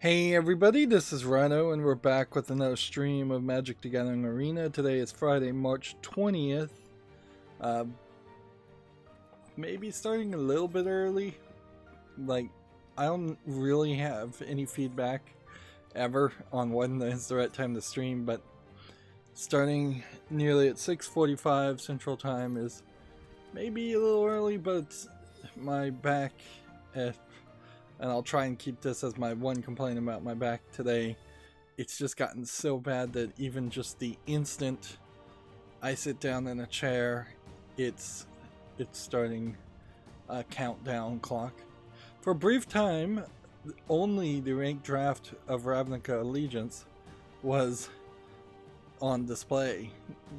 Hey everybody, this is Rydo, and we're back with another stream of Magic the Gathering Arena. Today is Friday, March 20th. Maybe starting a little bit early. Like, I don't really have any feedback ever on when is the right time to stream, but starting nearly at 6:45 Central Time is maybe a little early, but my back and I'll try and keep this as my one complaint about my back today. It's just gotten so bad that even just the instant I sit down in a chair, it's starting a countdown clock. For a brief time, only the ranked draft of Ravnica Allegiance was on display.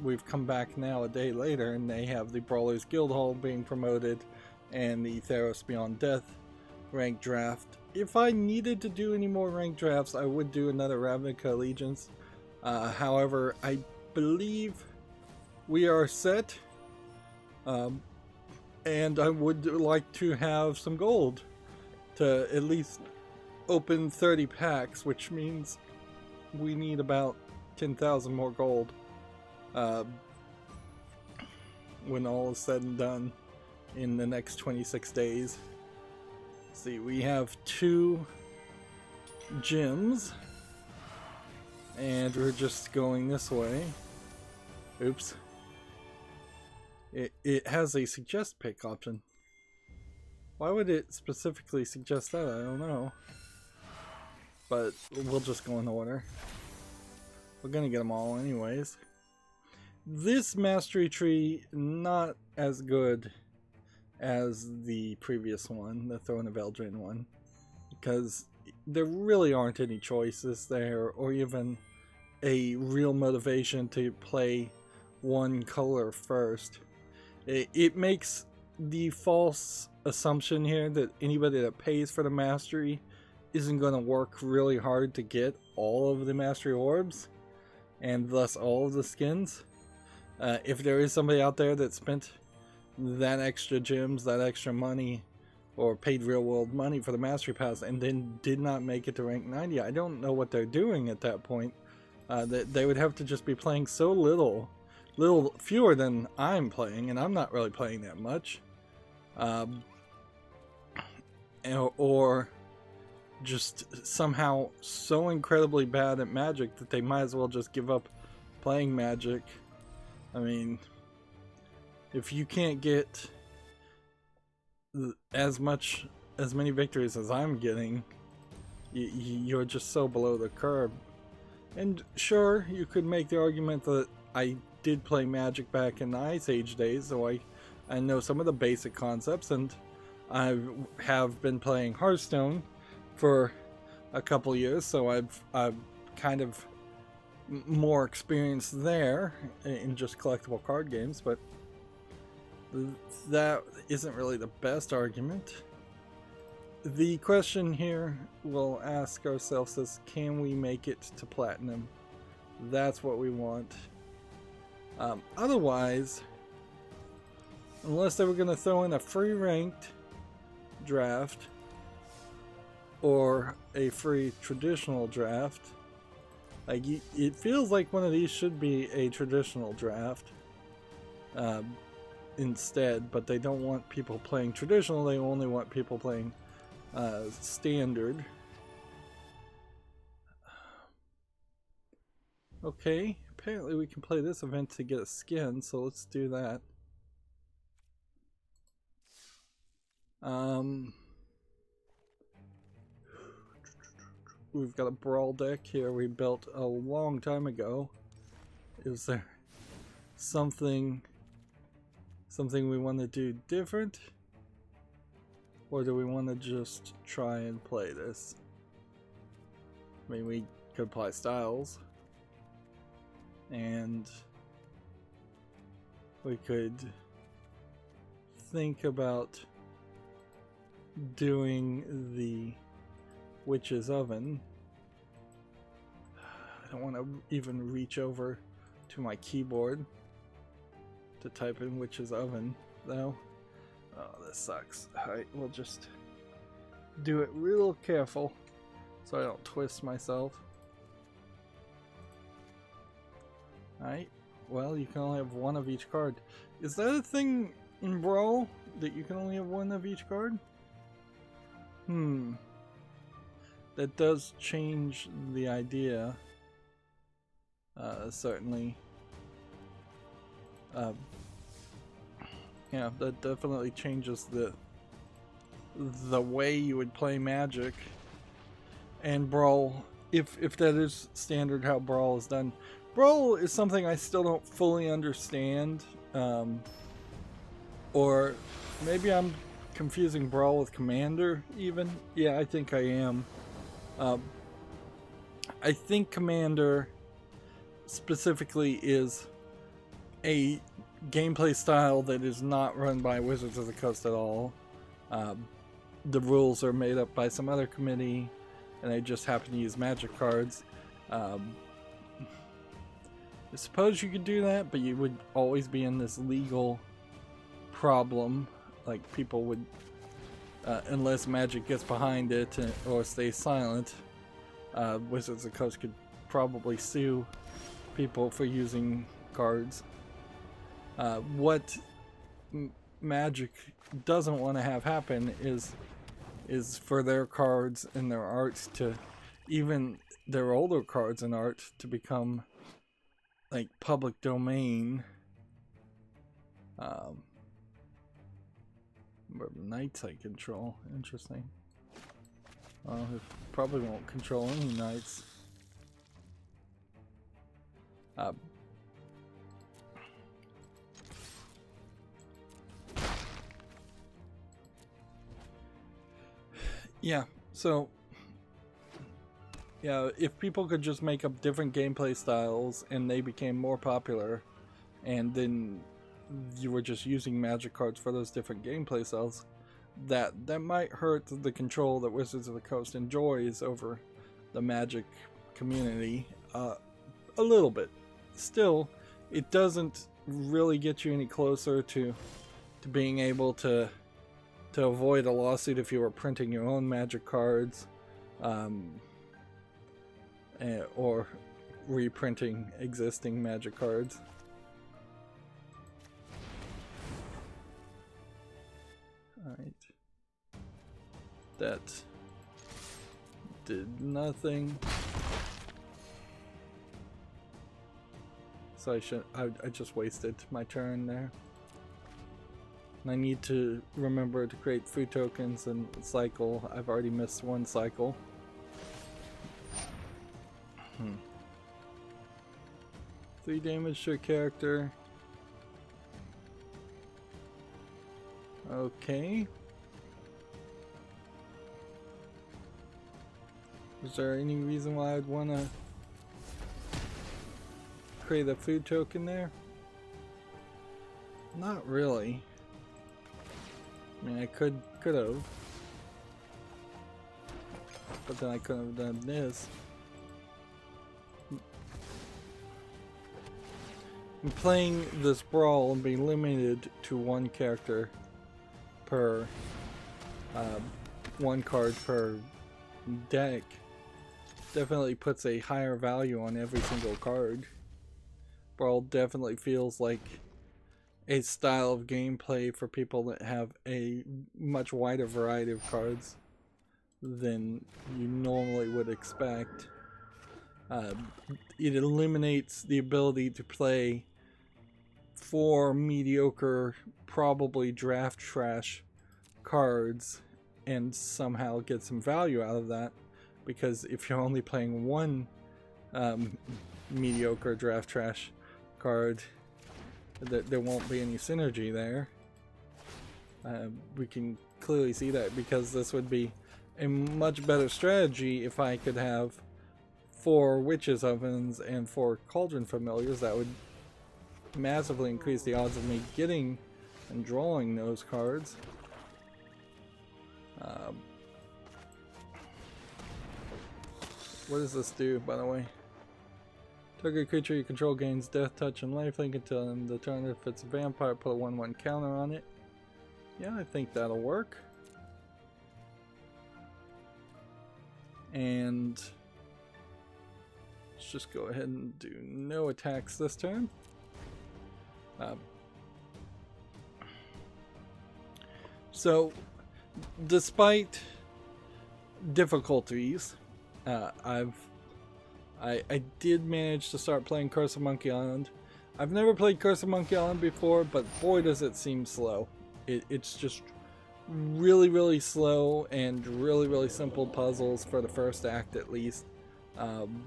We've come back now a day later, and they have the Brawlers Guildhall being promoted and the Theros Beyond Death ranked draft. If I needed to do any more ranked drafts, I would do another Ravnica Allegiance. However, I believe we are set, and I would like to have some gold to at least open 30 packs, which means we need about 10,000 more gold when all is said and done in the next 26 days. See, we have 2 gems, and we're just going this way. Oops. It has a suggest pick option. Why would it specifically suggest that? I don't know. But we'll just go in order. We're gonna get them all anyways. This mastery tree, not as good as the previous one, the Throne of Eldraine one, because there really aren't any choices there, or even a real motivation to play one color first. It makes the false assumption here that anybody that pays for the mastery isn't going to work really hard to get all of the mastery orbs, and thus all of the skins. If there is somebody out there that spent that extra gems, that extra money, or paid real world money for the mastery pass and then did not make it to rank 90, I don't know what they're doing at that point. That they would have to just be playing so little fewer than I'm playing, and I'm not really playing that much, or just somehow so incredibly bad at Magic that they might as well just give up playing Magic. I mean, if you can't get as many victories as I'm getting, you're just so below the curve. And sure, you could make the argument that I did play Magic back in the Ice Age days, so I know some of the basic concepts, and I have been playing Hearthstone for a couple years, so I've kind of more experience there in just collectible card games, but that isn't really the best argument. The question here we'll ask ourselves is, can we make it to platinum? That's what we want. Otherwise, unless they were going to throw in a free ranked draft or a free traditional draft, like, it feels like one of these should be a traditional draft instead, but they don't want people playing traditional, they only want people playing standard. Okay, apparently we can play this event to get a skin, so let's do that. We've got a brawl deck here we built a long time ago. Is there something we want to do different? Or do we want to just try and play this? I mean, we could play styles. And we could think about doing the witch's oven. I don't want to even reach over to my keyboard to type in witch's oven though. Oh, this sucks. Alright, we'll just do it real careful so I don't twist myself. Alright, well, you can only have one of each card. Is that a thing in Brawl, that you can only have one of each card? That does change the idea. Certainly. Yeah, that definitely changes the way you would play Magic and Brawl, if that is standard how Brawl is done. Brawl is something I still don't fully understand, or maybe I'm confusing Brawl with Commander even. Yeah, I think I am. I think Commander specifically is a gameplay style that is not run by Wizards of the Coast at all. The rules are made up by some other committee and they just happen to use Magic cards. I suppose you could do that, but you would always be in this legal problem. Like, people would, unless Magic gets behind it or stays silent, Wizards of the Coast could probably sue people for using cards. What Magic doesn't want to have happen is for their cards and their art to, even their older cards and art, to become like public domain. Knights I control. Interesting. Well, it probably won't control any knights. Yeah, so yeah, if people could just make up different gameplay styles and they became more popular, and then you were just using Magic cards for those different gameplay styles, that might hurt the control that Wizards of the Coast enjoys over the Magic community a little bit. Still, it doesn't really get you any closer to being able to avoid a lawsuit if you were printing your own Magic cards, or reprinting existing Magic cards. Alright. That did nothing. So I just wasted my turn there. And I need to remember to create food tokens and cycle. I've already missed one cycle. 3 damage to a character. Okay. Is there any reason why I'd want to create a food token there? Not really. I mean, I could have, but then I couldn't have done this. I'm playing this Brawl and being limited to one character per, one card per deck definitely puts a higher value on every single card. Brawl definitely feels like a style of gameplay for people that have a much wider variety of cards than you normally would expect. It eliminates the ability to play 4 mediocre, probably draft trash cards and somehow get some value out of that, because if you're only playing one mediocre draft trash card, there won't be any synergy there. We can clearly see that, because this would be a much better strategy if I could have 4 Witches Ovens and 4 Cauldron Familiars. That would massively increase the odds of me getting and drawing those cards. What does this do, by the way? Target creature you control gains death touch and lifelink until end the turn. If it's a vampire, put a 1/1 counter on it. Yeah, I think that'll work. And let's just go ahead and do no attacks this turn. So, despite difficulties, I did manage to start playing Curse of Monkey Island. I've never played Curse of Monkey Island before, but boy does it seem slow. It's just really slow and really simple puzzles for the first act at least. I'm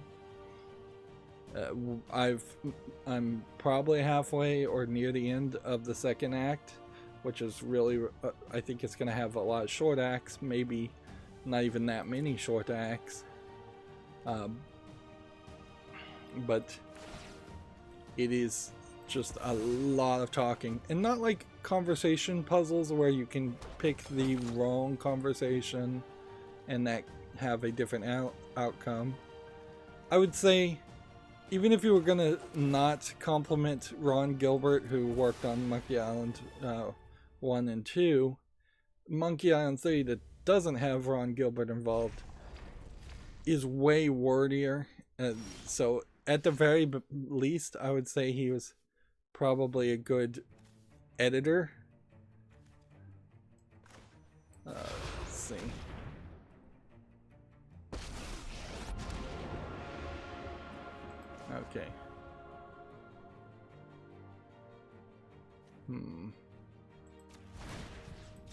probably halfway or near the end of the second act, which is really, I think it's going to have a lot of short acts, maybe not even that many short acts. But it is just a lot of talking, and not like conversation puzzles where you can pick the wrong conversation and that have a different outcome. I would say, even if you were gonna not compliment Ron Gilbert, who worked on Monkey Island 1 and 2, Monkey Island 3, that doesn't have Ron Gilbert involved, is way wordier. So at the very least, I would say he was probably a good editor. Let's see. Okay.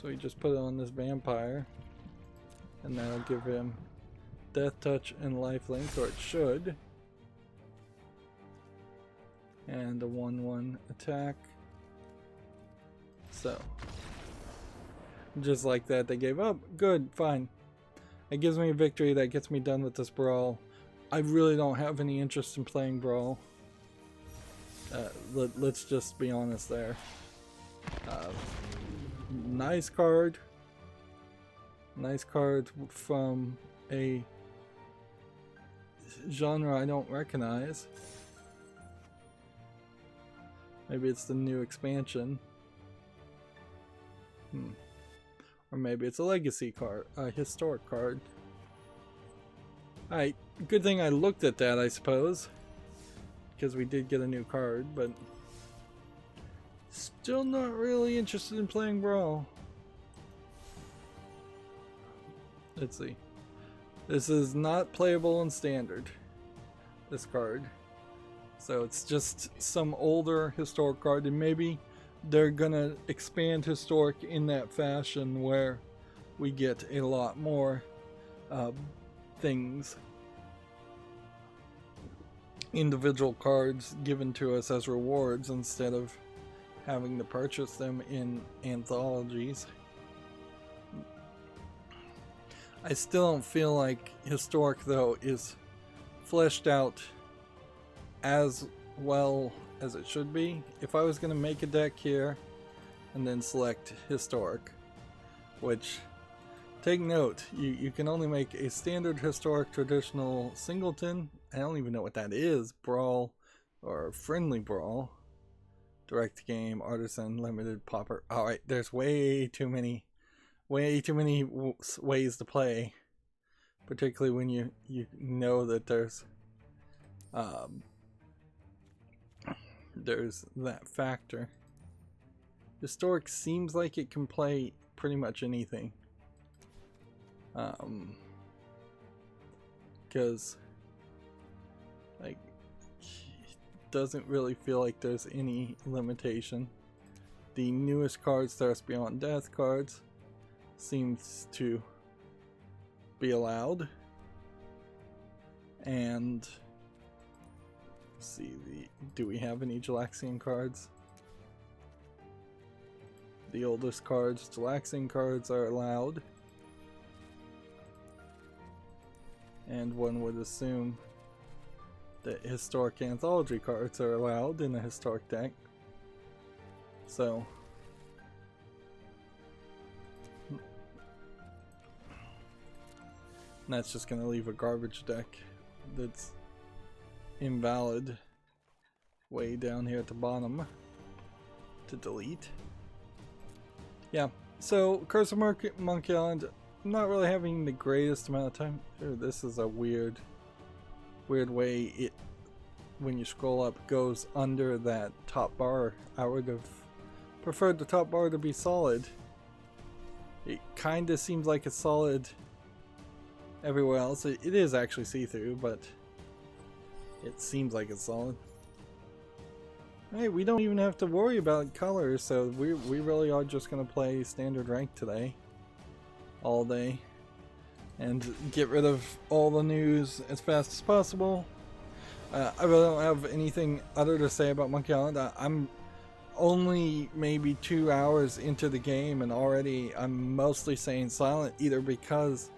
So he just put it on this vampire, and that'll give him death touch and lifelink, or it should. And a 1/1 attack. So, just like that, they gave up. Good, fine. It gives me a victory that gets me done with this brawl. I really don't have any interest in playing brawl. Let's just be honest there. Nice card. Nice card from a genre I don't recognize. Maybe it's the new expansion. Or maybe it's a legacy card, a historic card. Alright, good thing I looked at that, I suppose. Because we did get a new card, but still not really interested in playing Brawl. Let's see. This is not playable in Standard, this card. So it's just some older historic card, and maybe they're gonna expand historic in that fashion where we get a lot more things, individual cards given to us as rewards instead of having to purchase them in anthologies. I still don't feel like historic, though, is fleshed out as well as it should be. If I was going to make a deck here and then select historic, which, take note, you can only make a standard historic traditional singleton. I don't even know what that is. Brawl or friendly brawl, direct game, artisan, limited, pauper. Alright, there's way too many ways to play, particularly when you know that there's that factor. Historic seems like it can play pretty much anything, because like it doesn't really feel like there's any limitation. The newest cards, Thirst Beyond Death cards, seems to be allowed. And let's see, do we have any Jalaxian cards? The oldest cards, Jalaxian cards, are allowed. And one would assume that historic anthology cards are allowed in a historic deck. So that's just going to leave a garbage deck that's invalid way down here at the bottom to delete. Yeah, so Curse of Monkey Island, I'm not really having the greatest amount of time. Ooh, this is a weird way it, when you scroll up, goes under that top bar. I would have preferred the top bar to be solid. It kind of seems like it's solid everywhere else. It is actually see-through, but it seems like it's solid. Hey, we don't even have to worry about colors, so we really are just going to play standard rank today. All day. And get rid of all the news as fast as possible. I really don't have anything other to say about Monkey Island. I'm only maybe 2 hours into the game, and already I'm mostly staying silent, either because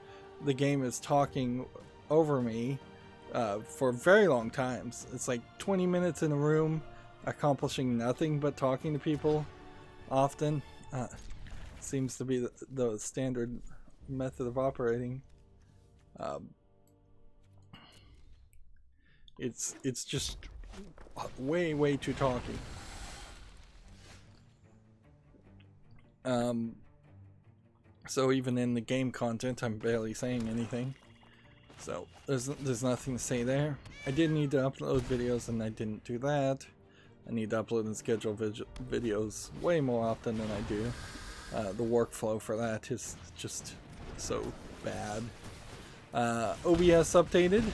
the game is talking over me for very long times. It's like 20 minutes in a room, accomplishing nothing but talking to people often. Seems to be the standard method of operating. It's just way too talky. So even in the game content, I'm barely saying anything. So there's nothing to say there. I did need to upload videos, and I didn't do that. I need to upload and schedule videos way more often than I do. The workflow for that is just so bad. OBS updated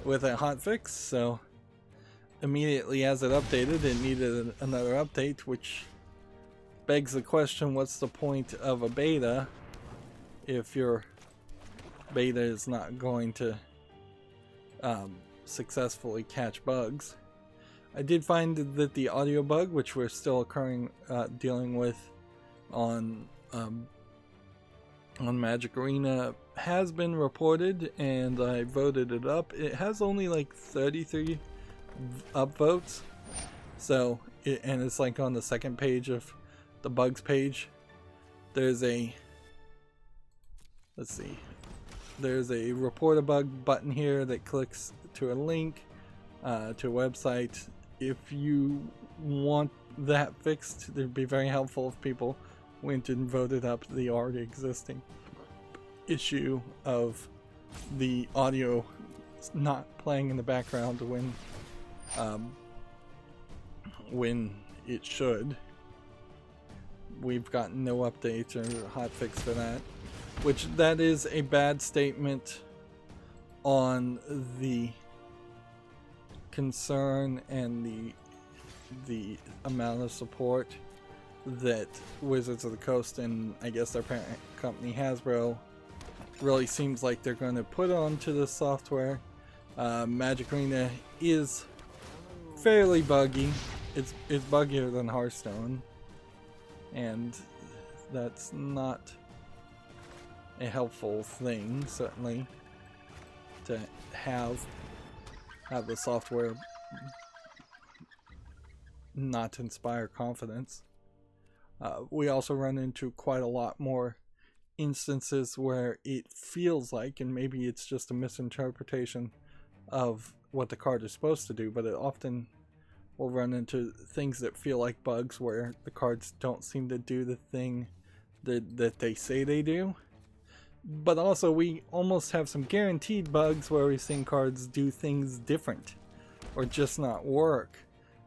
with a hotfix, so immediately as it updated, it needed another update, which begs the question, what's the point of a beta if your beta is not going to successfully catch bugs? I did find that the audio bug, which we're still dealing with on Magic Arena, has been reported, and I voted it up. It has only like 33 upvotes, so and it's like on the second page of the bugs page. There's a there's a report a bug button here that clicks to a link to a website. If you want that fixed, it'd be very helpful if people went and voted up the already existing issue of the audio not playing in the background when it should. We've gotten no updates or hotfix for that, which that is a bad statement on the concern and the amount of support that Wizards of the Coast and I guess their parent company Hasbro really seems like they're going to put onto the software. Magic Arena is fairly buggy. It's buggier than Hearthstone, and that's not a helpful thing, certainly, to have the software not inspire confidence. We also run into quite a lot more instances where it feels like, and maybe it's just a misinterpretation of what the card is supposed to do, but it often will run into things that feel like bugs where the cards don't seem to do the thing that they say they do. But also we almost have some guaranteed bugs where we've seen cards do things different or just not work,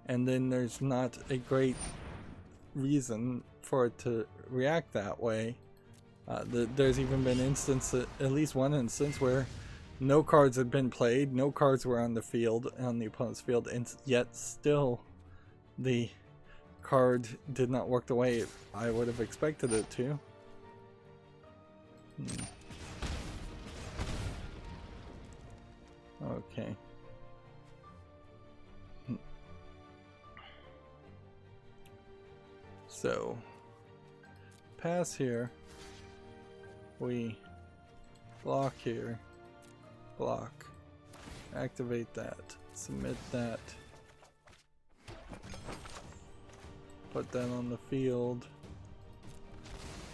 and then there's not a great reason for it to react that way. There's even been at least one instance where no cards had been played, no cards were on the field, on the opponent's field, and yet still the card did not work the way I would have expected it to. Okay. So, pass here. We block here. Block. Activate that. submit that. Put that on the field.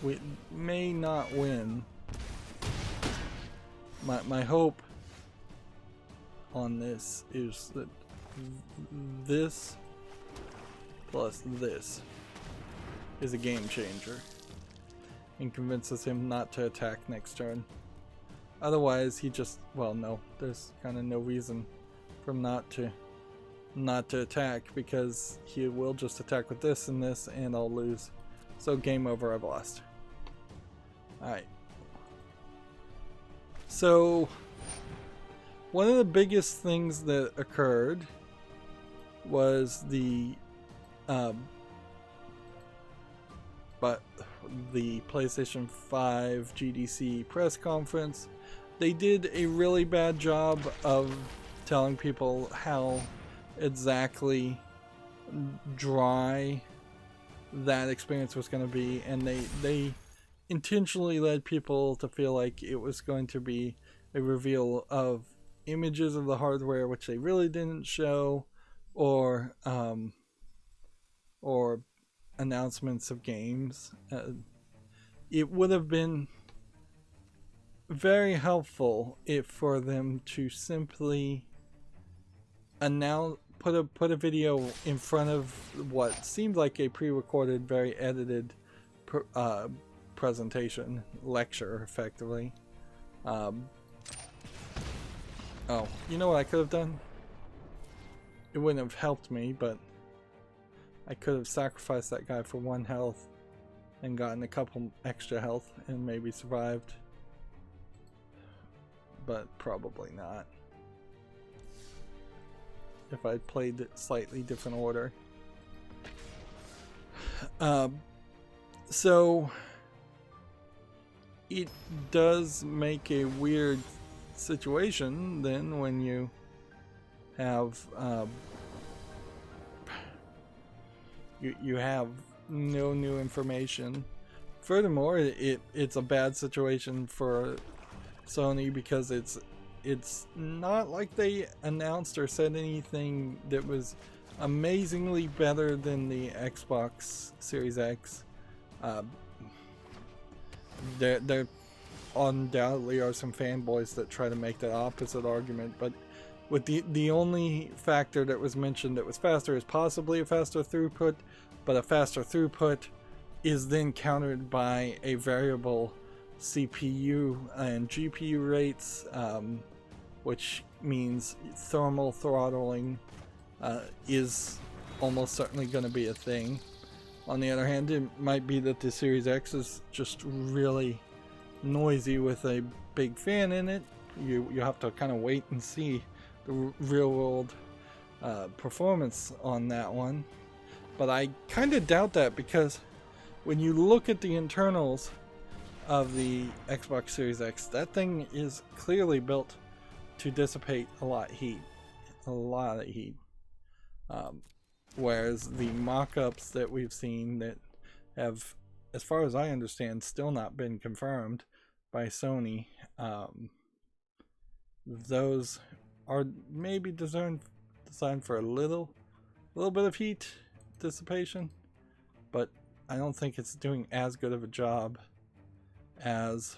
We may not win. My hope on this is that this plus this is a game changer and convinces him not to attack next turn. Otherwise he just, well, no, there's kind of no reason for him not to attack, because he will just attack with this and this and I'll lose. So game over, I've lost. Alright. So one of the biggest things that occurred was the PlayStation 5 GDC press conference. They did a really bad job of telling people how exactly dry that experience was going to be, and they intentionally led people to feel like it was going to be a reveal of images of the hardware which they really didn't show, or announcements of games. It would have been very helpful if for them to simply put a video in front of what seemed like a pre-recorded, very edited presentation, lecture, effectively. Oh, you know what I could have done? It wouldn't have helped me, but I could have sacrificed that guy for 1 health and gotten a couple extra health and maybe survived. But probably not. If I played it slightly different order. So it does make a weird situation then when you have you have no new information. Furthermore, it's a bad situation for Sony because it's not like they announced or said anything that was amazingly better than the Xbox Series X. There undoubtedly are some fanboys that try to make that opposite argument, but with the only factor that was mentioned that was faster is possibly a faster throughput, but a faster throughput is then countered by a variable CPU and GPU rates, which means thermal throttling is almost certainly going to be a thing. On the other hand, it might be that the Series X is just really noisy with a big fan in it. You have to kind of wait and see the real world performance on that one. But I kind of doubt that, because when you look at the internals of the Xbox Series X, that thing is clearly built to dissipate a lot of heat. Whereas the mock-ups that we've seen that have, as far as I understand, still not been confirmed by Sony, those are maybe designed for a little bit of heat dissipation, but I don't think it's doing as good of a job as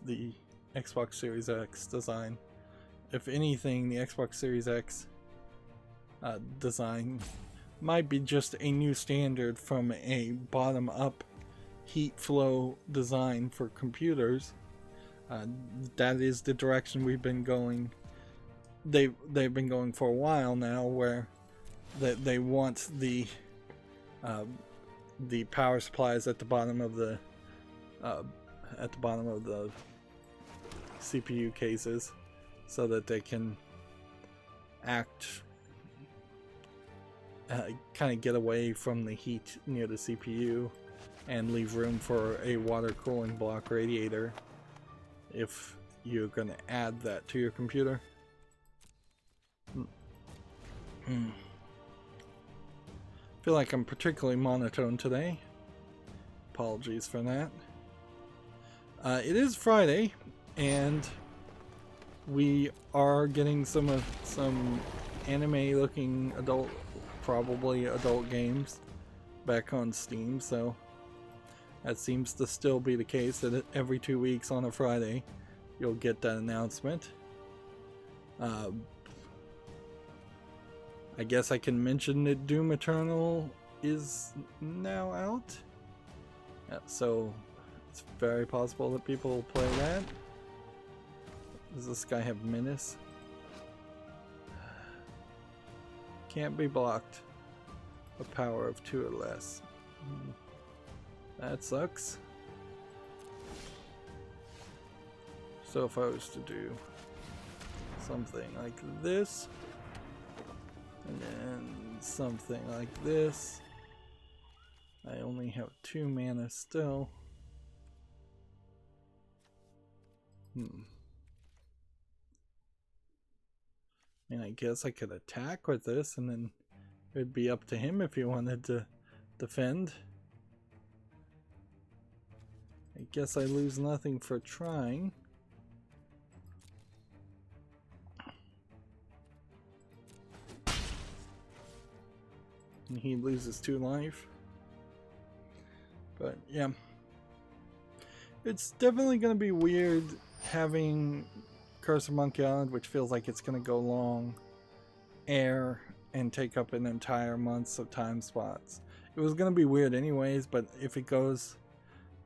the Xbox Series X design. If anything, the Xbox Series X design might be just a new standard from a bottom-up heat flow design for computers. That is the direction we've been going. They've been going for a while now, where they want the power supplies at the bottom of the CPU cases, so that they can act kind of get away from the heat near the CPU and leave room for a water cooling block radiator if you're going to add that to your computer. Feel like I'm particularly monotone today. Apologies for that. It is Friday, and we are getting some anime looking adult, probably adult games back on Steam, so that seems to still be the case, that every 2 weeks on a Friday you'll get that announcement. I guess I can mention that Doom Eternal is now out, so it's very possible that people will play that. Does this guy have menace? Can't be blocked. A power of 2 or less. That sucks. So if I was to do something like this, and then something like this, I only have 2 mana still. And I guess I could attack with this, and then it'd be up to him if he wanted to defend. I guess I lose nothing for trying. And he loses 2 life. But yeah, it's definitely going to be weird having Curse of Monkey Island, which feels like it's going to go long, air and take up an entire month's of time spots. It was going to be weird anyways, but if it goes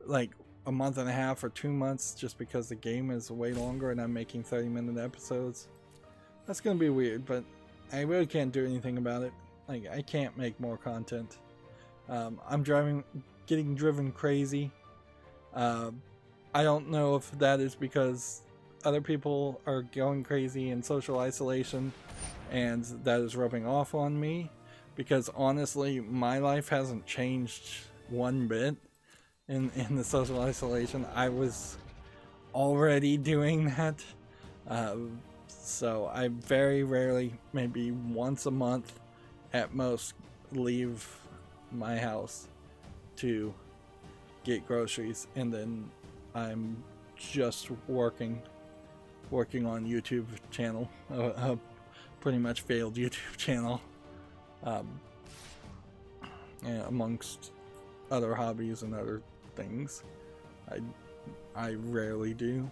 like a month and a half or 2 months just because the game is way longer and I'm making 30-minute episodes, that's going to be weird, but I really can't do anything about it. Like, I can't make more content. I'm getting driven crazy. I don't know if that is because other people are going crazy in social isolation and that is rubbing off on me, because honestly my life hasn't changed one bit in the social isolation. I was already doing that, so I very rarely, maybe once a month at most, leave my house to get groceries, and then I'm just working on YouTube channel, pretty much failed YouTube channel, amongst other hobbies and other things. I rarely do.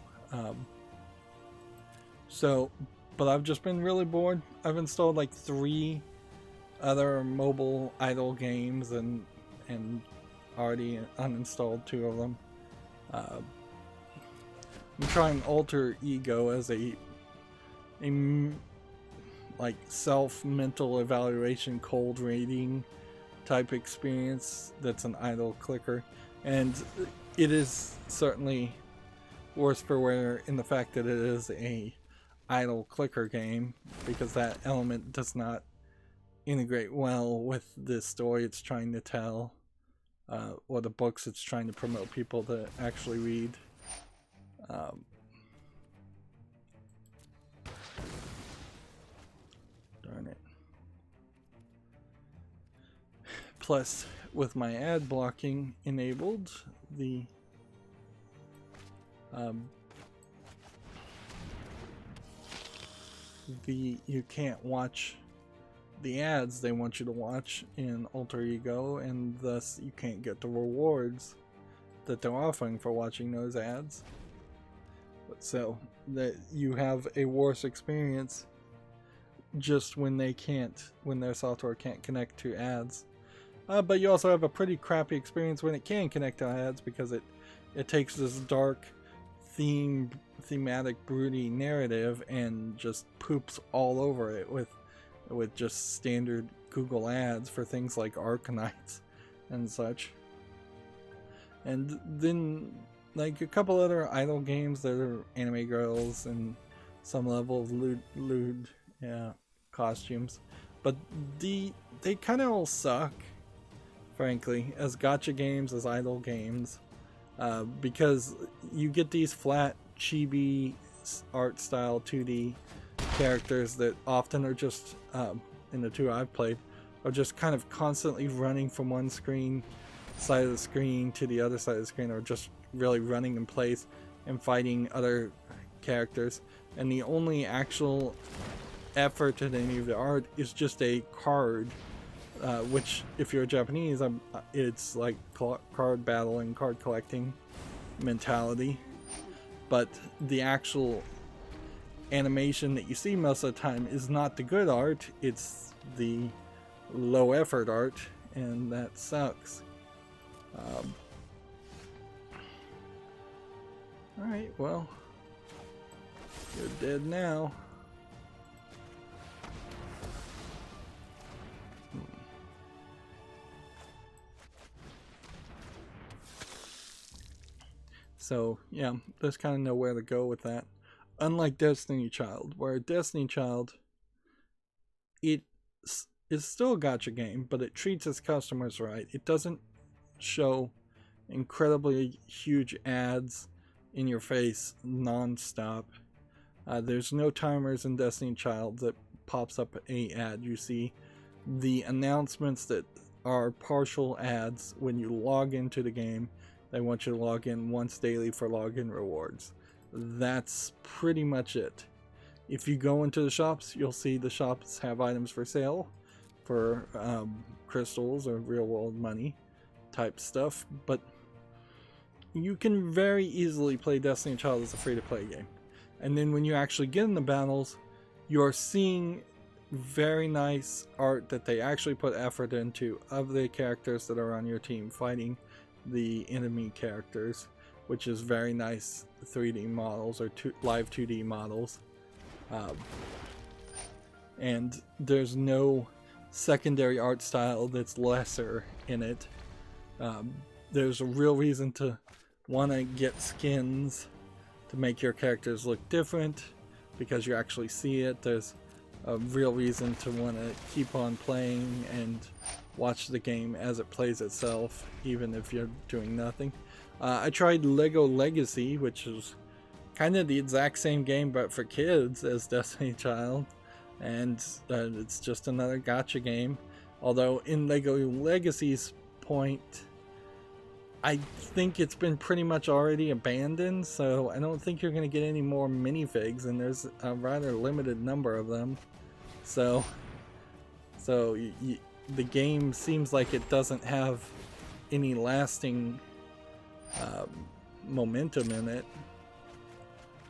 But I've just been really bored. I've installed like 3 other mobile idle games and already uninstalled 2 of them. I'm trying Alter Ego as a like self-mental evaluation cold reading type experience that's an idle clicker, and it is certainly worse for wear in the fact that it is a idle clicker game, because that element does not integrate well with the story it's trying to tell, or the books it's trying to promote people to actually read. Darn it. Plus, with my ad blocking enabled, you can't watch the ads they want you to watch in Alter Ego, and thus you can't get the rewards that they're offering for watching those ads. So that you have a worse experience just when their software can't connect to ads. But you also have a pretty crappy experience when it can connect to ads, because it takes this dark thematic broody narrative and just poops all over it with just standard Google ads for things like Arkanites and such. And then like a couple other idle games that are anime girls and some level of lewd costumes, but they kind of all suck, frankly, as gacha games, as idle games, because you get these flat chibi art style 2D characters that often are just, in the 2 I've played, are just kind of constantly running from one side of the screen to the other side of the screen, or just really running in place and fighting other characters. and the only actual effort in any of the art is just a card, which if you're Japanese, it's like card battling, card collecting mentality. But the actual animation that you see most of the time is not the good art, it's the low effort art, and that sucks. Alright, well, you're dead now. So, yeah, there's kind of nowhere to go with that. Unlike Destiny Child, where Destiny Child, it is still a gacha game, but it treats its customers right. It doesn't show incredibly huge ads in your face non-stop. There's no timers in Destiny Child that pops up a ad. You see the announcements that are partial ads when you log into the game. They want you to log in once daily for login rewards. That's pretty much it. If you go into the shops, you'll see the shops have items for sale for crystals or real world money type stuff, but you can very easily play Destiny Child as a free-to-play game. And then when you actually get in the battles, you're seeing very nice art that they actually put effort into of the characters that are on your team fighting the enemy characters, which is very nice 3D models or live 2D models. And there's no secondary art style that's lesser in it. There's a real reason to want to get skins to make your characters look different because you actually see it. There's a real reason to want to keep on playing and watch the game as it plays itself, even if you're doing nothing. I tried Lego Legacy, which is kind of the exact same game but for kids as Destiny Child, and it's just another gacha game. Although in Lego Legacy's point, I think it's been pretty much already abandoned, so I don't think you're going to get any more minifigs, and there's a rather limited number of them. So the game seems like it doesn't have any lasting momentum in it,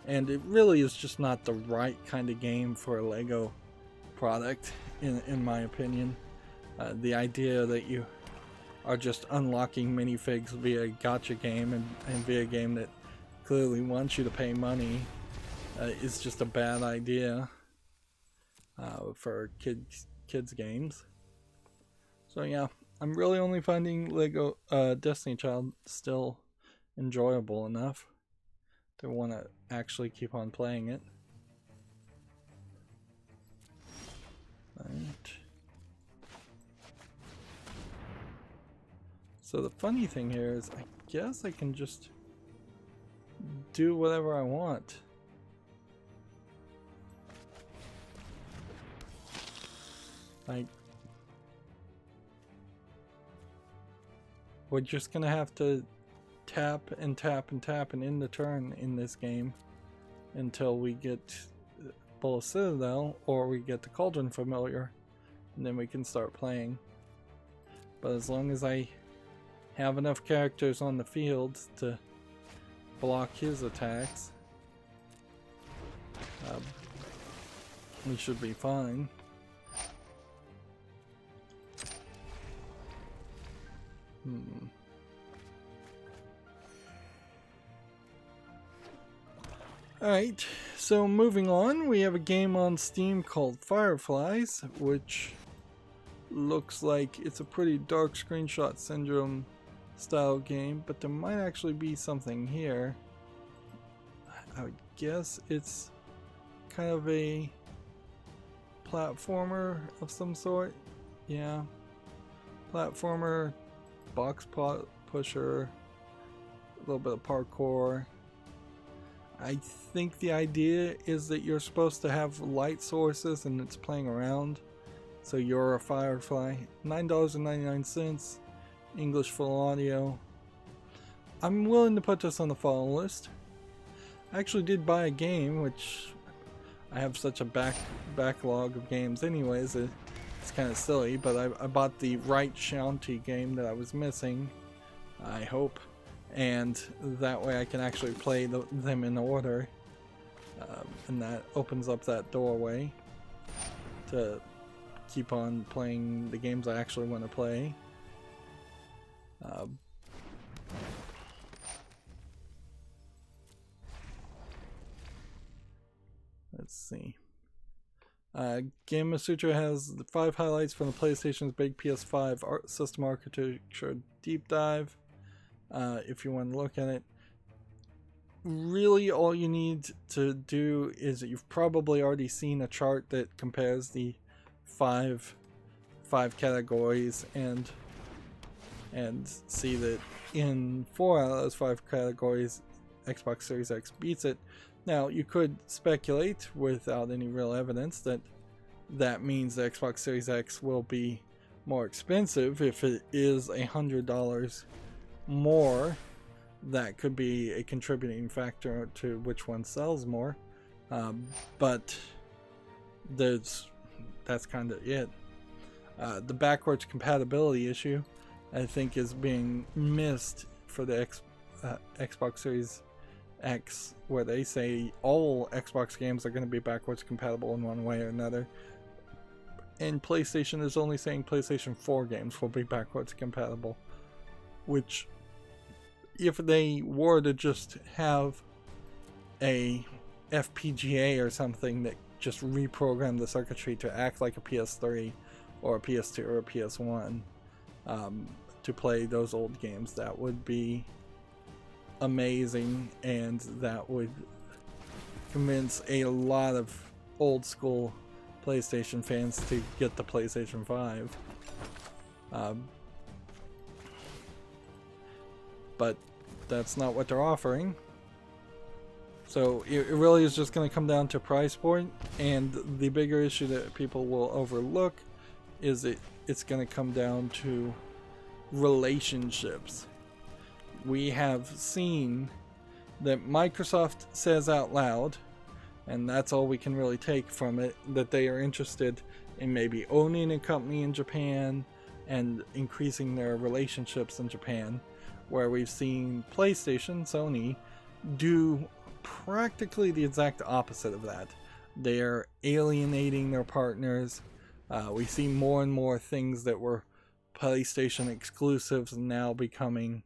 and it really is just not the right kind of game for a Lego product, in my opinion. The idea that you are just unlocking minifigs via a gacha game and via a game that clearly wants you to pay money is just a bad idea for kids games. So yeah, I'm really only finding Lego Destiny Child still enjoyable enough to want to actually keep on playing it. Right. So the funny thing here is, I guess I can just do whatever I want. Like, we're just gonna have to tap and tap and tap and end the turn in this game until we get Bull Citadel or we get the Cauldron Familiar, and then we can start playing. But as long as I have enough characters on the field to block his attacks, we should be fine. Alright, so moving on, we have a game on Steam called Fireflies, which looks like it's a pretty dark screenshot syndrome style game, but there might actually be something here. I would guess it's kind of a platformer of some sort. Yeah, platformer, box pusher, a little bit of parkour. I think the idea is that you're supposed to have light sources and it's playing around. So you're a firefly. $9.99, English full audio. I'm willing to put this on the follow list. I actually did buy a game, which I have such a backlog of games anyways. It's kind of silly, but I bought the right Shanty game that I was missing, I hope, and that way I can actually play them in order, and that opens up that doorway to keep on playing the games I actually want to play. Let's see. Game Sutra has the 5 highlights from the PlayStation's big PS5 system architecture deep dive. If you want to look at it, really all you need to do is you've probably already seen a chart that compares the five categories and see that in 4 out of those 5 categories, Xbox Series X beats it. Now, you could speculate without any real evidence that that means the Xbox Series X will be more expensive. If it is $100 more, that could be a contributing factor to which one sells more. But that's kind of it. The backwards compatibility issue, I think, is being missed for the Xbox Series X, where they say all Xbox games are going to be backwards compatible in one way or another, and PlayStation is only saying PlayStation 4 games will be backwards compatible, which, if they were to just have a FPGA or something that just reprogrammed the circuitry to act like a PS3 or a PS2 or a PS1 to play those old games, that would be amazing, and that would convince a lot of old school PlayStation fans to get the PlayStation 5. But that's not what they're offering. So it really is just going to come down to price point, and the bigger issue that people will overlook is it's going to come down to relationships. We have seen that Microsoft says out loud, and that's all we can really take from it, that they are interested in maybe owning a company in Japan and increasing their relationships in Japan, where we've seen PlayStation, Sony, do practically the exact opposite of that. They're alienating their partners. We see more and more things that were PlayStation exclusives now becoming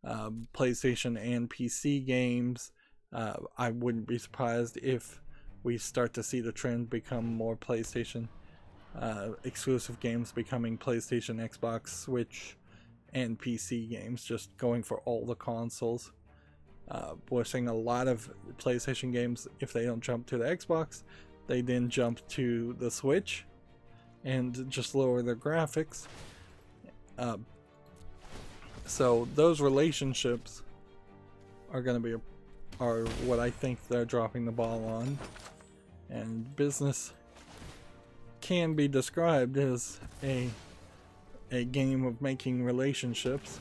PlayStation and PC games. I wouldn't be surprised if we start to see the trend become more PlayStation exclusive games becoming PlayStation, Xbox, Switch, and PC games, just going for all the consoles. We're seeing a lot of PlayStation games, if they don't jump to the Xbox, they then jump to the Switch and just lower their graphics. So those relationships are going to be are what I think they're dropping the ball on, and business can be described as a game of making relationships.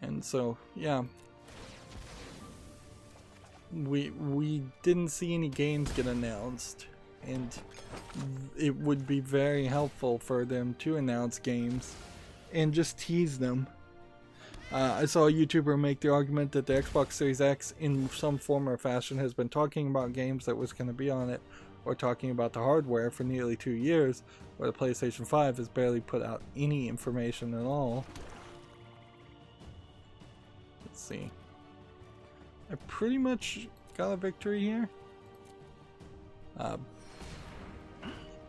And so, yeah, we didn't see any games get announced, and it would be very helpful for them to announce games and just tease them. I saw a YouTuber make the argument that the Xbox Series X in some form or fashion has been talking about games that was going to be on it, or talking about the hardware for nearly 2 years, where the PlayStation 5 has barely put out any information at all. Let's see. I pretty much got a victory here.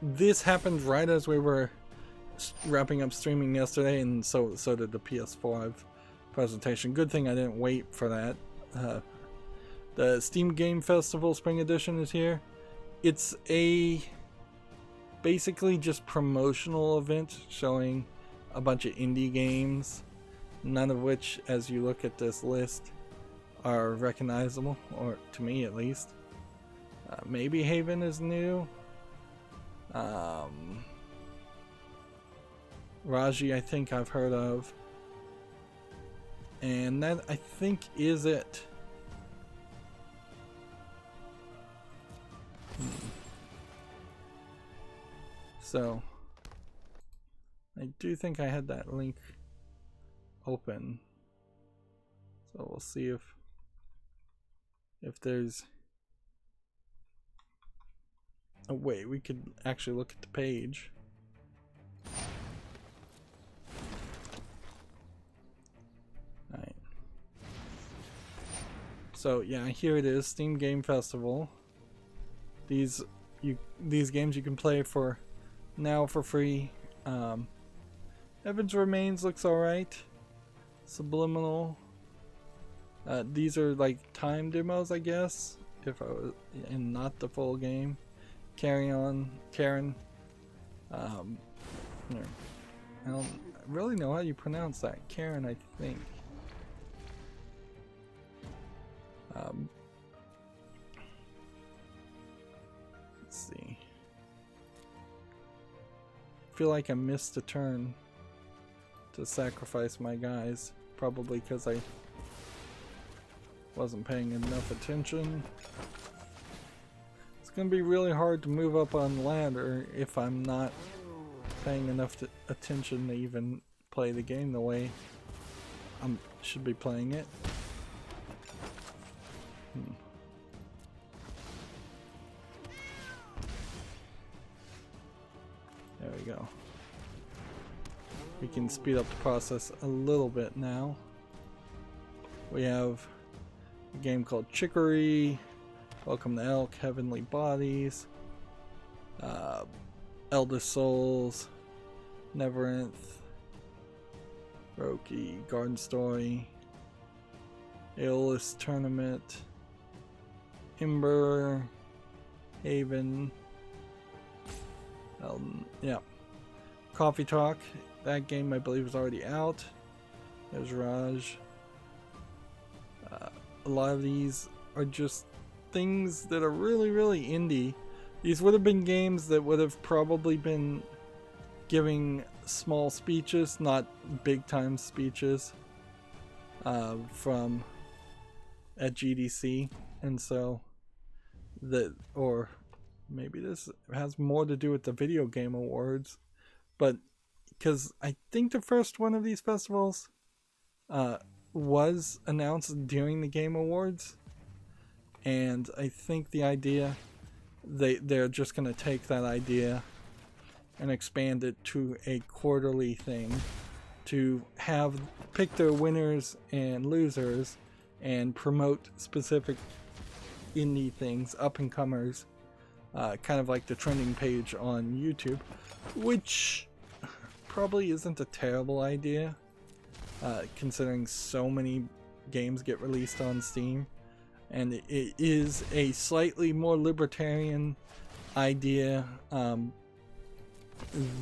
This happened right as we were wrapping up streaming yesterday, and so did the PS5 presentation. Good thing I didn't wait for that. The Steam Game Festival Spring Edition is here. It's a basically just promotional event showing a bunch of indie games, none of which, as you look at this list, are recognizable, or to me at least. Maybe Haven is new. Raji, I think I've heard of. And that, I think, is it. So, I do think I had that link open. So we'll see if there's a way we could actually look at the page. Alright. So yeah, here it is, Steam Game Festival. These games you can play for now for free. Heaven's Remains looks alright. Subliminal. These are like time demos, I guess, if I was, and not the full game. Karen. I don't really know how you pronounce that. Karen, I think. Let's see. I feel like I missed a turn to sacrifice my guys, probably because I wasn't paying enough attention. It's gonna be really hard to move up on the ladder if I'm not paying enough attention to even play the game the way I should be playing it. There we go. We can speed up the process a little bit now. We have a game called Chicory, Welcome to Elk, Heavenly Bodies, Elder Souls, Neverynth, Roki, Garden Story, Aeolus Tournament, Ember, Haven, yeah, Coffee Talk. That game I believe is already out. There's Raj. A lot of these are just things that are really, really indie. These would have been games that would have probably been giving small speeches, not big time speeches, from at GDC, and so that, or maybe this has more to do with the video game awards, but because I think the first one of these festivals was announced during the Game Awards, and I think the idea they're just going to take that idea and expand it to a quarterly thing to have pick their winners and losers and promote specific indie things, up and comers, kind of like the trending page on YouTube, which probably isn't a terrible idea, considering so many games get released on Steam, and it is a slightly more libertarian idea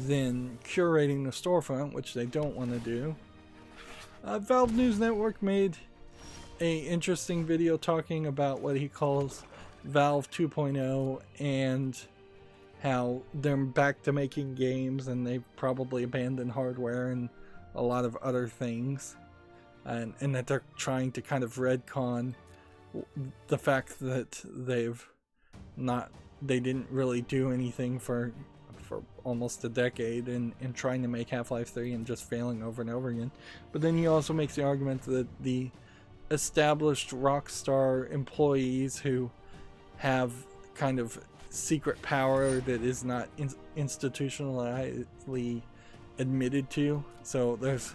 than curating the storefront, which they don't want to do. Valve News Network made a interesting video talking about what he calls Valve 2.0 and how they're back to making games, and they've probably abandoned hardware and a lot of other things, and that they're trying to kind of retcon the fact that they didn't really do anything for almost a decade and trying to make Half-Life 3 and just failing over and over again. But then he also makes the argument that the established Rockstar employees who have kind of secret power that is not institutionally admitted to, so there's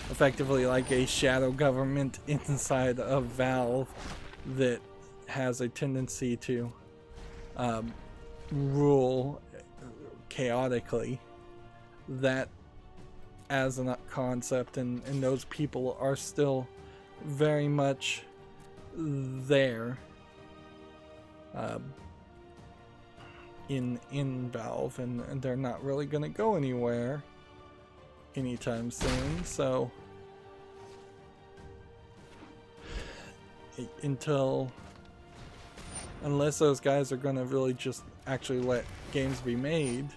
effectively like a shadow government inside of Valve that has a tendency to rule chaotically, that as a concept, and those people are still very much there in Valve, and they're not really going to go anywhere anytime soon, so unless those guys are going to really just actually let games be made,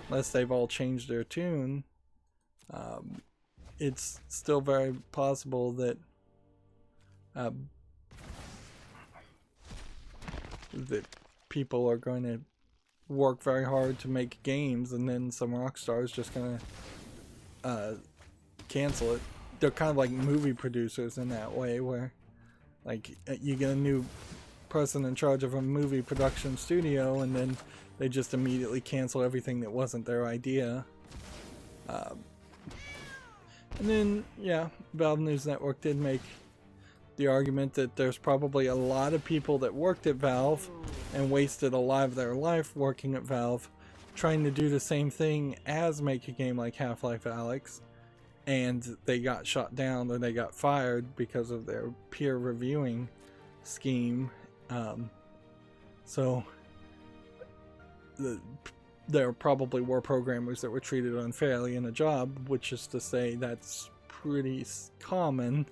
unless they've all changed their tune, it's still very possible that that people are going to work very hard to make games, and then some rock star is just gonna cancel it. They're kind of like movie producers in that way, where like you get a new person in charge of a movie production studio, and then they just immediately cancel everything that wasn't their idea. And then, yeah, Valve News Network did make the argument that there's probably a lot of people that worked at Valve and wasted a lot of their life working at Valve trying to do the same thing as make a game like Half-Life Alyx, and they got shot down or they got fired because of their peer reviewing scheme. So there probably were programmers that were treated unfairly in a job, which is to say that's pretty common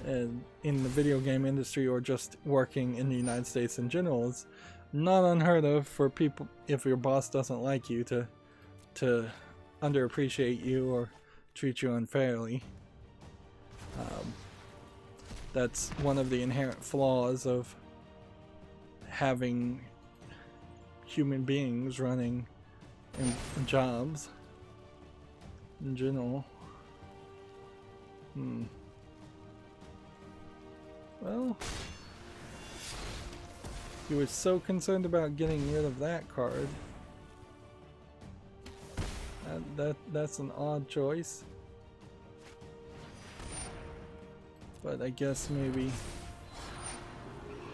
in the video game industry, or just working in the United States in general. It's not unheard of for people, if your boss doesn't like you, to underappreciate you or treat you unfairly. That's one of the inherent flaws of having human beings running in jobs in general. Well, you were so concerned about getting rid of that card. That's an odd choice. But I guess maybe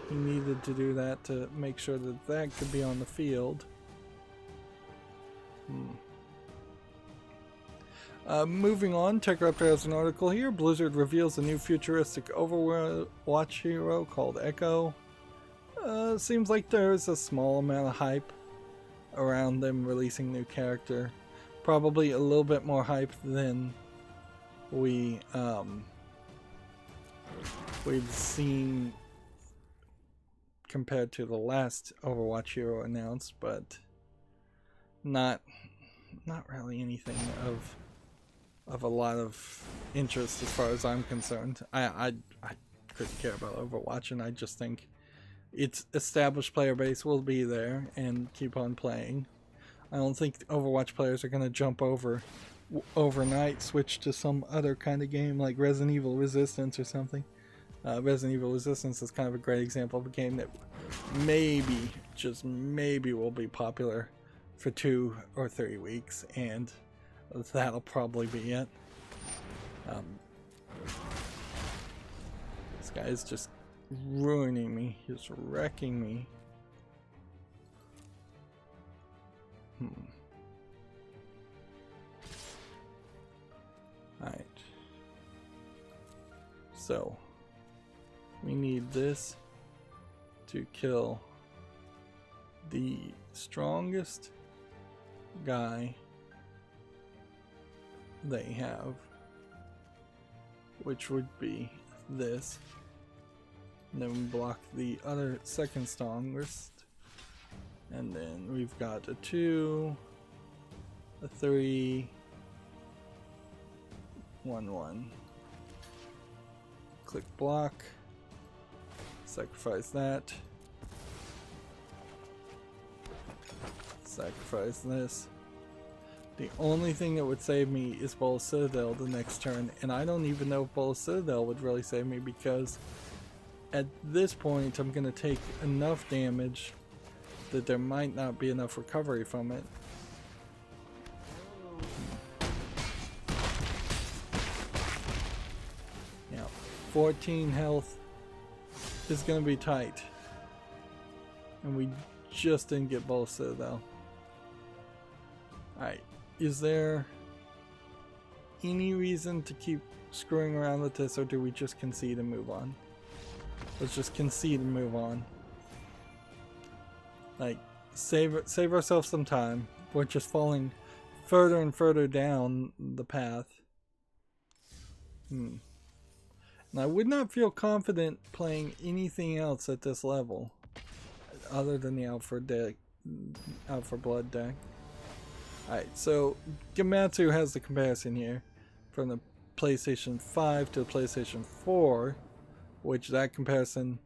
he needed to do that to make sure that that could be on the field. Moving on, TechRaptor has an article here. Blizzard reveals a new futuristic Overwatch hero called Echo. Seems like there's a small amount of hype around them releasing new character. Probably a little bit more hype than we've seen compared to the last Overwatch hero announced, but not really anything of a lot of interest as far as I'm concerned. I couldn't care about Overwatch, and I just think its established player base will be there and keep on playing. I don't think Overwatch players are going to jump overnight, switch to some other kind of game like Resident Evil Resistance or something. Resident Evil Resistance is kind of a great example of a game that maybe, just maybe, will be popular for 2 or 3 weeks, and that'll probably be it. This guy is just ruining me. He's wrecking me. Alright. So, we need this to kill the strongest guy they have, which would be this. And then we block the other second strongest, and then we've got a 2, a 3, 1, 1. Click block, sacrifice that, sacrifice this. The only thing that would save me is Bola Citadel the next turn, and I don't even know if Bola Citadel would really save me, because at this point I'm going to take enough damage that there might not be enough recovery from it. Yeah, 14 health is going to be tight, and we just didn't get Bola Citadel. Alright. Is there any reason to keep screwing around with this, or do we just concede and move on? Let's just concede and move on. Like, save ourselves some time. We're just falling further and further down the path. And I would not feel confident playing anything else at this level other than the Out for Blood deck. Alright, so Gematsu has the comparison here from the PlayStation 5 to the PlayStation 4, which that comparison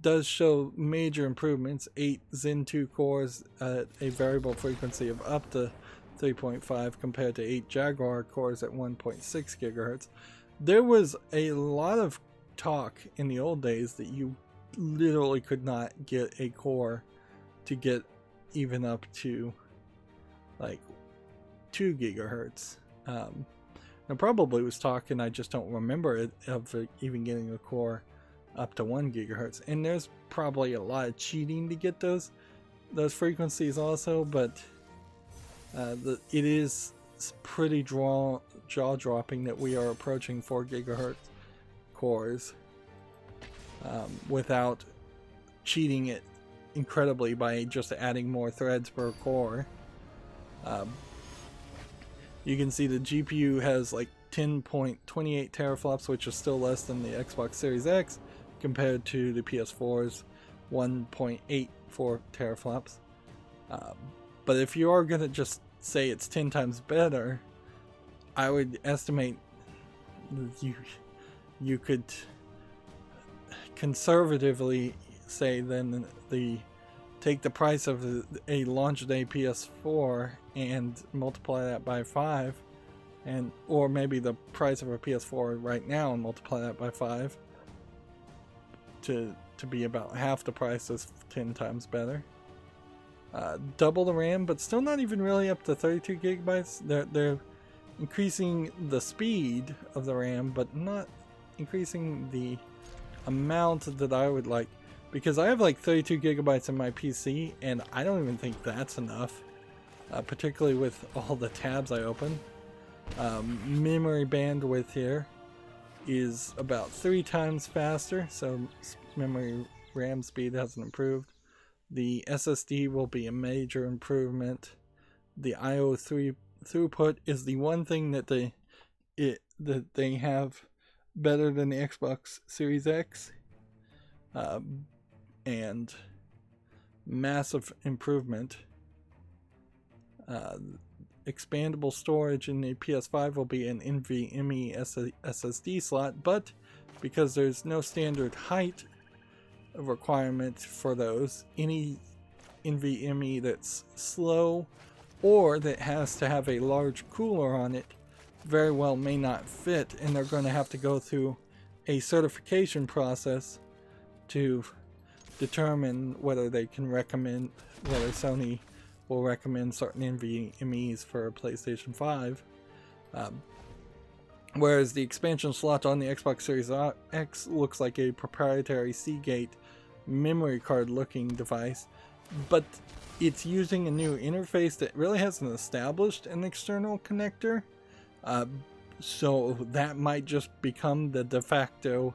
does show major improvements. 8 Zen 2 cores at a variable frequency of up to 3.5 compared to 8 Jaguar cores at 1.6 gigahertz. There was a lot of talk in the old days that you literally could not get a core to get even up to like 2 gigahertz. There probably was talk, and I just don't remember it, of even getting a core up to 1 gigahertz. And there's probably a lot of cheating to get those frequencies also, but it is pretty jaw-dropping that we are approaching 4 gigahertz cores without cheating it incredibly by just adding more threads per core. You can see the GPU has like 10.28 teraflops, which is still less than the Xbox Series X, compared to the PS4's 1.84 teraflops. But if you are going to just say it's 10 times better, I would estimate you could conservatively say then take the price of a launch day PS4 and multiply that by 5, or maybe the price of a PS4 right now and multiply that by 5 to be about half the price, is 10 times better. Double the RAM, but still not even really up to 32 gigabytes. They're increasing the speed of the RAM, but not increasing the amount that I would like, because I have like 32 gigabytes in my PC, and I don't even think that's enough, particularly with all the tabs I open. Memory bandwidth here is about 3 times faster, so memory RAM speed hasn't improved. The SSD will be a major improvement. The I/O throughput is the one thing that they have better than the Xbox Series X, and massive improvement. Expandable storage in the PS5 will be an NVMe SSD slot, but because there's no standard height requirement for those, any NVMe that's slow or that has to have a large cooler on it very well may not fit, and they're going to have to go through a certification process to determine whether they can recommend, whether Sony will recommend certain NVMEs for a PlayStation 5. Whereas the expansion slot on the Xbox Series X looks like a proprietary Seagate memory card looking device, but it's using a new interface that really hasn't established an external connector. So that might just become the de facto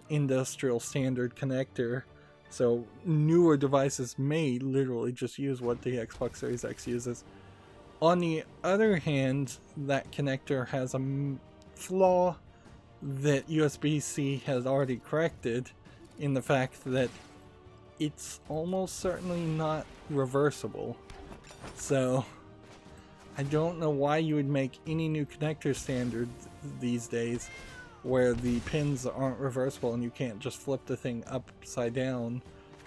industrial standard connector. So newer devices may literally just use what the Xbox Series X uses. On the other hand, that connector has a flaw that USB-C has already corrected, in the fact that it's almost certainly not reversible. So I don't know why you would make any new connector standard these days where the pins aren't reversible and you can't just flip the thing upside down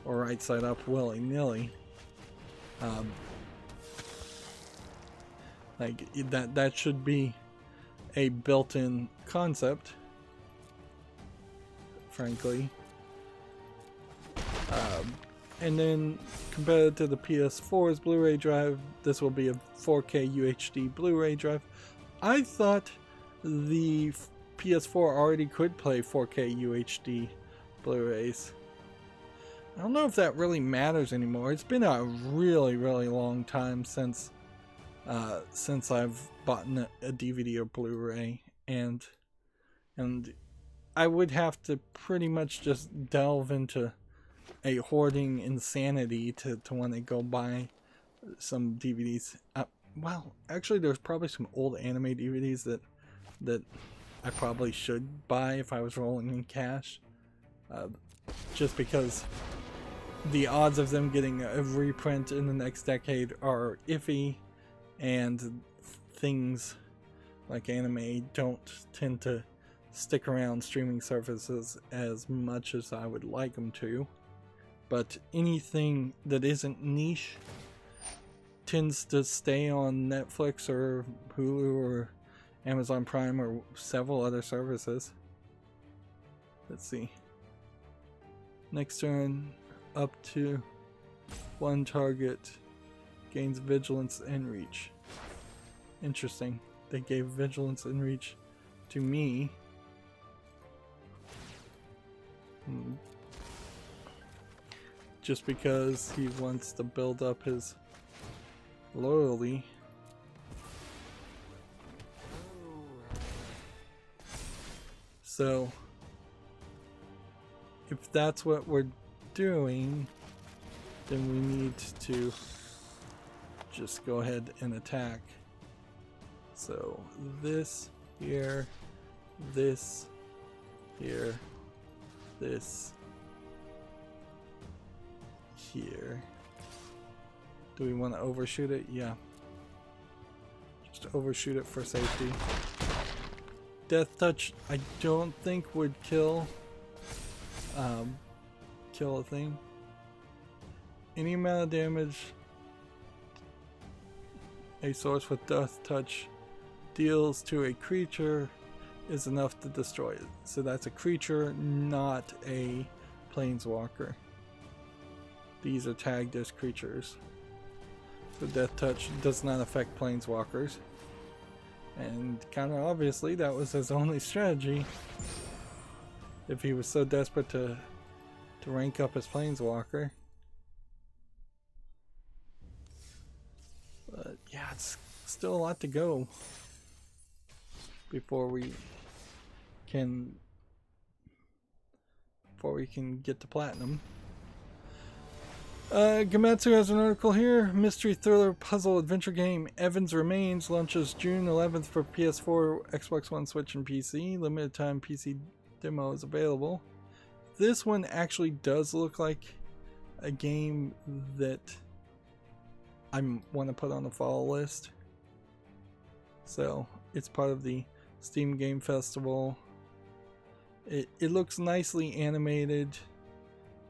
or right side up willy-nilly. Like that should be a built-in concept, frankly. And then compared to the PS4's Blu-ray drive, this will be a 4K UHD Blu-ray drive. I thought the PS4 already could play 4K UHD Blu-rays. I don't know if that really matters anymore. It's been a really, really long time since I've bought a DVD or Blu-ray, and I would have to pretty much just delve into a hoarding insanity to want to go buy some DVDs. Well, actually, there's probably some old anime DVDs that I probably should buy if I was rolling in cash, just because the odds of them getting a reprint in the next decade are iffy, and things like anime don't tend to stick around streaming services as much as I would like them to. But anything that isn't niche tends to stay on Netflix or Hulu or Amazon Prime or several other services. Let's see. Next turn, up to 1 target gains vigilance and reach. Interesting. They gave vigilance and reach to me. Just because he wants to build up his loyalty. So if that's what we're doing, then we need to just go ahead and attack. So this here, this here, this here. Do we want to overshoot it? Yeah. Just overshoot it for safety. Death Touch, I don't think would kill a thing. Any amount of damage a source with Death Touch deals to a creature is enough to destroy it. So that's a creature, not a planeswalker. These are tagged as creatures. So Death Touch does not affect planeswalkers. And kind of obviously that was his only strategy. If he was so desperate to rank up his planeswalker. But yeah, it's still a lot to go before we can get to platinum. Gamatsu has an article here. Mystery thriller puzzle adventure game Evans Remains launches June 11th for PS4, Xbox One, Switch, and PC. Limited time PC demo is available. This one actually does look like a game that I want to put on the follow list. So it's part of the Steam Game Festival. It looks nicely animated.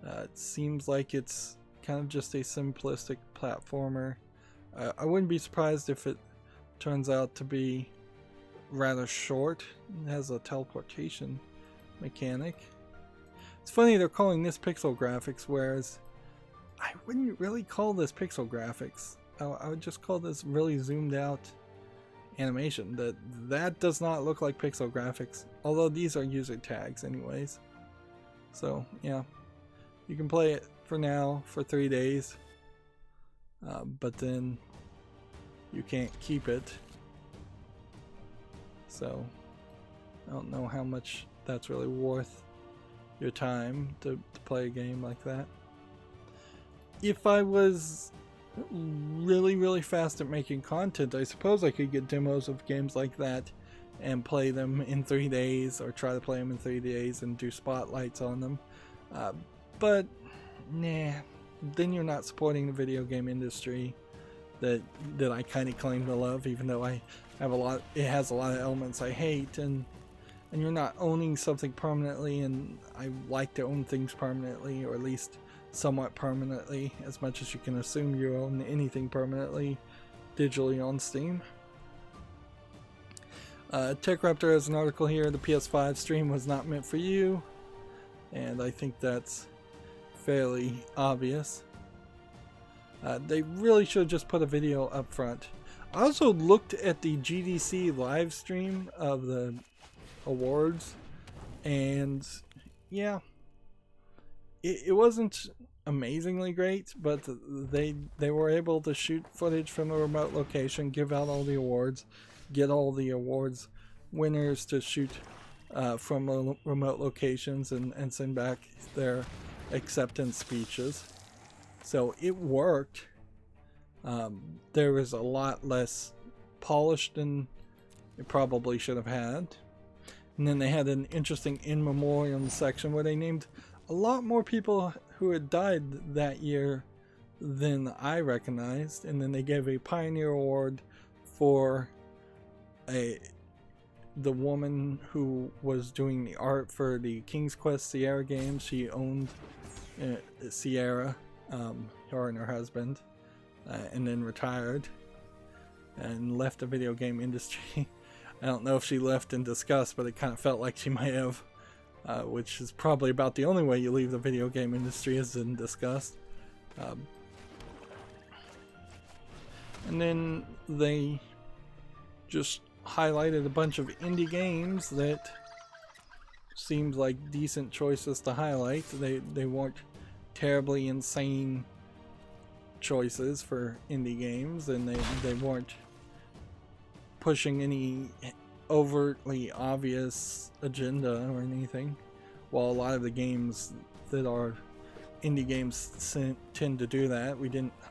It seems like it's kind of just a simplistic platformer. I wouldn't be surprised if it turns out to be rather short. It has a teleportation mechanic. It's funny they're calling this pixel graphics, whereas I wouldn't really call this pixel graphics. I would just call this really zoomed out animation. That does not look like pixel graphics, although these are user tags anyways. So yeah, you can play it for now for 3 days, but then you can't keep it. So I don't know how much that's really worth your time to play a game like that. If I was really fast at making content, I suppose I could get demos of games like that and play them in 3 days, or try to play them in 3 days and do spotlights on them. But nah, then you're not supporting the video game industry that I kind of claim to love, even though it has a lot of elements I hate, and you're not owning something permanently, and I like to own things permanently, or at least somewhat permanently, as much as you can assume you own anything permanently digitally on Steam. TechRaptor has an article here. The PS5 stream was not meant for you, and I think that's fairly obvious. They really should have just put a video up front. I also looked at the GDC live stream of the awards, and yeah, it wasn't amazingly great, but they were able to shoot footage from a remote location, give out all the awards, get all the awards winners to shoot from remote locations, and send back their acceptance speeches. So it worked. There was a lot less polished than it probably should have had. And then they had an interesting in memoriam section where they named a lot more people who had died that year than I recognized. And then they gave a Pioneer Award for the woman who was doing the art for the King's Quest Sierra games. She owned Sierra, her and her husband, and then retired and left the video game industry. I don't know if she left in disgust, but it kind of felt like she might have, which is probably about the only way you leave the video game industry, is in disgust. And then they just highlighted a bunch of indie games that seemed like decent choices to highlight. They weren't terribly insane choices for indie games, and they weren't pushing any overtly obvious agenda or anything. While a lot of the games that are indie games tend to do that,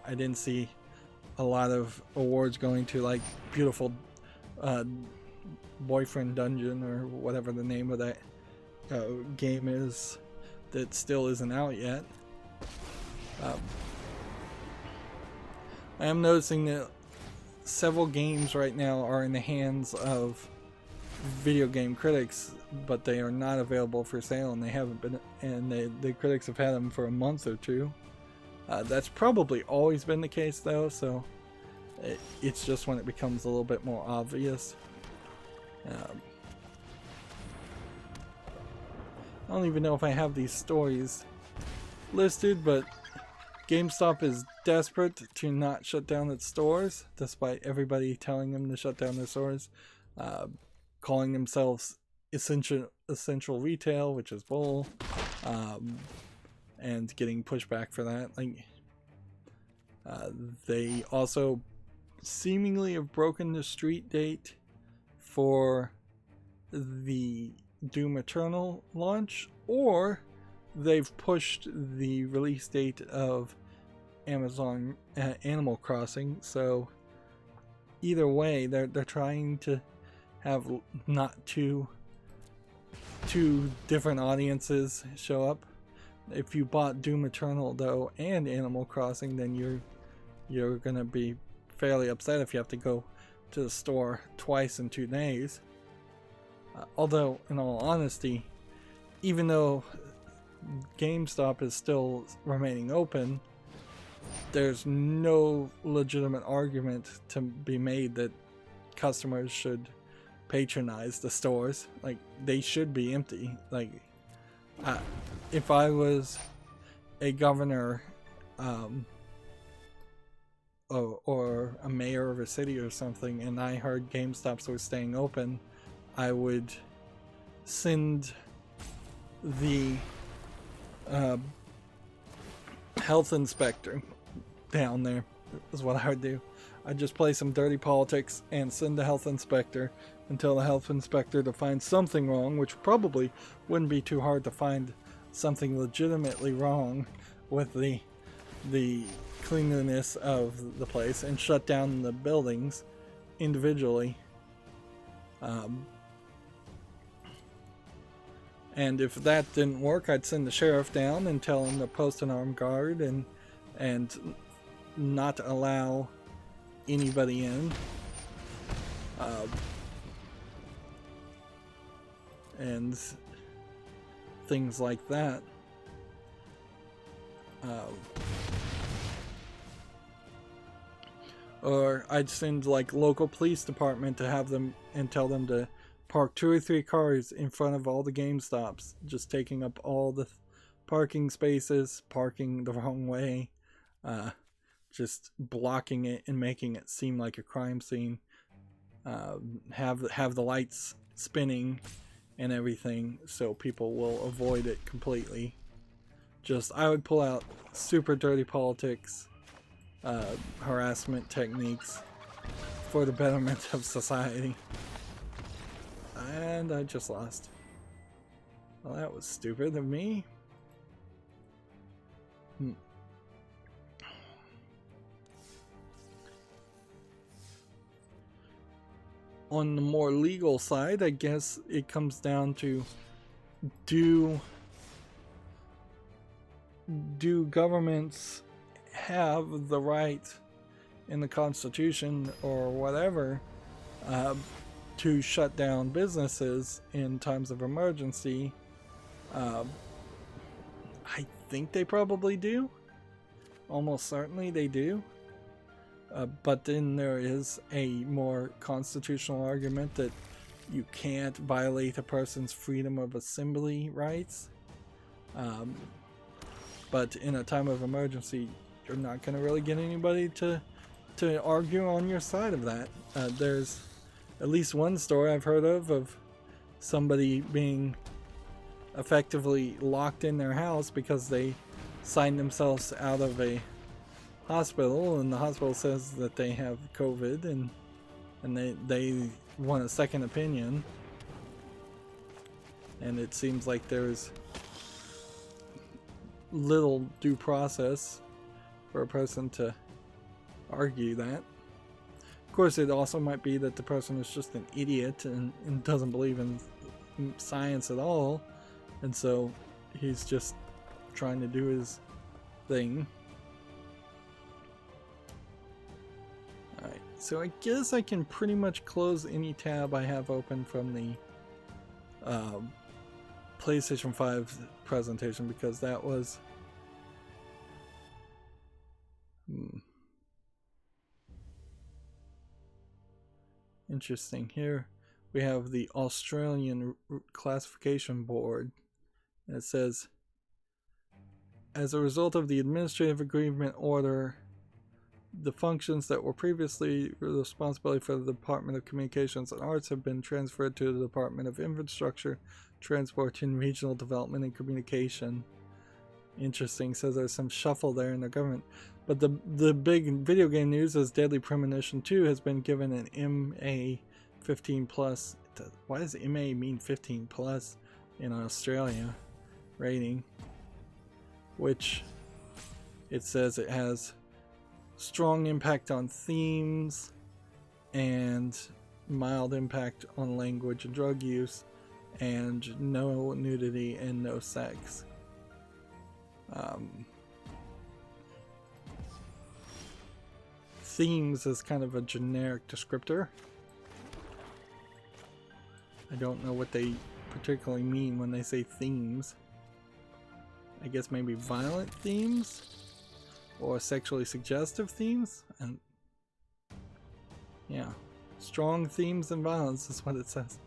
I didn't see a lot of awards going to like Beautiful Boyfriend Dungeon or whatever the name of that game is that still isn't out yet. I am noticing that several games right now are in the hands of video game critics, but they are not available for sale, and they haven't been, and the critics have had them for a month or two. That's probably always been the case though, so it's just when it becomes a little bit more obvious. I don't even know if I have these stories listed, but GameStop is desperate to not shut down its stores, despite everybody telling them to shut down their stores, calling themselves essential retail, which is bull, and getting pushback for that. Like, they also seemingly have broken the street date for the Doom Eternal launch, or they've pushed the release date of Amazon Animal Crossing. So either way, they're trying to have not two different audiences show up. If you bought Doom Eternal though and Animal Crossing, then you're gonna be fairly upset if you have to go to the store twice in 2 days. Although, in all honesty, even though GameStop is still remaining open, there's no legitimate argument to be made that customers should patronize the stores. Like, they should be empty. Like, if I was a governor or a mayor of a city or something, and I heard GameStops were staying open, I would send the health inspector down there. Is what I would do. I'd just play some dirty politics and send the health inspector and tell the health inspector to find something wrong, which probably wouldn't be too hard to find something legitimately wrong with the cleanliness of the place, and shut down the buildings individually. And if that didn't work, I'd send the sheriff down and tell him to post an armed guard and not allow anybody in. And things like that. Or I'd send like local police department to have them and tell them to park 2 or 3 cars in front of all the GameStops, just taking up all the parking spaces, parking the wrong way, just blocking it and making it seem like a crime scene. Have the lights spinning and everything so people will avoid it completely. I would pull out super dirty politics, harassment techniques for the betterment of society. And I just lost. Well, that was stupid of me. On the more legal side, I guess it comes down to do governments have the right in the Constitution or whatever to shut down businesses in times of emergency. I think they probably do. Almost certainly they do. But then there is a more constitutional argument that you can't violate a person's freedom of assembly rights. But in a time of emergency, you're not going to really get anybody to argue on your side of that. There's at least one story I've heard of somebody being effectively locked in their house because they signed themselves out of a hospital, and the hospital says that they have COVID, and they want a second opinion. And it seems like there's little due process for a person to argue that. Of course, it also might be that the person is just an idiot and doesn't believe in science at all, and so he's just trying to do his thing. Alright, so I guess I can pretty much close any tab I have open from the PlayStation 5 presentation, because that was interesting. Here we have the Australian classification board, and it says, as a result of the administrative agreement order, the functions that were previously the responsibility for the Department of Communications and Arts have been transferred to the Department of Infrastructure, Transport and Regional Development and Communication. Interesting. So there's some shuffle there in the government. But the big video game news is Deadly Premonition 2 has been given an MA 15+. Why does MA mean 15+ in Australia rating? Which it says it has strong impact on themes and mild impact on language and drug use, and no nudity and no sex. Themes is kind of a generic descriptor. I don't know what they particularly mean when they say themes. I guess maybe violent themes or sexually suggestive themes, and yeah, strong themes and violence is what it says.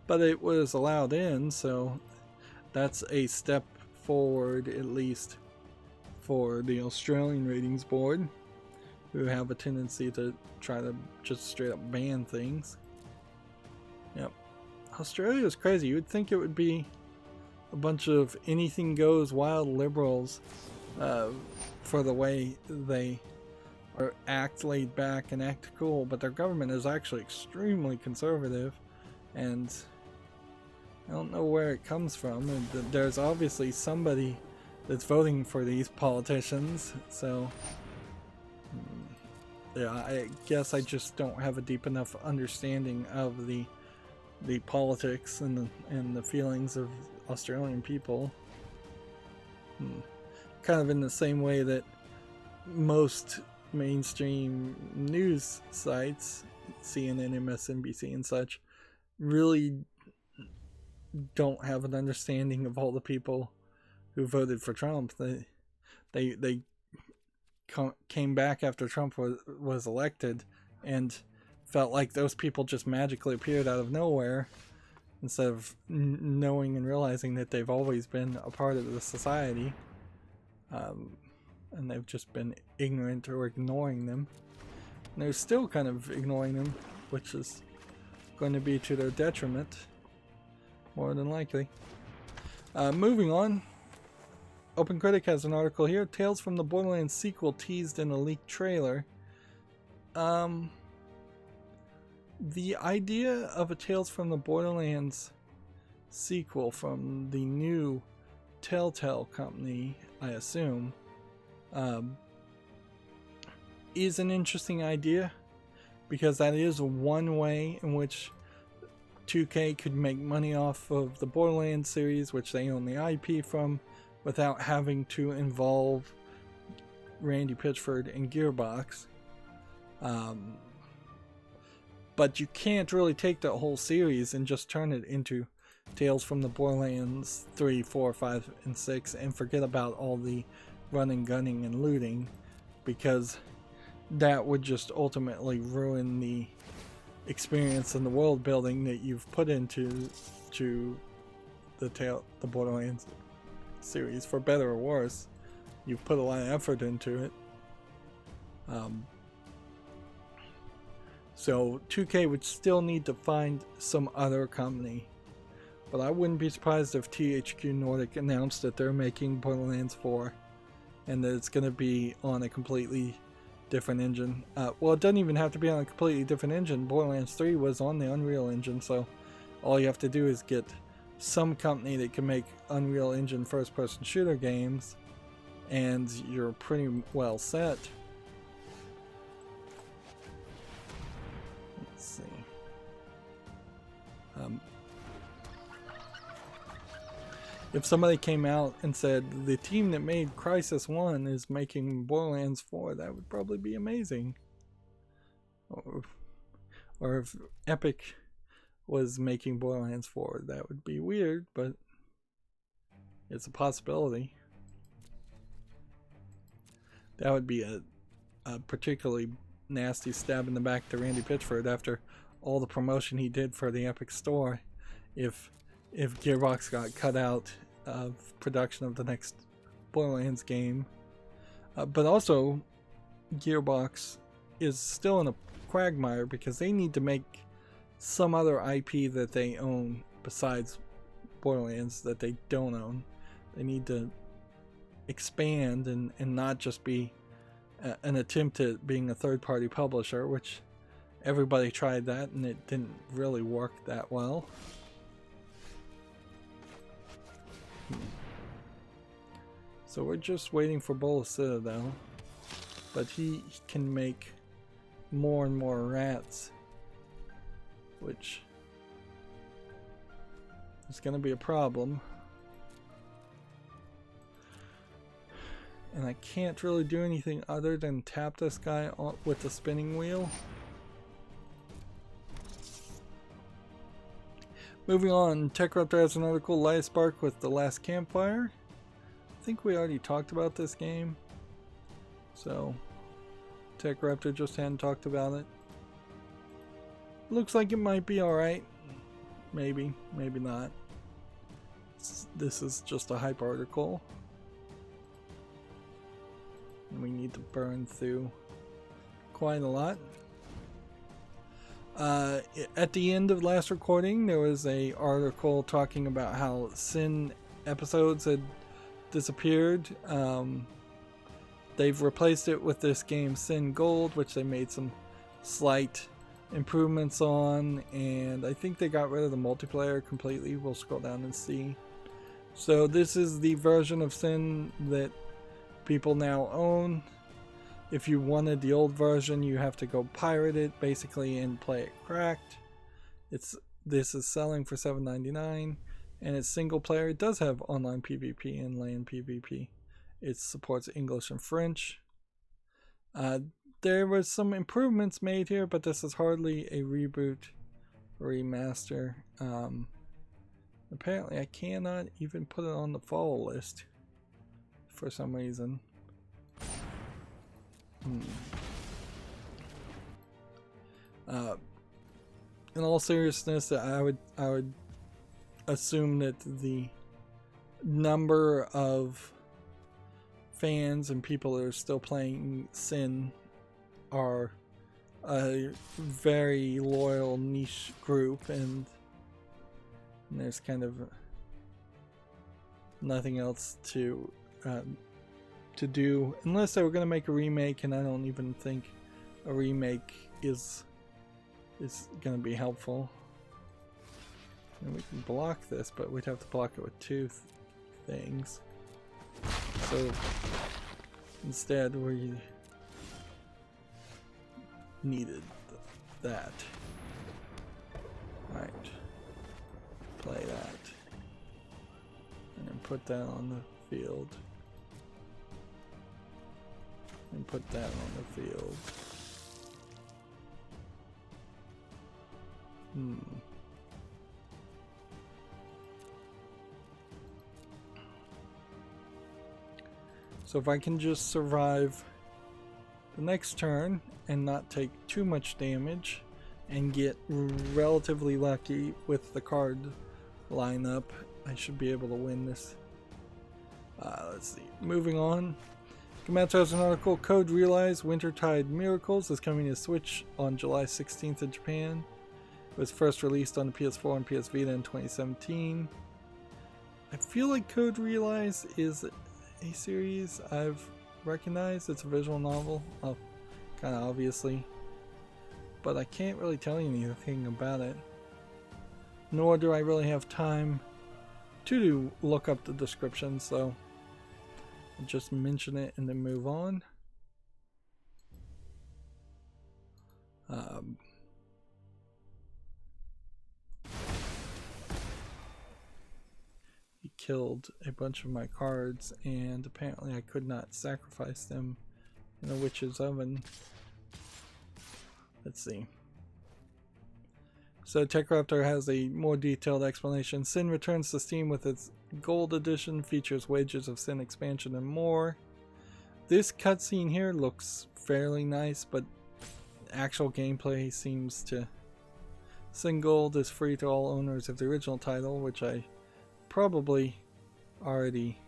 But it was allowed in, so that's a step forward, at least for the Australian ratings board, who have a tendency to try to just straight up ban things. Yep. Australia is crazy. You would think it would be a bunch of anything goes wild liberals for the way they act laid back and act cool, but their government is actually extremely conservative, and I don't know where it comes from. And there's obviously somebody that's voting for these politicians, so yeah, I guess I just don't have a deep enough understanding of the politics and the feelings of Australian people. Kind of in the same way that most mainstream news sites, CNN, MSNBC and such, really don't have an understanding of all the people who voted for Trump. They came back after Trump was elected and felt like those people just magically appeared out of nowhere, instead of knowing and realizing that they've always been a part of the society, and they've just been ignorant or ignoring them. And they're still kind of ignoring them, which is going to be to their detriment, more than likely. Moving on, OpenCritic has an article here. Tales from the Borderlands sequel teased in a leaked trailer. The idea of a Tales from the Borderlands sequel from the new Telltale company, I assume, is an interesting idea, because that is one way in which 2K could make money off of the Borderlands series, which they own the IP from, without having to involve Randy Pitchford and Gearbox. But you can't really take the whole series and just turn it into Tales from the Borderlands 3, 4, 5, and 6 and forget about all the running, gunning, and looting, because that would just ultimately ruin the experience and the world building that you've put into the Borderlands series. For better or worse, you've put a lot of effort into it. So 2K would still need to find some other company, but I wouldn't be surprised if THQ Nordic announced that they're making Borderlands 4 and that it's going to be on a completely different engine. Well, it doesn't even have to be on a completely different engine. Borderlands 3 was on the Unreal Engine, so all you have to do is get some company that can make Unreal Engine first-person shooter games, and you're pretty well set. Let's see. If somebody came out and said the team that made Crysis 1 is making Borderlands 4, that would probably be amazing. Or if Epic was making Borderlands 4, that would be weird, but it's a possibility. That would be a particularly nasty stab in the back to Randy Pitchford after all the promotion he did for the Epic Store. If Gearbox got cut out of production of the next Borderlands game. But also, Gearbox is still in a quagmire because they need to make some other IP that they own besides Borderlands that they don't own. They need to expand and not just be an attempt at being a third-party publisher, which everybody tried that and it didn't really work that well. So we're just waiting for Bola Citadel, but he can make more and more rats, which is going to be a problem. And I can't really do anything other than tap this guy with the spinning wheel. Moving on, TechRaptor has an article, Light Spark with The Last Campfire. I think we already talked about this game, so TechRaptor just hadn't talked about it. Looks like it might be alright. Maybe, maybe not. This is just a hype article. And we need to burn through quite a lot. At the end of last recording, there was an article talking about how Sin episodes had disappeared. They've replaced it with this game Sin Gold, which they made some slight improvements on, and I think they got rid of the multiplayer completely. We'll scroll down and see. So this is the version of Sin that people now own. If you wanted the old version, you have to go pirate it basically and play it cracked. This is selling for $7.99 and it's single player. It does have online PvP and LAN PvP. It supports English and French. There was some improvements made here, but this is hardly a reboot or remaster. Apparently I cannot even put it on the follow list for some reason. In all seriousness, I would assume that the number of fans and people that are still playing Sin are a very loyal niche group, and there's kind of nothing else to do unless they were going to make a remake, and I don't even think a remake is going to be helpful. And we can block this, but we'd have to block it with two things. So instead we needed that. Right. Play that. And then put that on the field. And put that on the field. Hmm. So if I can just survive the next turn and not take too much damage and get relatively lucky with the card lineup, I should be able to win this. Let's see. Moving on. Komatsu has an article, Code Realize Wintertide Miracles is coming to Switch on July 16th in Japan. It was first released on the PS4 and PS Vita in 2017. I feel like Code Realize is a series I've recognized. It's a visual novel, kind of obviously, but I can't really tell you anything about it. Nor do I really have time to look up the description, so I'll just mention it and then move on. He killed a bunch of my cards, and apparently I could not sacrifice them in a witch's oven. Let's see. So TechRaptor has a more detailed explanation. Sin returns to Steam with its Gold Edition, features Wages of Sin expansion and more. This cutscene here looks fairly nice, but actual gameplay seems to... Sin Gold is free to all owners of the original title, which I probably already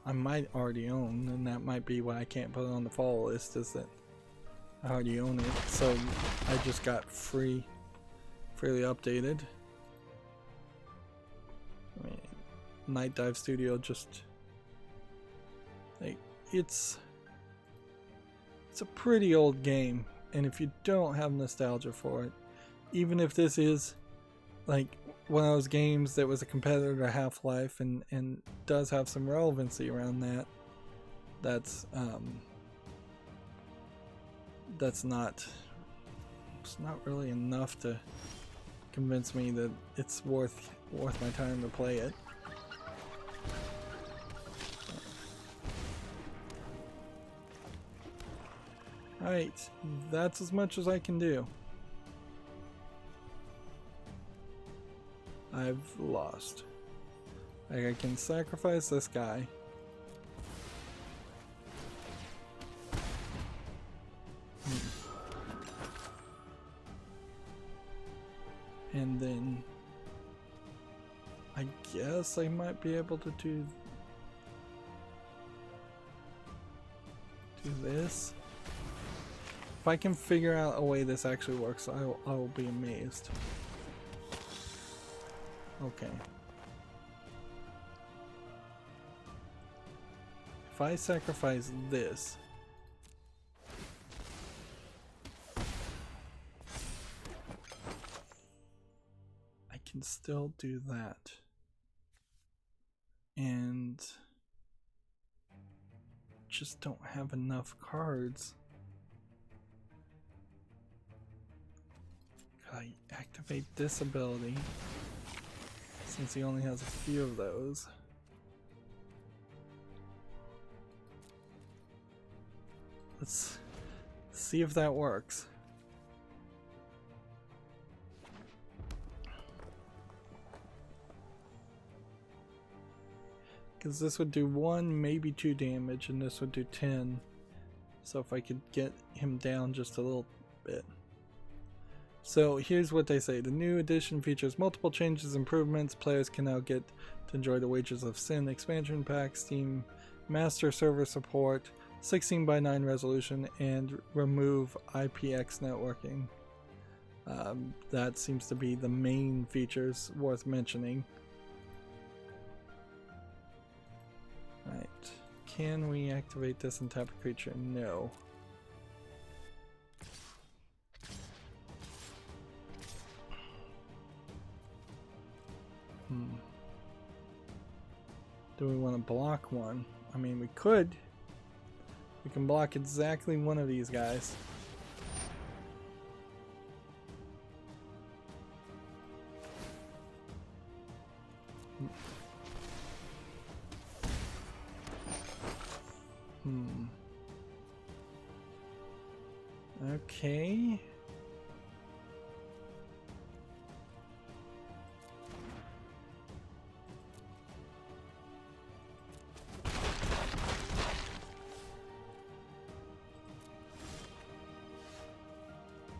I might already own, and that might be why I can't put it on the fall list, is that I already own it. So I just got freely updated. I mean, Night Dive Studio just like it's a pretty old game, and if you don't have nostalgia for it, even if this is like one of those games that was a competitor to Half-Life and does have some relevancy around that, that's not really enough to convince me that it's worth my time to play it. Alright, that's as much as I can do. I've lost. Like, I can sacrifice this guy. And then I guess I might be able to do this. If I can figure out a way this actually works, I will be amazed. Okay. If I sacrifice this, I can still do that. And just don't have enough cards. Could I activate this ability? Since he only has a few of those. Let's see if that works. Because this would do 1, maybe 2 damage, and this would do 10. So if I could get him down just a little bit. So here's what they say. The new edition features multiple changes and improvements. Players can now get to enjoy the Wages of Sin expansion pack, Steam Master Server support, 16:9 resolution, and remove IPX networking. That seems to be the main features worth mentioning. Right. Can we activate this and tap a creature? No. Do we want to block one? I mean, we could. We can block exactly one of these guys. Okay.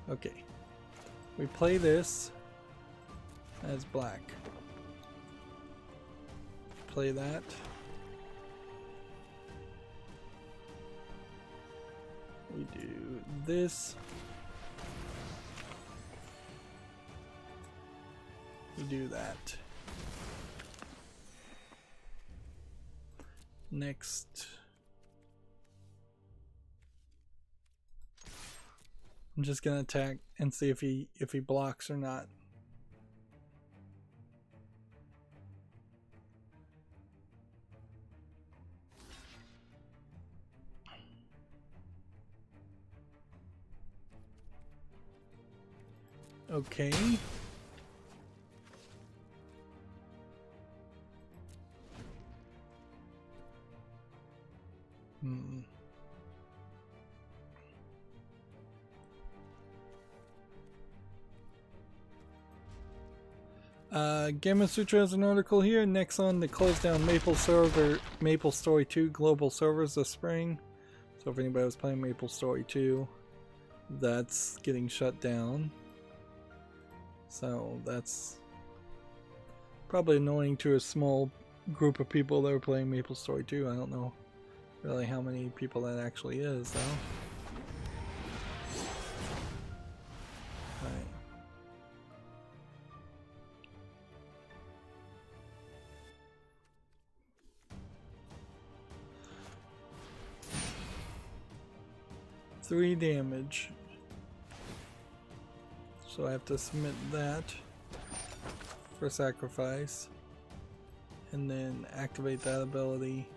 Okay. We play this as black. Play that. We do this. We do that. Next. I'm just gonna attack and see if he blocks or not. Okay. Gamma Sutra has an article here. Nexon to close down Maple Story 2 global servers this spring. So if anybody was playing Maple Story 2, that's getting shut down. So that's probably annoying to a small group of people that were playing Maple Story 2. I don't know really how many people that actually is though. Right. Three damage. So I have to submit that for sacrifice and then activate that ability.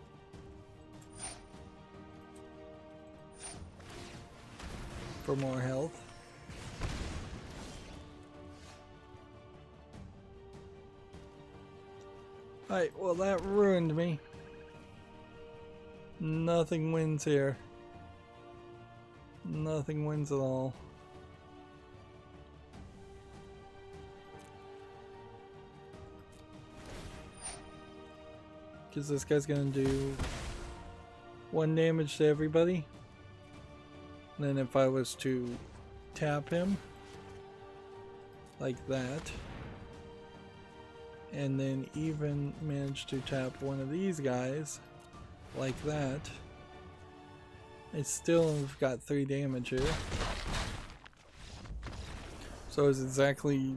For more health. Alright, well that ruined me. Nothing wins here. Nothing wins at all. Because this guy's gonna do 1 damage to everybody. And then if I was to tap him like that, and then even manage to tap one of these guys like that, I still have got 3 damage here. So it's exactly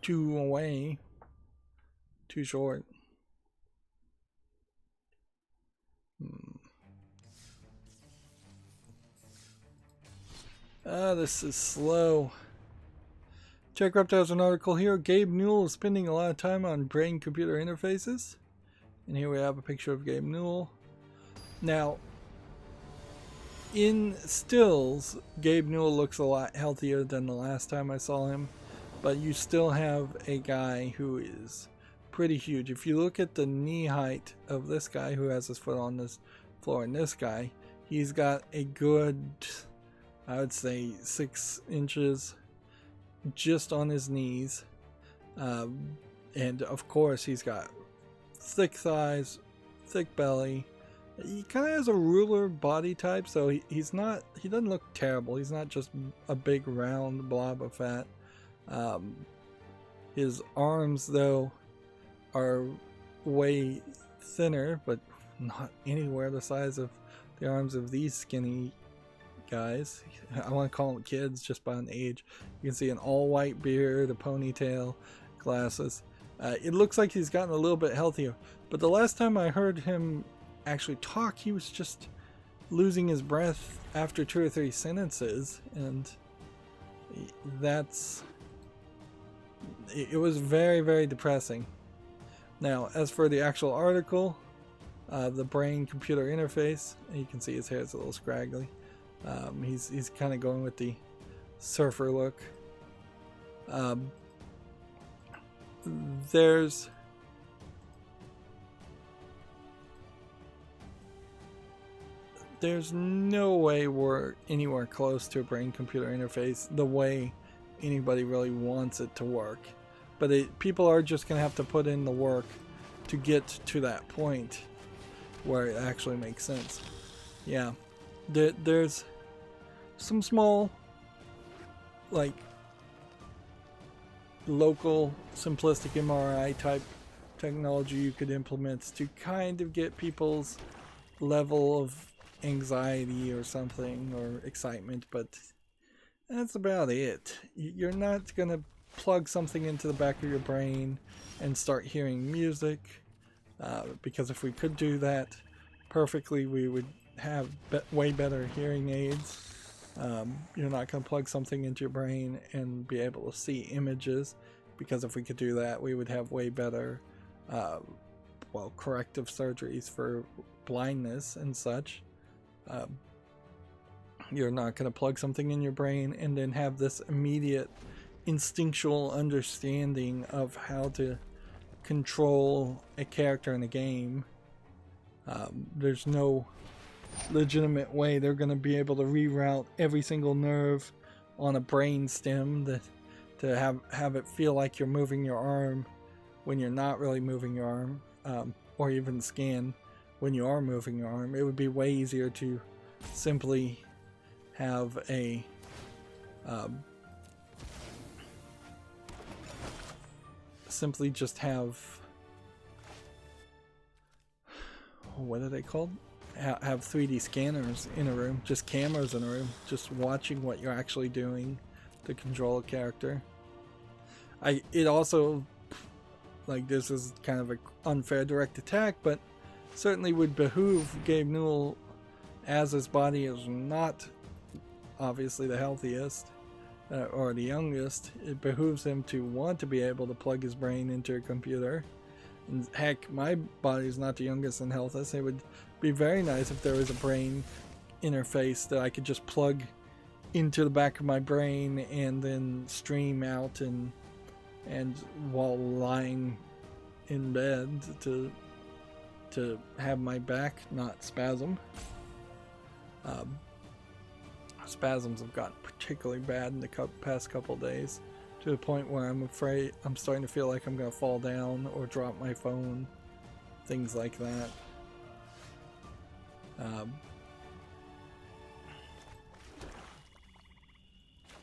2 away. Too short. This is slow. TechRept has an article here. Gabe Newell is spending a lot of time on brain-computer interfaces. And here we have a picture of Gabe Newell. Now, in stills, Gabe Newell looks a lot healthier than the last time I saw him. But you still have a guy who is pretty huge. If you look at the knee height of this guy who has his foot on this floor and this guy, he's got a good, I would say 6 inches just on his knees. And of course he's got thick thighs, thick belly. He kind of has a ruler body type, so he doesn't look terrible. He's not just a big round blob of fat. His arms though are way thinner, but not anywhere the size of the arms of these skinny guys. I want to call them kids just by an age. You can see an all white beard, a ponytail, glasses. It looks like he's gotten a little bit healthier, but the last time I heard him actually talk, he was just losing his breath after 2 or 3 sentences, and it was very, very depressing. Now, as for the actual article, the brain-computer interface, you can see his hair is a little scraggly. He's kind of going with the surfer look. There's there's no way we're anywhere close to a brain-computer interface the way anybody really wants it to work. But people are just going to have to put in the work to get to that point where it actually makes sense. Yeah, there's some small, like, local simplistic MRI type technology you could implement to kind of get people's level of anxiety or something, or excitement, but that's about it. You're not gonna plug something into the back of your brain and start hearing music, because if we could do that perfectly, we would have way better hearing aids. You're not going to plug something into your brain and be able to see images, because if we could do that, we would have way better corrective surgeries for blindness and such. You're not going to plug something in your brain and then have this immediate instinctual understanding of how to control a character in a game. There's no legitimate way they're going to be able to reroute every single nerve on a brain stem to have it feel like you're moving your arm when you're not really moving your arm, or even scan when you are moving your arm. It would be way easier to simply have a simply just have, what are they called? Have 3D scanners in a room, just cameras in a room, just watching what you're actually doing to control a character. It also, like, this is kind of an unfair direct attack, but certainly would behoove Gabe Newell, as his body is not obviously the healthiest or the youngest. It behooves him to want to be able to plug his brain into a computer. And heck, my body is not the youngest and healthiest. It would be very nice if there was a brain interface that I could just plug into the back of my brain and then stream out and while lying in bed to have my back not spasm. Spasms have gotten particularly bad in the past couple days, to the point where I'm afraid I'm starting to feel like I'm going to fall down or drop my phone, things like that.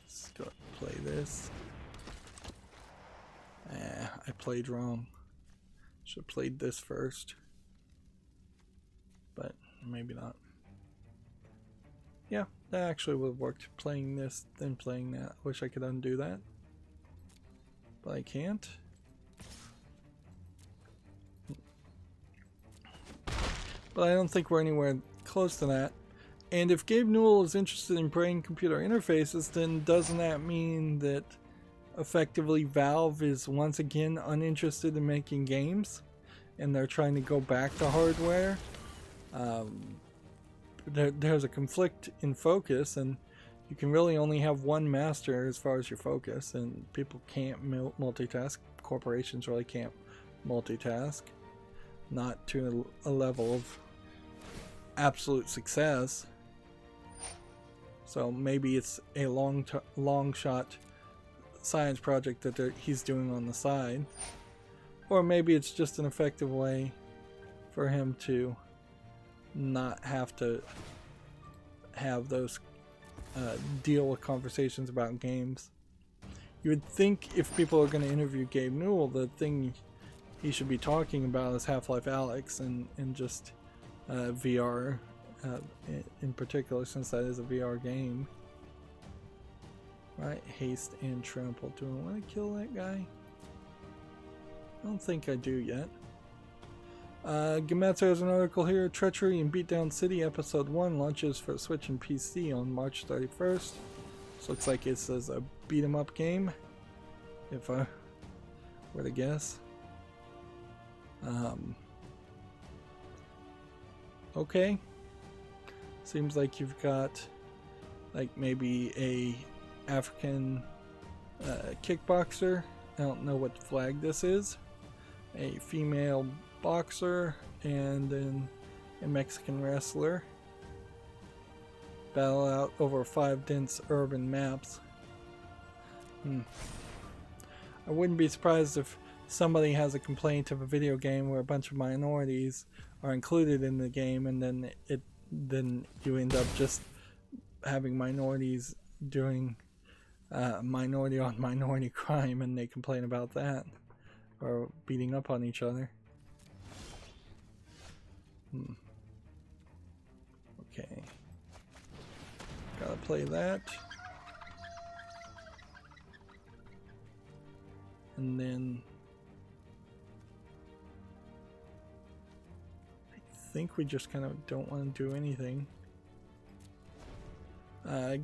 Let's go play this. I played wrong. Should have played this first, but maybe not. Yeah, that actually would have worked. Playing this, then playing that. Wish I could undo that, but I can't. But I don't think we're anywhere close to that. And if Gabe Newell is interested in brain-computer interfaces, then doesn't that mean that effectively Valve is once again uninterested in making games, and they're trying to go back to hardware? There's a conflict in focus, and you can really only have one master as far as your focus, and people can't multitask. Corporations really can't multitask, not to a level of absolute success. So maybe it's a long shot science project that he's doing on the side, or maybe it's just an effective way for him to not have to have those deal with conversations about games. You would think if people are going to interview Gabe Newell, the thing he should be talking about is Half-Life Alyx and just VR in particular, since that is a VR game. Right, haste and trample. Do I want to kill that guy? I don't think I do yet. Gematsu has an article here. Treachery in Beatdown City Episode 1 launches for Switch and PC on March 31st. This looks like it says a beat-em-up game, if I were to guess. Okay. Seems like you've got like maybe a African kickboxer. I don't know what flag this is. A female boxer and then a Mexican wrestler. battle out over 5 dense urban maps. I wouldn't be surprised if somebody has a complaint of a video game where a bunch of minorities are included in the game, and then you end up just having minorities doing minority on minority crime, and they complain about that, or beating up on each other. Okay, gotta play that, and then I think we just kind of don't want to do anything.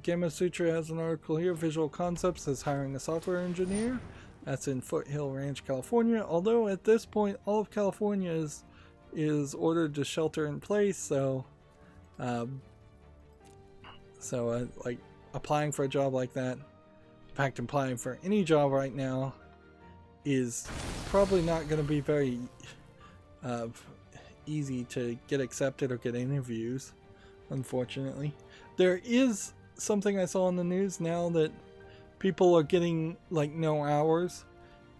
Gamma Sutra has an article here. Visual Concepts is hiring a software engineer. That's in Foothill Ranch, California. Although at this point, all of California is ordered to shelter in place. So, like applying for a job like that, in fact, applying for any job right now, is probably not going to be very easy to get accepted or get interviews. Unfortunately, there is something I saw in the news now that people are getting like no hours.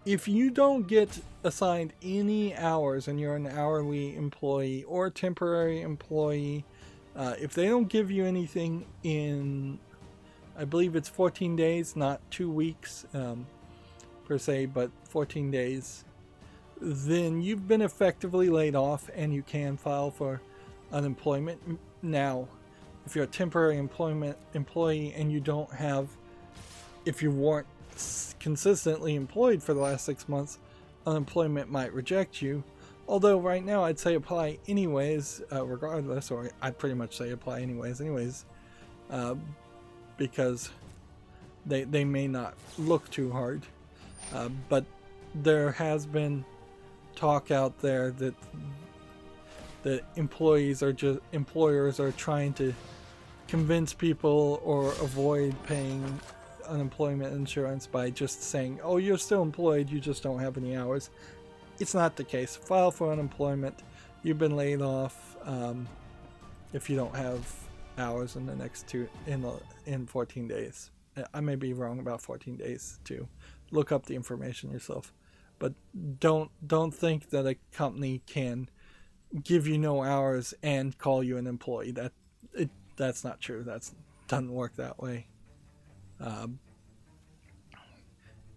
If you don't get assigned any hours and you're an hourly employee or temporary employee, if they don't give you anything in, I believe it's 14 days, not 2 weeks per se, but 14 days, then you've been effectively laid off and you can file for unemployment. Now, if you're a temporary employee and you don't have, if you weren't consistently employed for the last 6 months, unemployment might reject you. Although right now I'd say apply anyways, regardless, or I'd pretty much say apply anyways, because they may not look too hard. But there has been talk out there that employers are trying to convince people or avoid paying unemployment insurance by just saying, oh, you're still employed, you just don't have any hours. It's not the case. File for unemployment. You've been laid off if you don't have hours in the next in 14 days. I may be wrong about 14 days too. Look up the information yourself. But don't think that a company can give you no hours and call you an employee. That's not true. That doesn't work that way.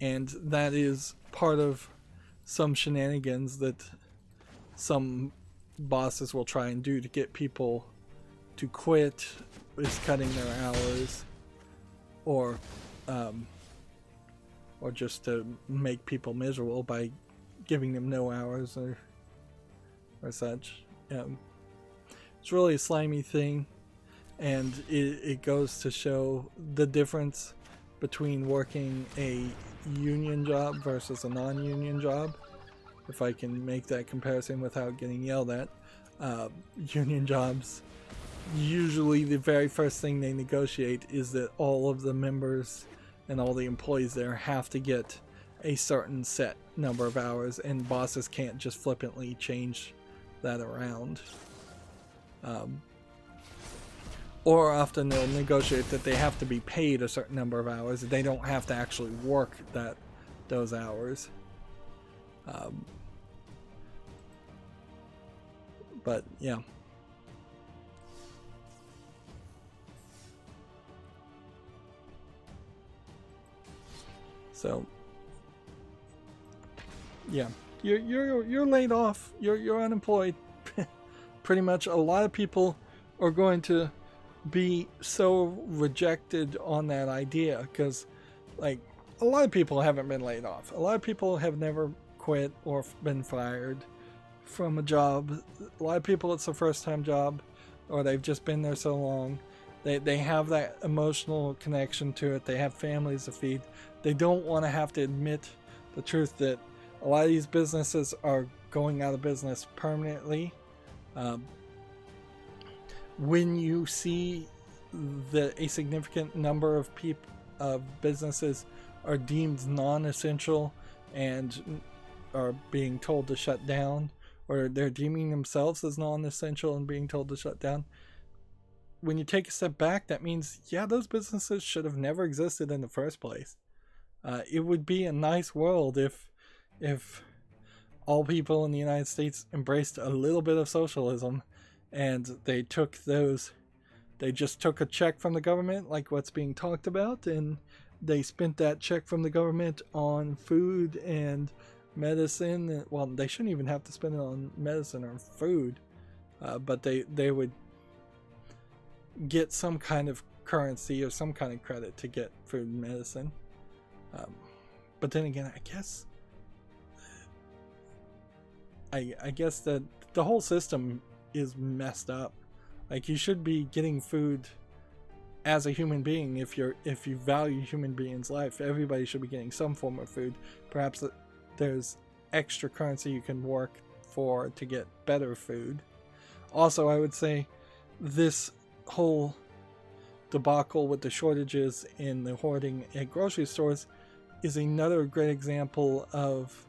And that is part of some shenanigans that some bosses will try and do to get people to quit, is cutting their hours, or just to make people miserable by giving them no hours or such. It's really a slimy thing, and it goes to show the difference between working a union job versus a non-union job, if I can make that comparison without getting yelled at. Union jobs, usually the very first thing they negotiate is that all of the members and all the employees there have to get a certain set number of hours, and bosses can't just flippantly change that around. Or often they'll negotiate that they have to be paid a certain number of hours. They don't have to actually work those hours. But yeah. So yeah, you're laid off. You're unemployed. Pretty much, a lot of people are going to be so rejected on that idea, because like a lot of people haven't been laid off. A lot of people have never quit or been fired from a job. A lot of people, it's their first time job, or they've just been there so long. They have that emotional connection to it. They have families to feed. They don't want to have to admit the truth that a lot of these businesses are going out of business permanently. When you see that a significant number of businesses are deemed non-essential and are being told to shut down, or they're deeming themselves as non-essential and being told to shut down, when you take a step back, that means, yeah, those businesses should have never existed in the first place. It would be a nice world if all people in the United States embraced a little bit of socialism, and they just took a check from the government, like what's being talked about, and they spent that check from the government on food and medicine. Well, they shouldn't even have to spend it on medicine or food, but they would get some kind of currency or some kind of credit to get food and medicine. But then again, I guess that the whole system is messed up. Like, you should be getting food as a human being. If you value human beings' life, everybody should be getting some form of food. Perhaps there's extra currency you can work for to get better food. Also, I would say this whole debacle with the shortages in the hoarding at grocery stores is another great example of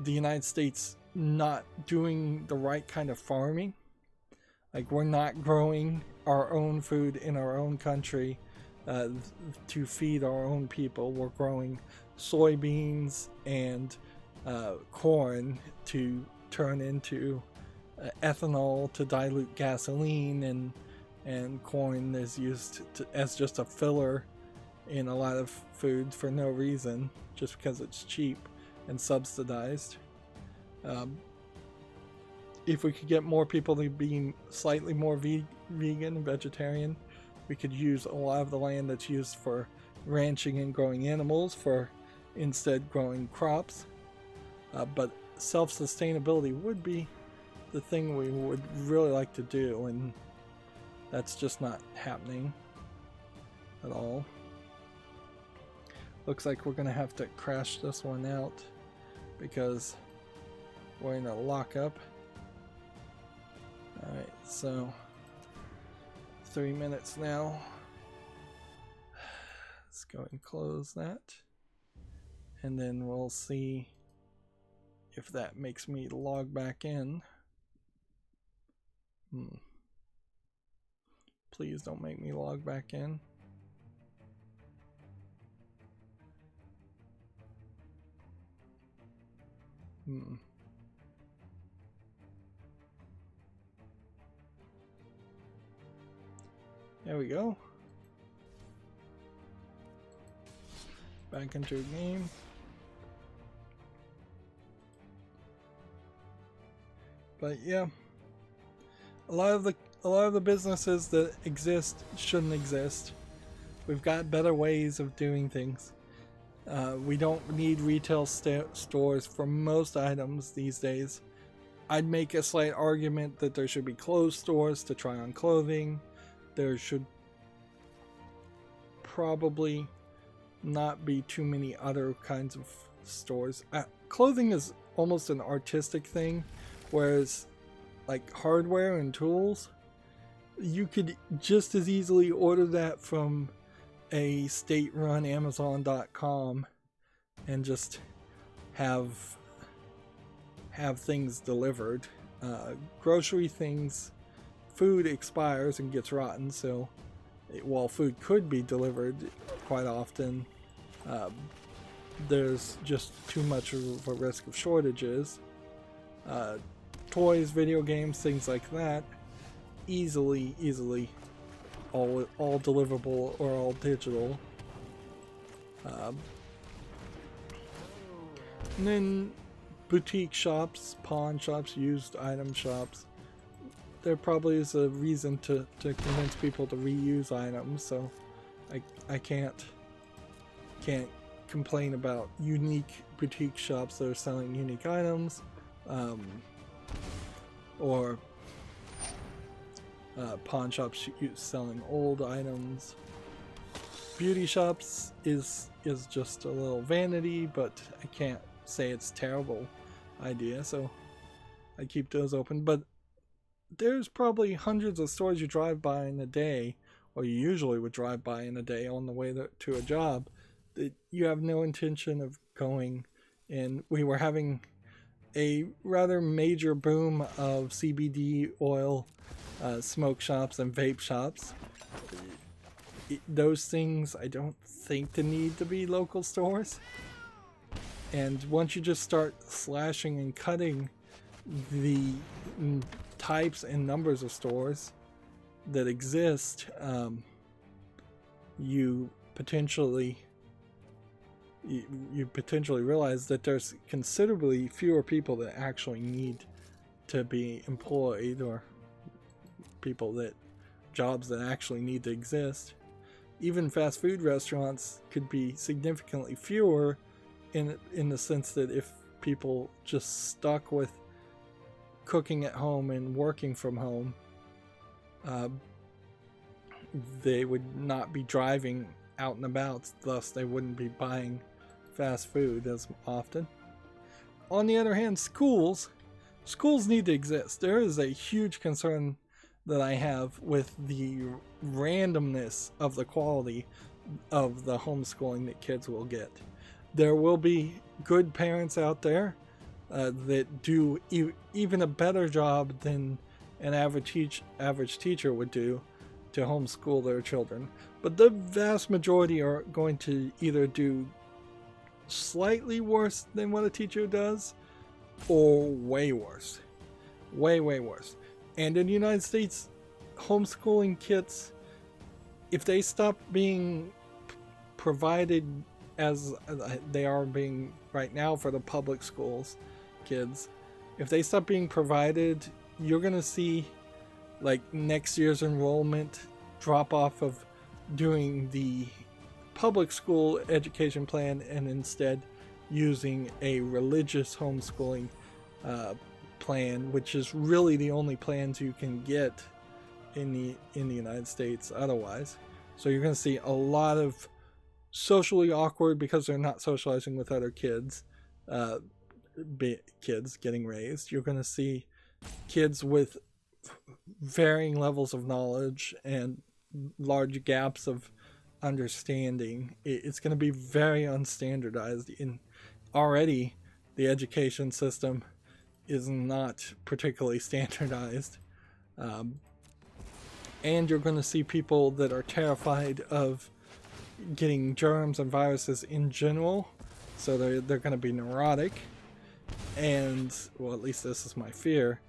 the United States not doing the right kind of farming. Like, we're not growing our own food in our own country to feed our own people. We're growing soybeans and corn to turn into ethanol to dilute gasoline, and corn is used as just a filler in a lot of food for no reason, just because it's cheap and subsidized. If we could get more people to be slightly more vegan and vegetarian, we could use a lot of the land that's used for ranching and growing animals for instead growing crops. But self-sustainability would be the thing we would really like to do, and that's just not happening at all. Looks like we're gonna have to crash this one out because we're in a lockup. Alright, so 3 minutes now. Let's go and close that, and then we'll see if that makes me log back in. Please don't make me log back in. There we go. Back into a game. But yeah, a lot of the businesses that exist shouldn't exist. We've got better ways of doing things. We don't need retail stores for most items these days. I'd make a slight argument that there should be clothes stores to try on clothing. There should probably not be too many other kinds of stores. Clothing is almost an artistic thing, whereas like hardware and tools, you could just as easily order that from a state-run Amazon.com and just have things delivered. Grocery things, food expires and gets rotten, so while food could be delivered quite often, there's just too much of a risk of shortages. Toys, video games, things like that, easily all deliverable or all digital. And then boutique shops, pawn shops, used item shops. There probably is a reason to convince people to reuse items, so I can't complain about unique boutique shops that are selling unique items, or pawn shops selling old items. Beauty shops is just a little vanity, but I can't say it's a terrible idea, so I keep those open. But there's probably hundreds of stores you drive by in a day, or you usually would drive by in a day on the way to a job, that you have no intention of going. And we were having a rather major boom of CBD oil smoke shops and vape shops. Those things I don't think to need to be local stores. And once you just start slashing and cutting the types and numbers of stores that exist, you potentially realize that there's considerably fewer people that actually need to be employed, or jobs that actually need to exist. Even fast food restaurants could be significantly fewer in the sense that if people just stuck with cooking at home and working from home, they would not be driving out and about, thus they wouldn't be buying fast food as often. On the other hand, schools need to exist. There is a huge concern that I have with the randomness of the quality of the homeschooling that kids will get. There will be good parents out there that do even a better job than an average teacher would do to homeschool their children. But the vast majority are going to either do slightly worse than what a teacher does, or way worse. Way worse. And in the United States, homeschooling kits, if they stop being provided as they are being right now for the public schools kids, if they stop being provided, you're going to see like next year's enrollment drop off of doing the public school education plan and instead using a religious homeschooling plan, which is really the only plans you can get in the United States otherwise. So you're going to see a lot of socially awkward, because they're not socializing with other kids, kids getting raised. You're going to see kids with varying levels of knowledge and large gaps of understanding. It's going to be very unstandardized. Already the education system is not particularly standardized, and you're going to see people that are terrified of getting germs and viruses in general, so they're going to be neurotic, and well, at least this is my fear,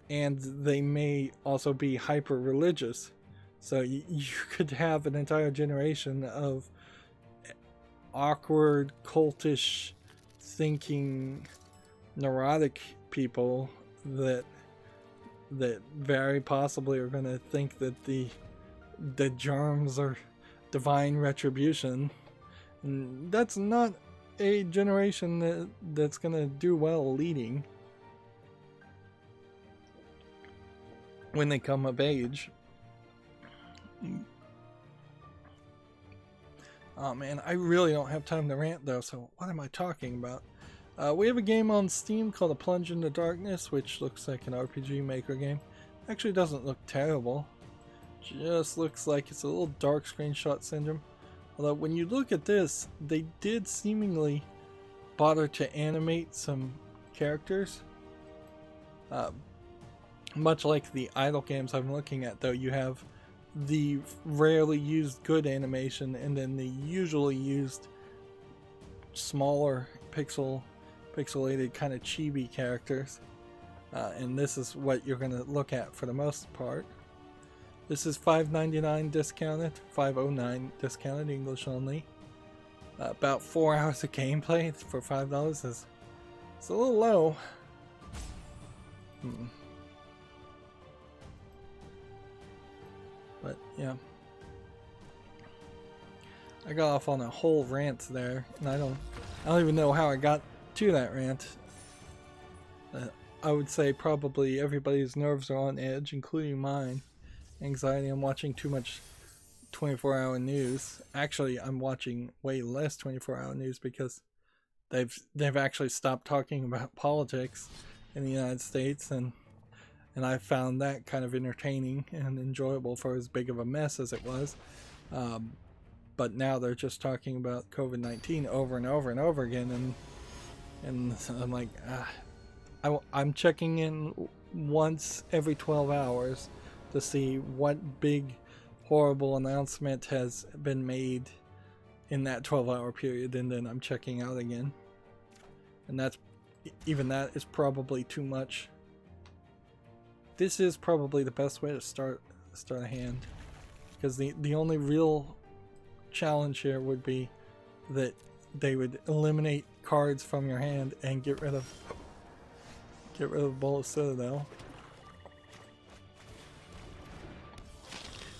and they may also be hyper religious. So you could have an entire generation of awkward, cultish thinking, neurotic people that very possibly are going to think that the germs are divine retribution. And that's not a generation that's going to do well leading when they come of age. Oh man, I really don't have time to rant though, so what am I talking about? We have a game on Steam called A Plunge into Darkness, which looks like an RPG Maker game. Actually doesn't look terrible. Just looks like it's a little dark screenshot syndrome. Although when you look at this, they did seemingly bother to animate some characters. Much like the idle games I'm looking at though, you have the rarely used good animation and then the usually used smaller pixelated kind of chibi characters, and this is what you're going to look at for the most part. This is $5.99 discounted, $5.09 discounted, English only. About 4 hours of gameplay for $5 is a little low. But yeah, I got off on a whole rant there, and I don't even know how I got to that rant. I would say probably everybody's nerves are on edge, including mine. Anxiety. I'm watching too much 24-hour news. Actually, I'm watching way less 24-hour news because they've actually stopped talking about politics in the United States, and I found that kind of entertaining and enjoyable for as big of a mess as it was. But now they're just talking about COVID-19 over and over and over again, and I'm like, I'm checking in once every 12 hours to see what big horrible announcement has been made in that 12-hour period, and then I'm checking out again. And that's, even that is probably too much. This is probably the best way to start a hand, because the only real challenge here would be that they would eliminate cards from your hand and get rid of Bullet Citadel.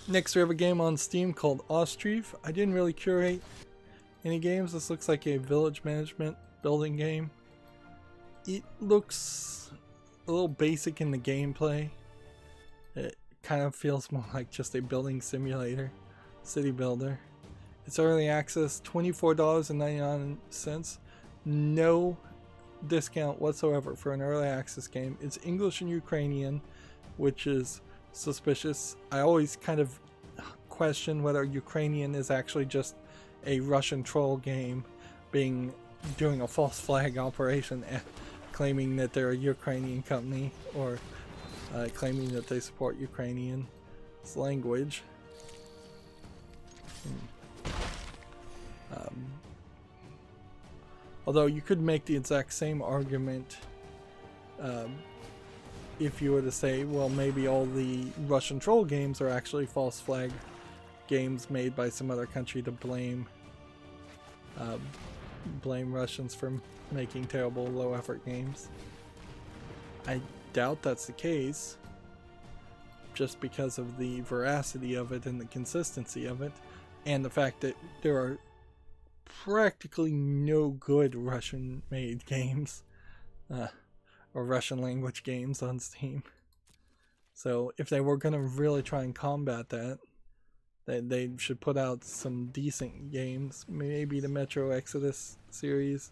Next we have a game on Steam called Ostriv. I didn't really curate any games. This looks like a village management building game. It looks a little basic in the gameplay. It kind of feels more like just a building simulator, city builder. It's early access, $24.99. No discount whatsoever for an early access game. It's English and Ukrainian, which is suspicious. I always kind of question whether Ukrainian is actually just a Russian troll game doing a false flag operation, claiming that they're a Ukrainian company, or claiming that they support Ukrainian language. Although you could make the exact same argument if you were to say, well, maybe all the Russian troll games are actually false flag games made by some other country to blame Russians for making terrible low effort games. I doubt that's the case, just because of the veracity of it and the consistency of it, and the fact that there are practically no good Russian made games or Russian language games on Steam. So if they were going to really try and combat that, they should put out some decent games. Maybe the Metro Exodus series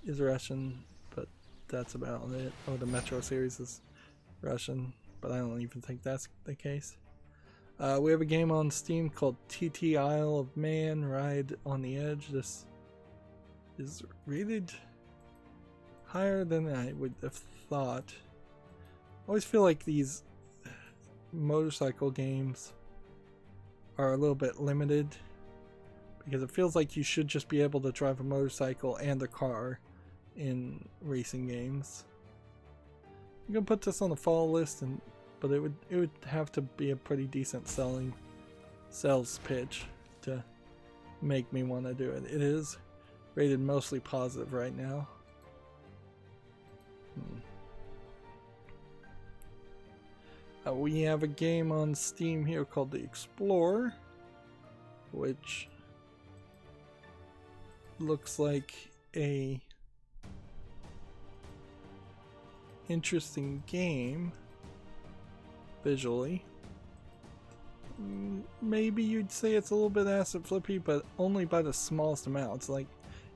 is Russian, but that's about it. Oh, the Metro series is Russian, but I don't even think that's the case. We have a game on Steam called TT Isle of Man Ride on the Edge. This is rated higher than I would have thought. I always feel like these motorcycle games are a little bit limited, because it feels like you should just be able to drive a motorcycle and a car in racing games. I'm gonna put this on the fall list, but it would have to be a pretty decent sales pitch to make me want to do it. It is rated mostly positive right now. We have a game on Steam here called The Explorer, which looks like a interesting game visually. Maybe you'd say it's a little bit asset flippy, but only by the smallest amounts. Like,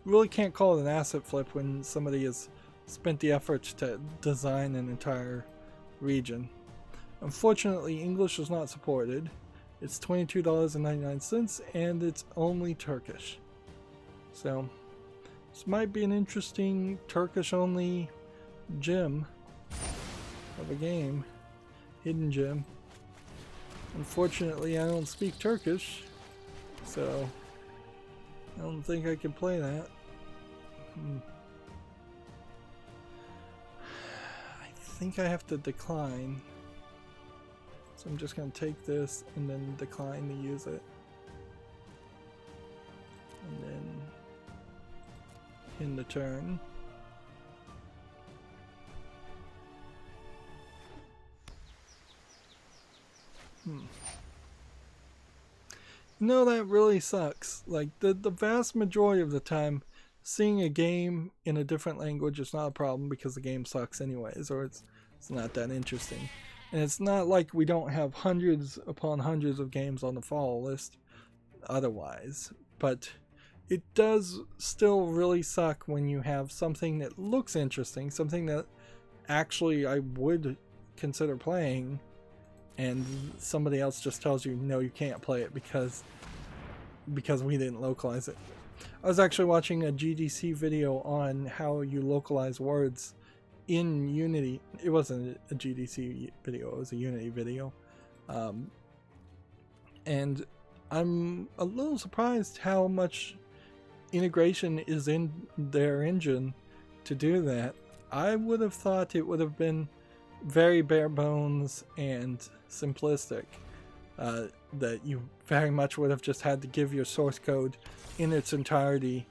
you really can't call it an asset flip when somebody has spent the effort to design an entire region. Unfortunately, English is not supported. It's $22.99 and it's only Turkish. So this might be an interesting Turkish only gem of a game. Hidden gem. Unfortunately, I don't speak Turkish, so I don't think I can play that. I think I have to decline. So I'm just going to take this and then decline to use it. And then end the turn. No, that really sucks. Like, the vast majority of the time, seeing a game in a different language is not a problem because the game sucks anyways, or it's not that interesting. And it's not like we don't have hundreds upon hundreds of games on the fall list otherwise, but it does still really suck when you have something that looks interesting, something that actually I would consider playing, and somebody else just tells you, no, you can't play it because we didn't localize it. I was actually watching a GDC video on how you localize words in Unity. It wasn't a GDC video, it was a Unity video. And I'm a little surprised how much integration is in their engine to do that. I would have thought it would have been very bare bones and simplistic. That you very much would have just had to give your source code in its entirety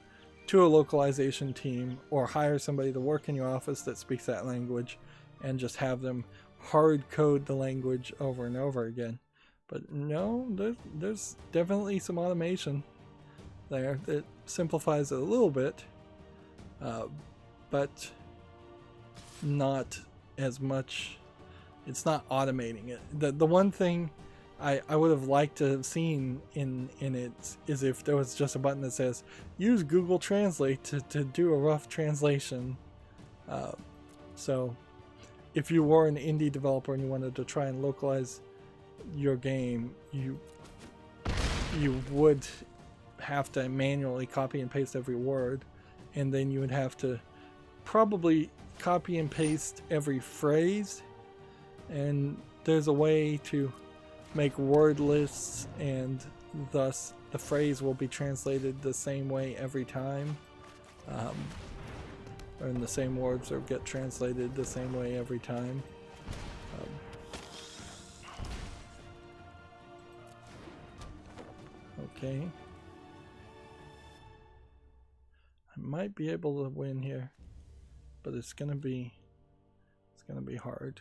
to a localization team, or hire somebody to work in your office that speaks that language and just have them hard code the language over and over again. But no, there's definitely some automation there that simplifies it a little bit, but not as much. It's not automating it. The one thing I would have liked to have seen in it is if there was just a button that says use Google Translate to do a rough translation. So if you were an indie developer and you wanted to try and localize your game, you would have to manually copy and paste every word, and then you would have to probably copy and paste every phrase, and there's a way to make word lists, and thus the phrase will be translated the same way every time, and the same words will get translated the same way every time. Okay, I might be able to win here, but it's gonna be hard.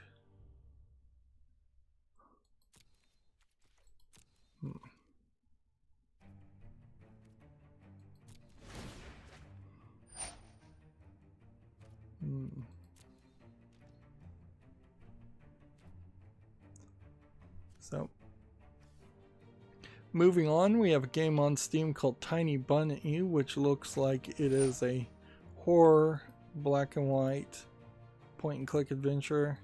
So, moving on, we have a game on Steam called Tiny Bunny, which looks like it is a horror, black and white, point and click adventure.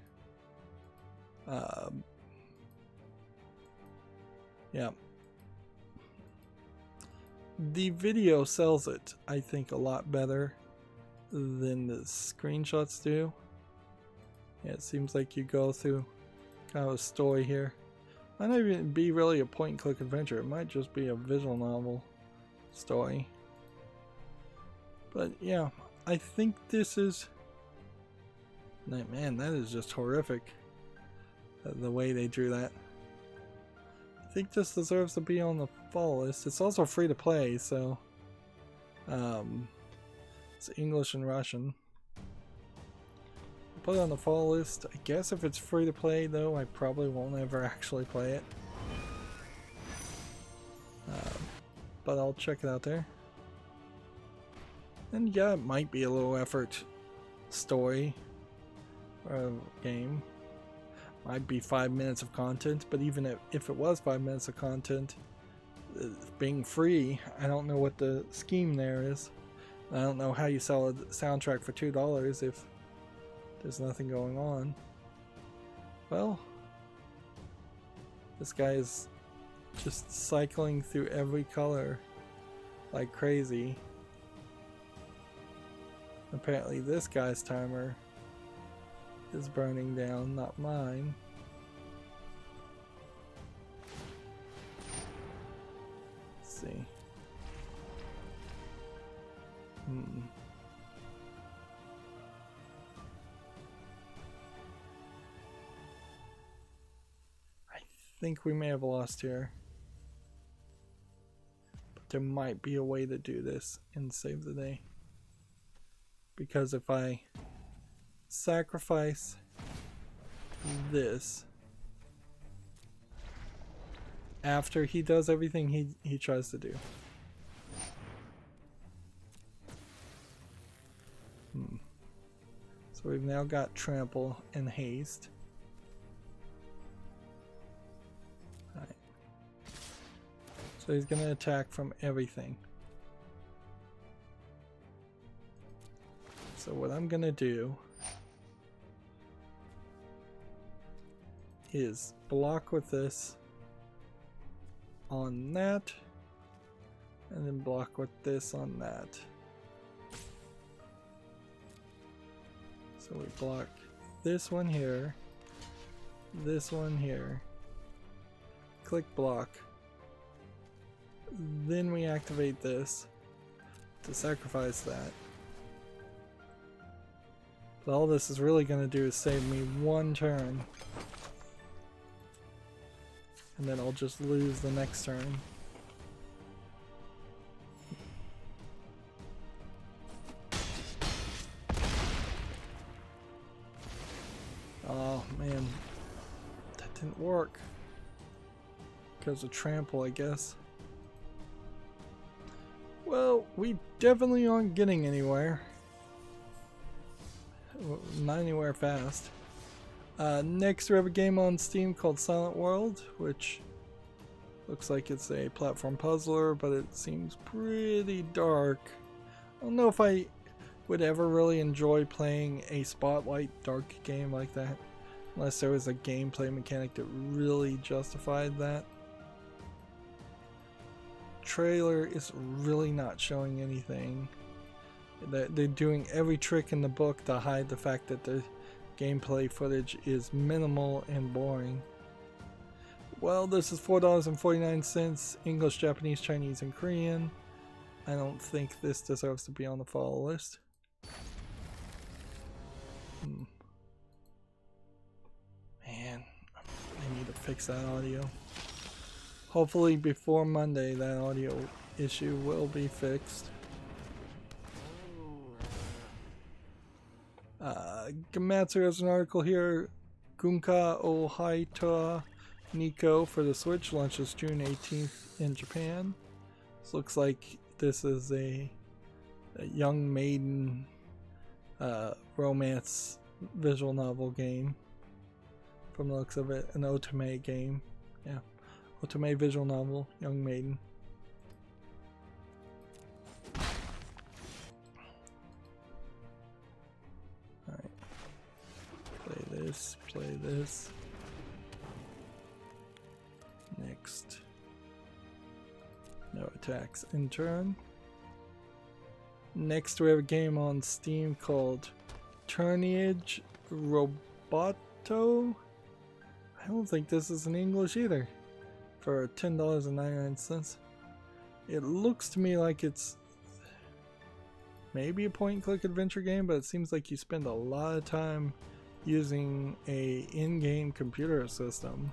Yeah. The video sells it, I think, a lot better than the screenshots do. Yeah, it seems like you go through kind of a story here. Might not even be really a point and click adventure, it might just be a visual novel story. But yeah, I think this is... Man, that is just horrific, the way they drew that. I think this deserves to be on the fall list. It's also free to play, so it's English and Russian. I'll put it on the fall list. I guess if it's free to play, though, I probably won't ever actually play it. But I'll check it out there. And yeah, it might be a low effort story or game. Might be 5 minutes of content, but even if it was 5 minutes of content, being free, I don't know what the scheme there is. I don't know how you sell a soundtrack for $2 if there's nothing going on. Well, this guy is just cycling through every color like crazy. Apparently this guy's timer is burning down, not mine. Let's see. I think we may have lost here. But there might be a way to do this and save the day. Because if I sacrifice this after he does everything he tries to do. So we've now got trample and haste. Alright. So he's gonna attack from everything. So what I'm gonna do is block with this on that, and then block with this on that. So we block this one here, click block. Then we activate this to sacrifice that. But all this is really going to do is save me one turn. And then I'll just lose the next turn. Oh man, that didn't work. Because of trample, I guess. Well, we definitely aren't getting anywhere. Not anywhere fast. Next we have a game on Steam called Silent World, which looks like it's a platform puzzler, but it seems pretty dark. I don't know if I would ever really enjoy playing a spotlight dark game like that, unless there was a gameplay mechanic that really justified that. Trailer is really not showing anything. They're doing every trick in the book to hide the fact that the gameplay footage is minimal and boring. Well, this is $4.49, English, Japanese, Chinese, and Korean. I don't think this deserves to be on the follow list. Man, I need to fix that audio. Hopefully before Monday that audio issue will be fixed. Gamatsu has an article here. Gunka o Haita Nico for the Switch launches June 18th in Japan. This looks like this is a young maiden romance visual novel game. From the looks of it, an otome game. Yeah, otome visual novel, young maiden. Play this. Next. No attacks in turn. Next we have a game on Steam called Turnage Roboto. I don't think this is in English either. For $10.99. It looks to me like it's maybe a point-and-click adventure game, but it seems like you spend a lot of time using a in-game computer system.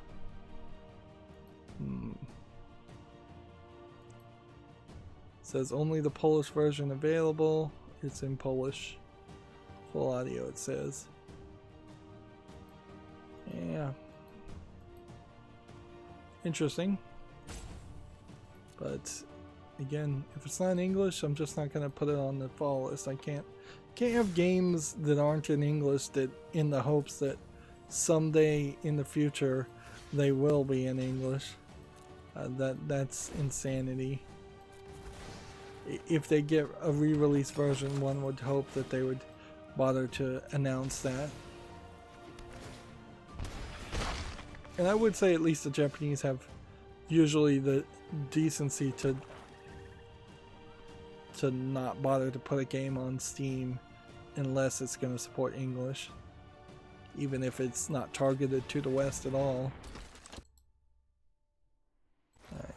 Says only the Polish version available. It's in Polish. Full audio, it says. Yeah. Interesting. But again, if it's not in English, I'm just not going to put it on the follow list. I can't have games that aren't in English that in the hopes that someday in the future they will be in English. That's insanity. If they get a re-release version, one would hope that they would bother to announce that. And I would say at least the Japanese have usually the decency to not bother to put a game on Steam unless it's going to support English, even if it's not targeted to the West at all. Alright.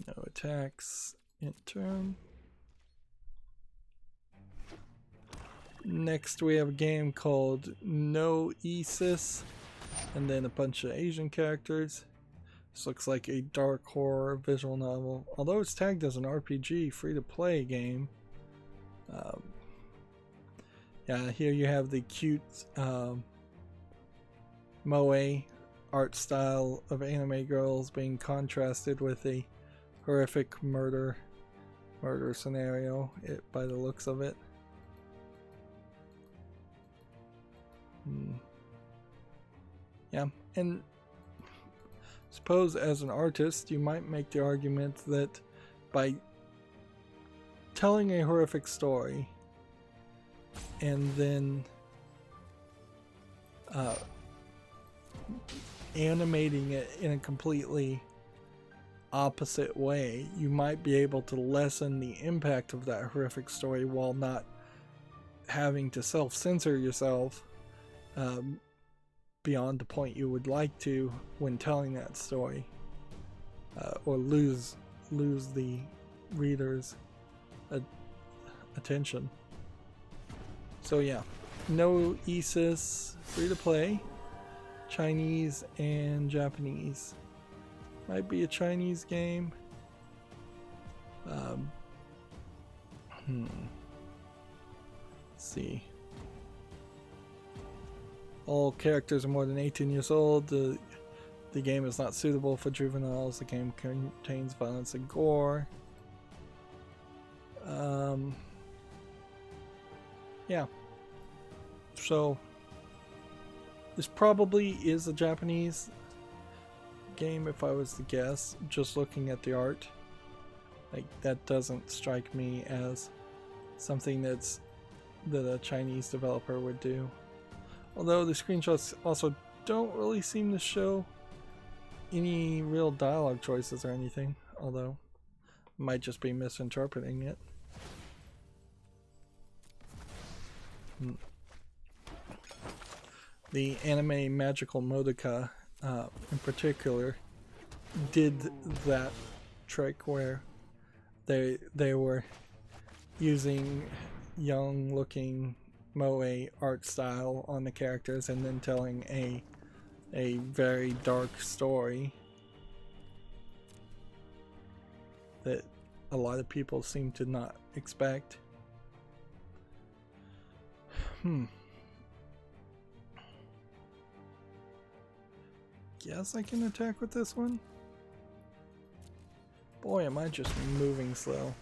No attacks in turn. Next we have a game called No Isis, and then a bunch of Asian characters. This looks like a dark horror visual novel, although it's tagged as an RPG free-to-play game. Yeah, here you have the cute moe art style of anime girls being contrasted with a horrific murder scenario by the looks of it. Yeah, and suppose as an artist you might make the argument that by telling a horrific story and then animating it in a completely opposite way, you might be able to lessen the impact of that horrific story while not having to self-censor yourself beyond the point you would like to when telling that story, or lose the reader's attention. So yeah, no ESIS, free to play, Chinese and Japanese. Might be a Chinese game. Let's see. All characters are more than 18 years old. The game is not suitable for juveniles. The game contains violence and gore. Yeah. So this probably is a Japanese game if I was to guess, just looking at the art. Like, that doesn't strike me as something that a Chinese developer would do. Although the screenshots also don't really seem to show any real dialogue choices or anything, although I might just be misinterpreting it. The anime Magical Modica in particular did that trick where they were using young looking moe art style on the characters and then telling a very dark story that a lot of people seem to not expect. Guess I can attack with this one? Boy, am I just moving slow.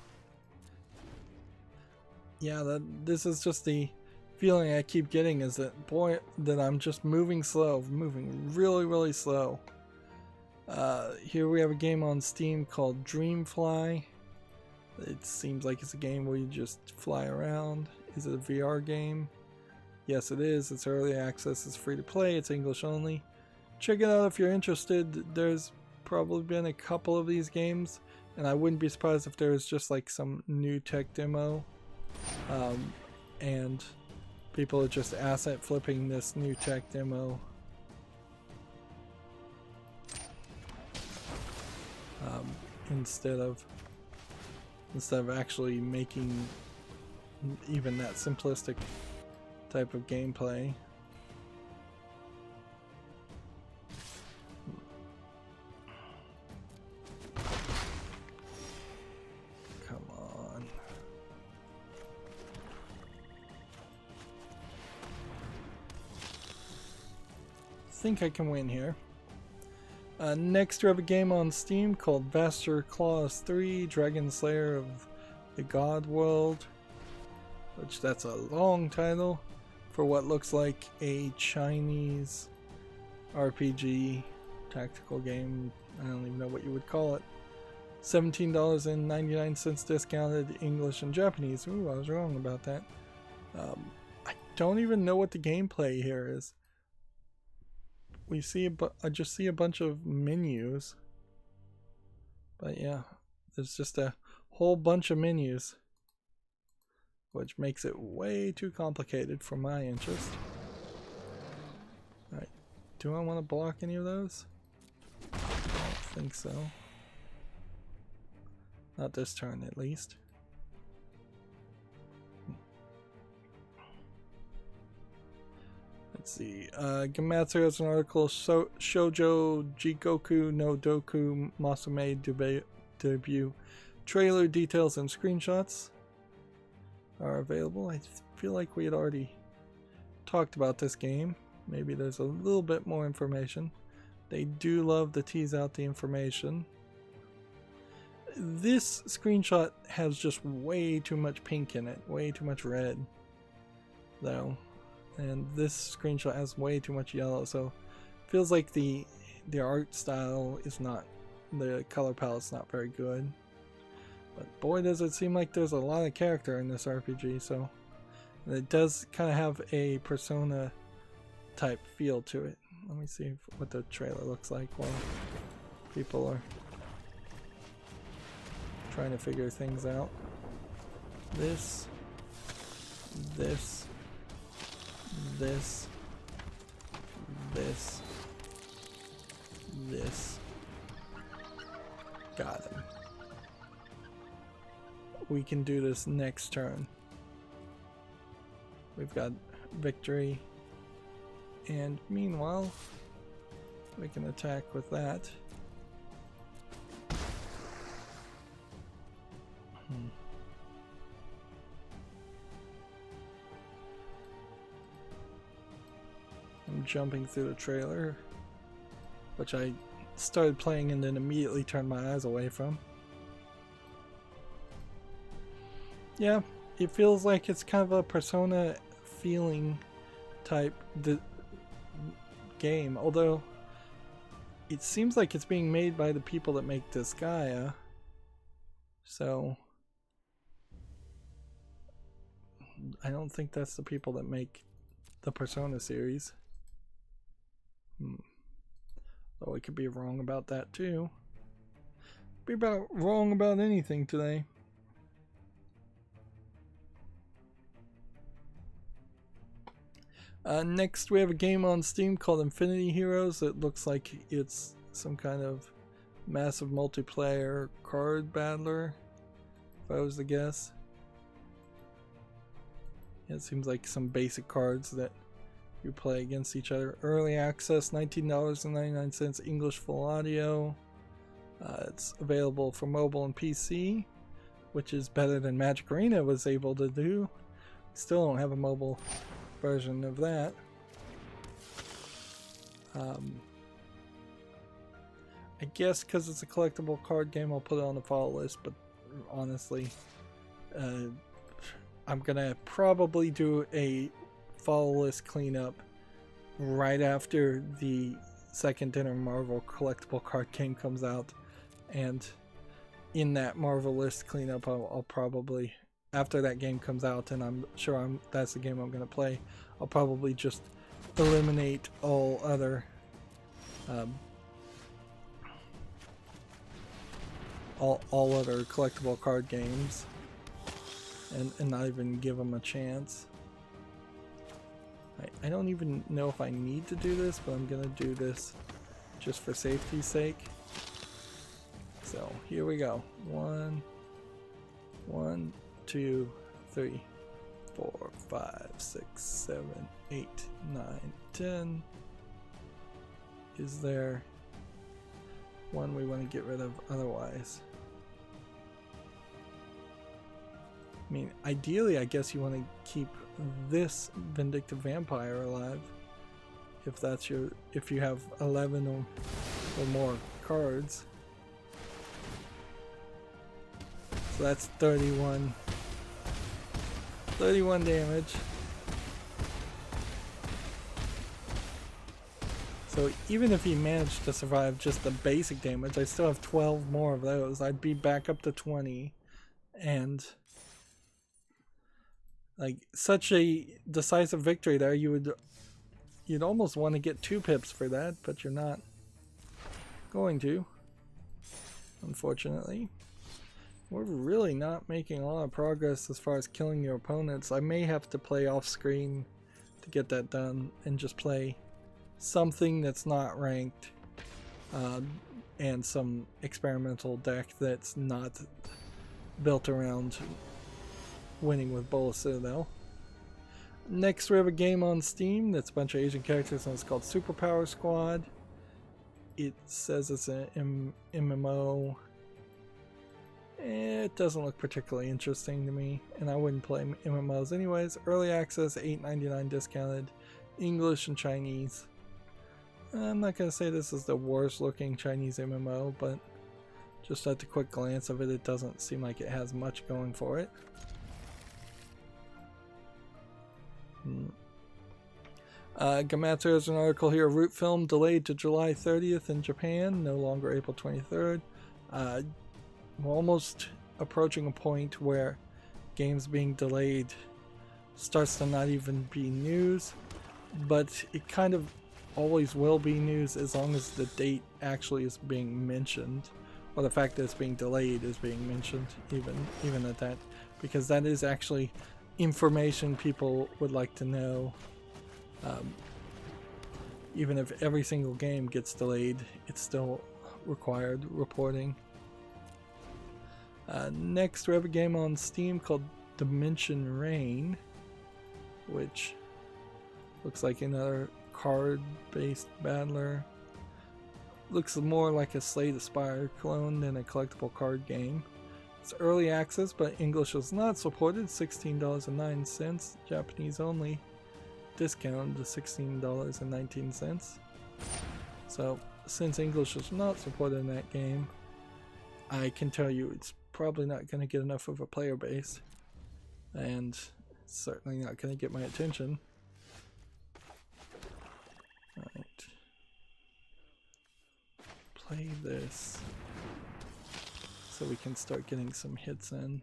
Yeah, this is just the feeling I keep getting, is that, boy, that I'm just moving slow, moving really, really slow. Here we have a game on Steam called Dreamfly. It seems like it's a game where you just fly around. Is it a VR game? Yes, it is. It's early access. It's free to play. It's English only. Check it out if you're interested. There's probably been a couple of these games, and I wouldn't be surprised if there was just like some new tech demo, and people are just asset flipping this new tech demo. Instead of actually making even that simplistic type of gameplay. Come on. Think I can win here. Next we have a game on Steam called Vaster Claws 3 Dragon Slayer of the God World, which that's a long title for what looks like a Chinese RPG tactical game. I don't even know what you would call it. $17.99 discounted English and Japanese. Ooh, I was wrong about that. I don't even know what the gameplay here is. I just see a bunch of menus. But yeah, there's just a whole bunch of menus, which makes it way too complicated for my interest. Alright, do I want to block any of those? I don't think so. Not this turn, at least. Let's see. Gamatsu has an article, Shoujo Jigoku no Doku Masume debut. Trailer details and screenshots are available. I feel like we had already talked about this game. Maybe there's a little bit more information. They do love to tease out the information. This screenshot has just way too much pink in it, way too much red, though. And this screenshot has way too much yellow, so it feels like the art style is not, the color palette's not very good. But boy, does it seem like there's a lot of character in this RPG, so it does kind of have a Persona type feel to it. Let me see what the trailer looks like while people are trying to figure things out. This, this. This. Got him. We can do this next turn. We've got victory. And meanwhile, we can attack with that. I'm jumping through the trailer, which I started playing and then immediately turned my eyes away from. Yeah, it feels like it's kind of a Persona feeling type game, although it seems like it's being made by the people that make Disgaea, so I don't think that's the people that make the Persona series. Though I could be wrong about that too. Be wrong about anything today. Next we have a game on Steam called Infinity Heroes. It looks like it's some kind of massive multiplayer card battler, if I was to guess. It seems like some basic cards that you play against each other. Early access, $19.99, English full audio. It's available for mobile and PC, which is better than Magic Arena was able to do. Still don't have a mobile version of that. I guess because it's a collectible card game, I'll put it on the follow list, but honestly, I'm gonna probably do a follow list cleanup right after the second Dinner Marvel collectible card game comes out, and in that Marvel list cleanup I'll probably, after that game comes out and I'm sure that's the game I'm going to play, I'll probably just eliminate all other all other collectible card games and not even give them a chance. I don't even know if I need to do this, but I'm going to do this just for safety's sake. So here we go. 1, 2, 3, 4, 5, 6, 7, 8, 9, 10. Is there one we want to get rid of otherwise? I mean, ideally, I guess you want to keep this Vindictive Vampire alive. If you have 11 or more cards. So that's 31 damage. So even if he managed to survive just the basic damage, I still have 12 more of those. I'd be back up to 20. And like such a decisive victory there, you'd almost want to get 2 pips for that, but you're not going to, unfortunately. We're really not making a lot of progress as far as killing your opponents. I may have to play off screen to get that done and just play something that's not ranked and some experimental deck that's not built around winning with Bola Citadel. Next we have a game on Steam that's a bunch of Asian characters and it's called Superpower Squad. It says it's an MMO. It doesn't look particularly interesting to me, and I wouldn't play MMOs anyways. Early access, $8.99 discounted, English and Chinese. I'm not going to say this is the worst looking Chinese MMO, but just at the quick glance of it, it doesn't seem like it has much going for it. Gamatsu has an article here, Root film delayed to July 30th in Japan, no longer April 23rd. We're almost approaching a point where games being delayed starts to not even be news, but it kind of always will be news as long as the date actually is being mentioned, or the fact that it's being delayed is being mentioned, even at that, because that is actually information people would like to know. Even if every single game gets delayed, it's still required reporting. Next, we have a game on Steam called Dimension Reign, which looks like another card-based battler. Looks more like a Slay the Spire clone than a collectible card game. It's early access, but English is not supported. $16.09, Japanese only. Discount to $16.19. So, since English is not supported in that game, I can tell you it's probably not going to get enough of a player base, and it's certainly not going to get my attention. Alright. Play this so we can start getting some hits in.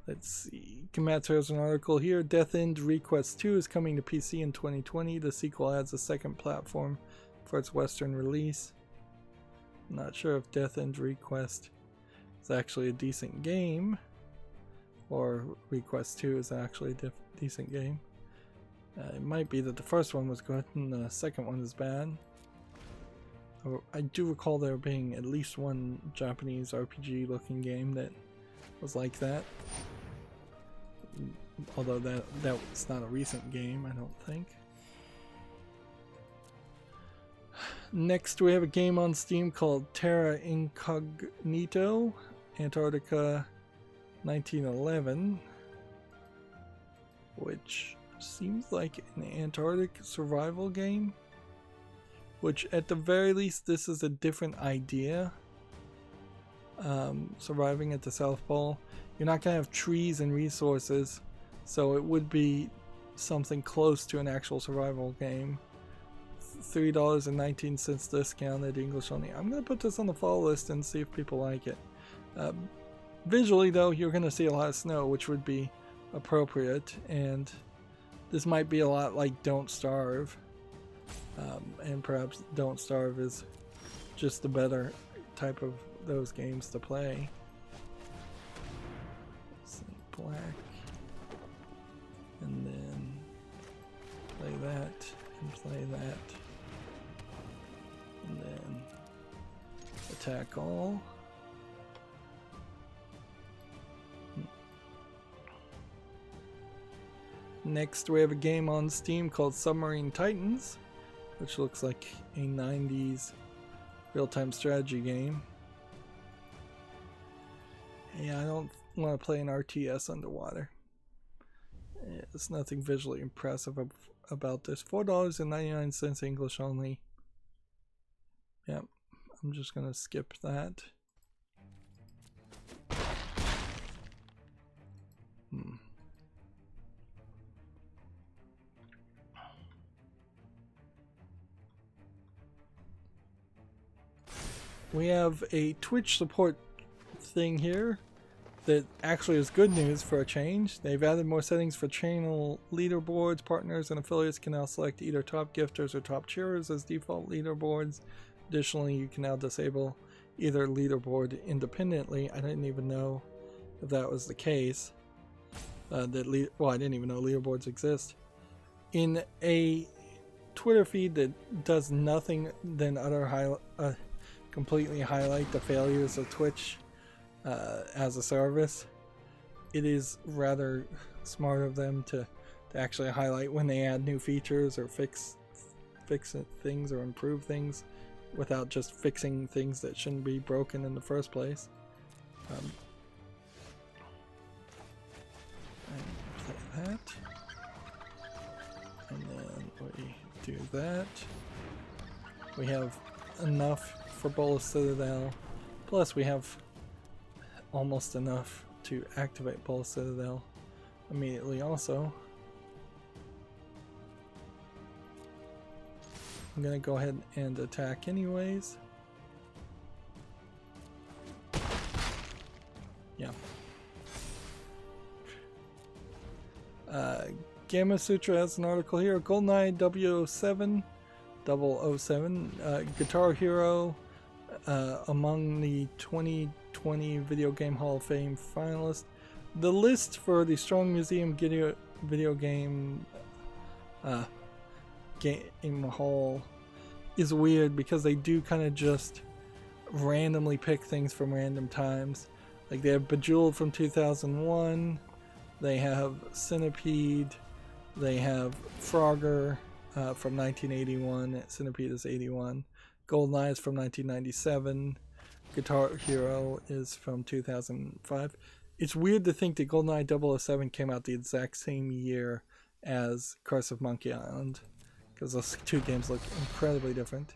Let's see. Komatsu has an article here. Death End Request 2 is coming to PC in 2020. The sequel adds a second platform for its Western release. I'm not sure if Death End Request is actually a decent game, or Request 2 is actually a decent game. It might be that the first one was good and the second one is bad. I do recall there being at least one Japanese RPG looking game that was like that. Although that was not a recent game, I don't think. Next we have a game on Steam called Terra Incognito, Antarctica 1911, which seems like an Antarctic survival game, which at the very least this is a different idea. Surviving at the South Pole, you're not going to have trees and resources, so it would be something close to an actual survival game. $3.19 discounted, English only. I'm going to put this on the fall list and see if people like it. Visually though, you're going to see a lot of snow, which would be appropriate, and this might be a lot like Don't Starve, and perhaps Don't Starve is just a better type of those games to play. Let's see, black, and then play that, and play that, and then attack all. Next we have a game on Steam called Submarine Titans, which looks like a 90s real-time strategy game. Yeah, I don't want to play an RTS underwater. There's nothing visually impressive about this. $4.99 English only. Yep, I'm just going to skip that. We have a Twitch support thing here that actually is good news for a change. They've added more settings for channel leaderboards. Partners and affiliates can now select either top gifters or top cheerers as default leaderboards. Additionally, you can now disable either leaderboard independently. I didn't even know if that was the case. I didn't even know leaderboards exist. In a Twitter feed that does nothing than completely highlight the failures of Twitch as a service, it is rather smart of them to actually highlight when they add new features or fix things or improve things without just fixing things that shouldn't be broken in the first place. Play that, and then we do that. We have enough for Bola Citadel, plus we have almost enough to activate Bola Citadel immediately also. I'm gonna go ahead and attack anyways. Yeah. Gamma Sutra has an article here. GoldenEye 007 Guitar Hero among the 2020 Video Game Hall of Fame finalists. The list for the Strong Museum video game hall is weird because they do kind of just randomly pick things from random times. Like they have Bejeweled from 2001, they have Centipede, they have Frogger from 1981, Centipede is 81, GoldenEye is from 1997, Guitar Hero is from 2005. It's weird to think that GoldenEye 007 came out the exact same year as Curse of Monkey Island, because those two games look incredibly different.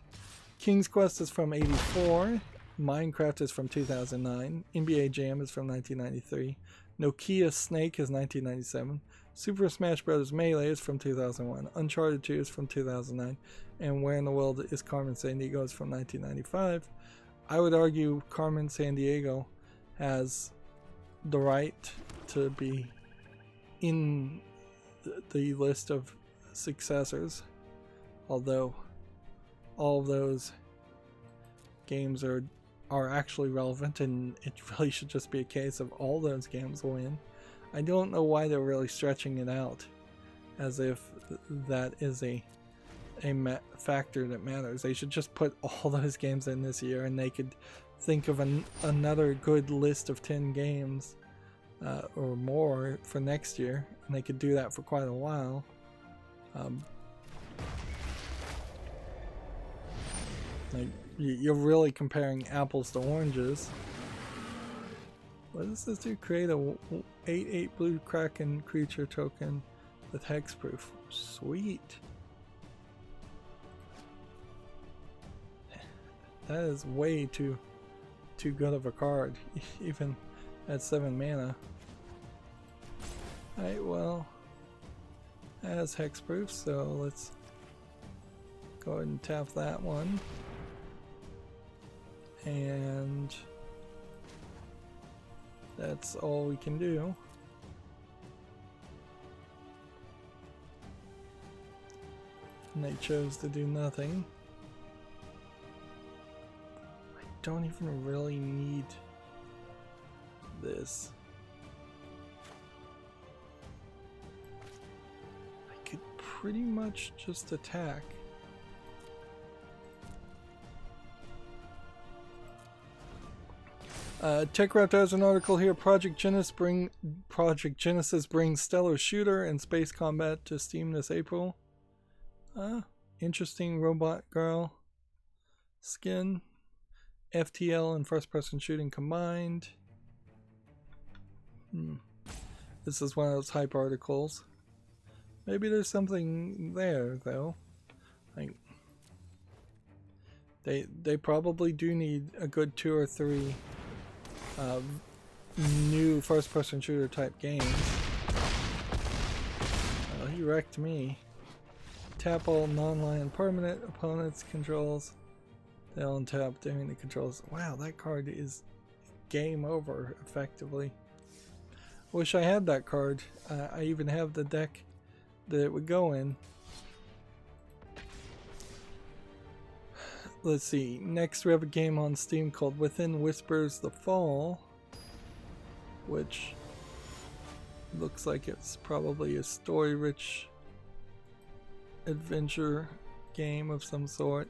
King's Quest is from 84, Minecraft is from 2009, NBA Jam is from 1993, Nokia Snake is 1997, Super Smash Bros. Melee is from 2001, Uncharted 2 is from 2009, and Where in the World is Carmen Sandiego is from 1995. I would argue Carmen Sandiego has the right to be in the list of successors, although all of those games are actually relevant, and it really should just be a case of all those games will win. I don't know why they're really stretching it out as if that is a factor that matters. They should just put all those games in this year, and they could think of another good list of 10 games or more for next year, and they could do that for quite a while. Like you're really comparing apples to oranges. What does this do? Create a 8/8 blue Kraken creature token with hexproof. Sweet. That is way too good of a card, even at 7 mana. Alright, well, that has hexproof, so let's go ahead and tap that one. And that's all we can do. And they chose to do nothing. I don't even really need this. I could pretty much just attack. TechRaptor has an article here. Project Genesis brings Stellar Shooter and Space Combat to Steam this April. Interesting robot girl skin. FTL and first-person shooting combined. This is one of those hype articles. Maybe there's something there, though. Like, they probably do need a good 2 or 3 new first-person shooter type games. Oh, he wrecked me. Tap all non-land permanent opponents controls. They'll untap during the controls. Wow, that card is game over effectively. Wish I had that card. I even have the deck that it would go in. Let's see. Next we have a game on Steam called Within Whispers the Fall, which looks like it's probably a story-rich adventure game of some sort.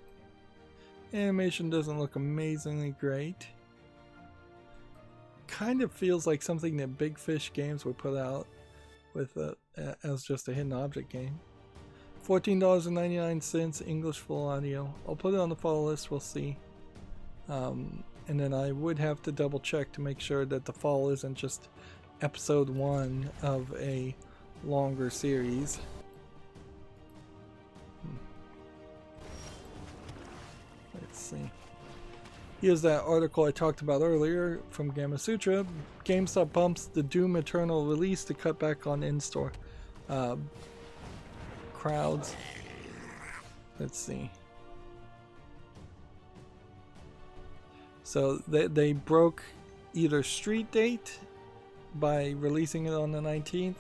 Animation doesn't look amazingly great. Kind of feels like something that Big Fish Games would put out with as just a hidden object game. $14.99 English full audio. I'll put it on the follow list, we'll see. And then I would have to double check to make sure that the fall isn't just episode 1 of a longer series. Let's see. Here's that article I talked about earlier from Gamasutra. GameStop bumps the Doom Eternal release to cut back on in-store crowds. Let's see. So they broke either street date by releasing it on the 19th,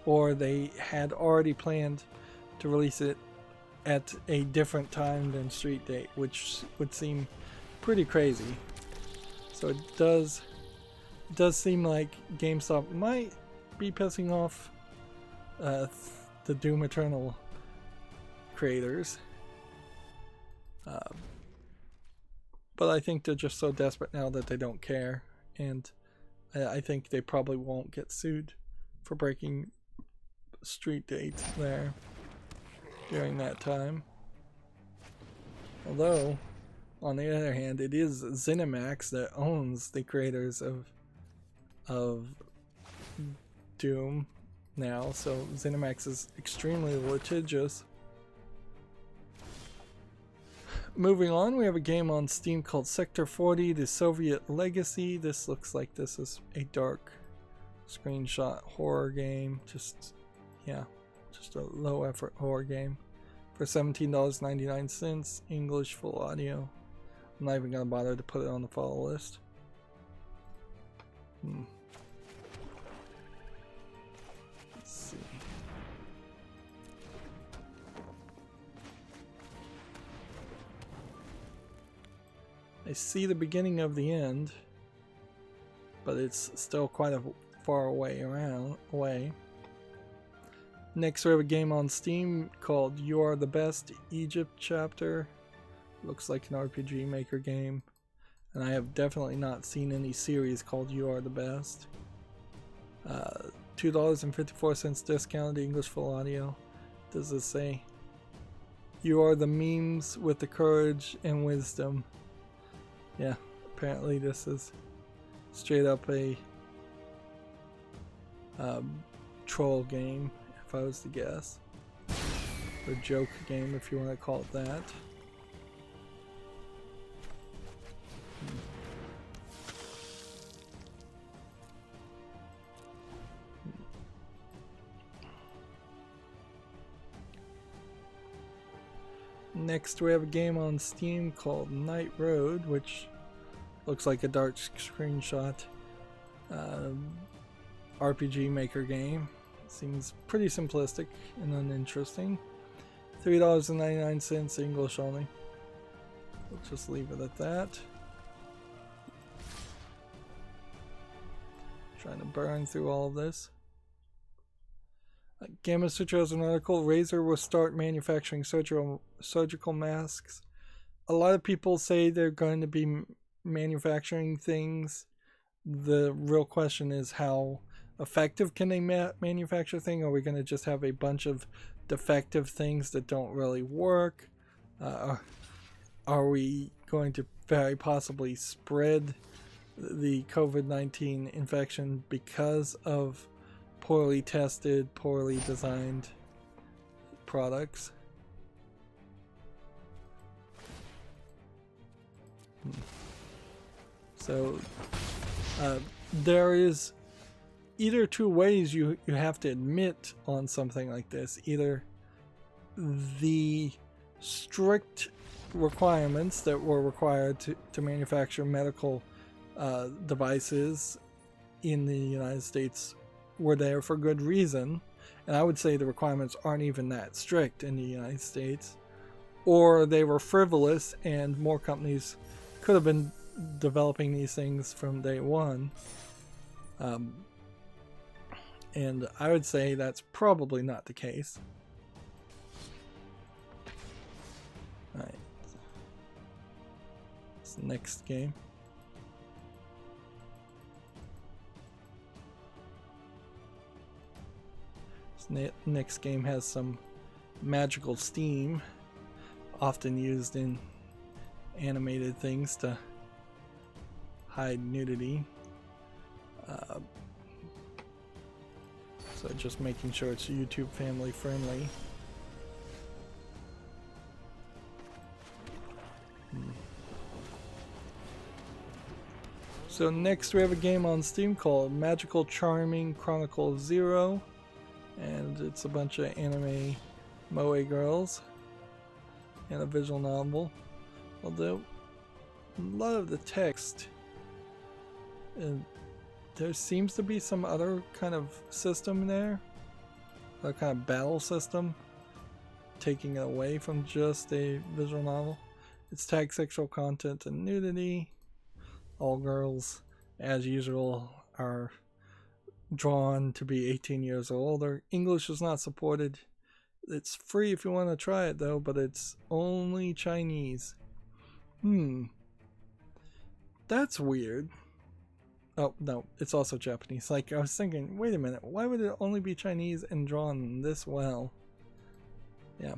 or they had already planned to release it at a different time than street date, which would seem pretty crazy. So it does it does seem like GameStop might be pissing off the Doom Eternal creators. But I think they're just so desperate now that they don't care, and I think they probably won't get sued for breaking street dates there during that time. Although, on the other hand, it is ZeniMax that owns the creators of Doom now, so ZeniMax is extremely litigious. Moving on, we have a game on Steam called Sector 40, The Soviet Legacy. This looks like this is a dark screenshot horror game. Just a low effort horror game for $17.99, English full audio. I'm not even going to bother to put it on the follow list. Let's see. I see the beginning of the end, but it's still quite a far away away. Next we have a game on Steam called You Are the Best Egypt Chapter. Looks like an RPG Maker game, and I have definitely not seen any series called You Are the Best. $2.54 discounted, English full audio. Does this say? You are the memes with the courage and wisdom. Yeah, apparently this is straight up a troll game, if I was to guess. Or joke game, if you want to call it that. Next we have a game on Steam called Night Road, which looks like a dark screenshot RPG Maker game. Seems pretty simplistic and uninteresting. $3.99, English only. We'll just leave it at that. Trying to burn through all of this. Gamma Sutra has an article. Razer will start manufacturing surgical masks. A lot of people say they're going to be manufacturing things. The real question is how effective can they manufacture things? Are we going to just have a bunch of defective things that don't really work? Are we going to very possibly spread the COVID-19 infection because of poorly tested, poorly designed products? So there is either two ways you have to admit on something like this. Either the strict requirements that were required to manufacture medical devices in the United States were there for good reason, and I would say the requirements aren't even that strict in the United States, or they were frivolous and more companies could have been developing these things from day one. And I would say that's probably not the case. Alright. This next game. This next game has some magical steam, often used in animated things to hide nudity. So just making sure it's YouTube family friendly. So next we have a game on Steam called Magical Charming Chronicle 0, and it's a bunch of anime moe girls and a visual novel. Although a lot of the text, there seems to be some other kind of system there, a kind of battle system, taking it away from just a visual novel. It's tagged sexual content and nudity. All girls as usual, are drawn to be 18 years or older. English is not supported. It's free if you want to try it though, but it's only Chinese. That's weird. Oh, no, it's also Japanese. Like, I was thinking, wait a minute, why would it only be Chinese and drawn this well? Yeah.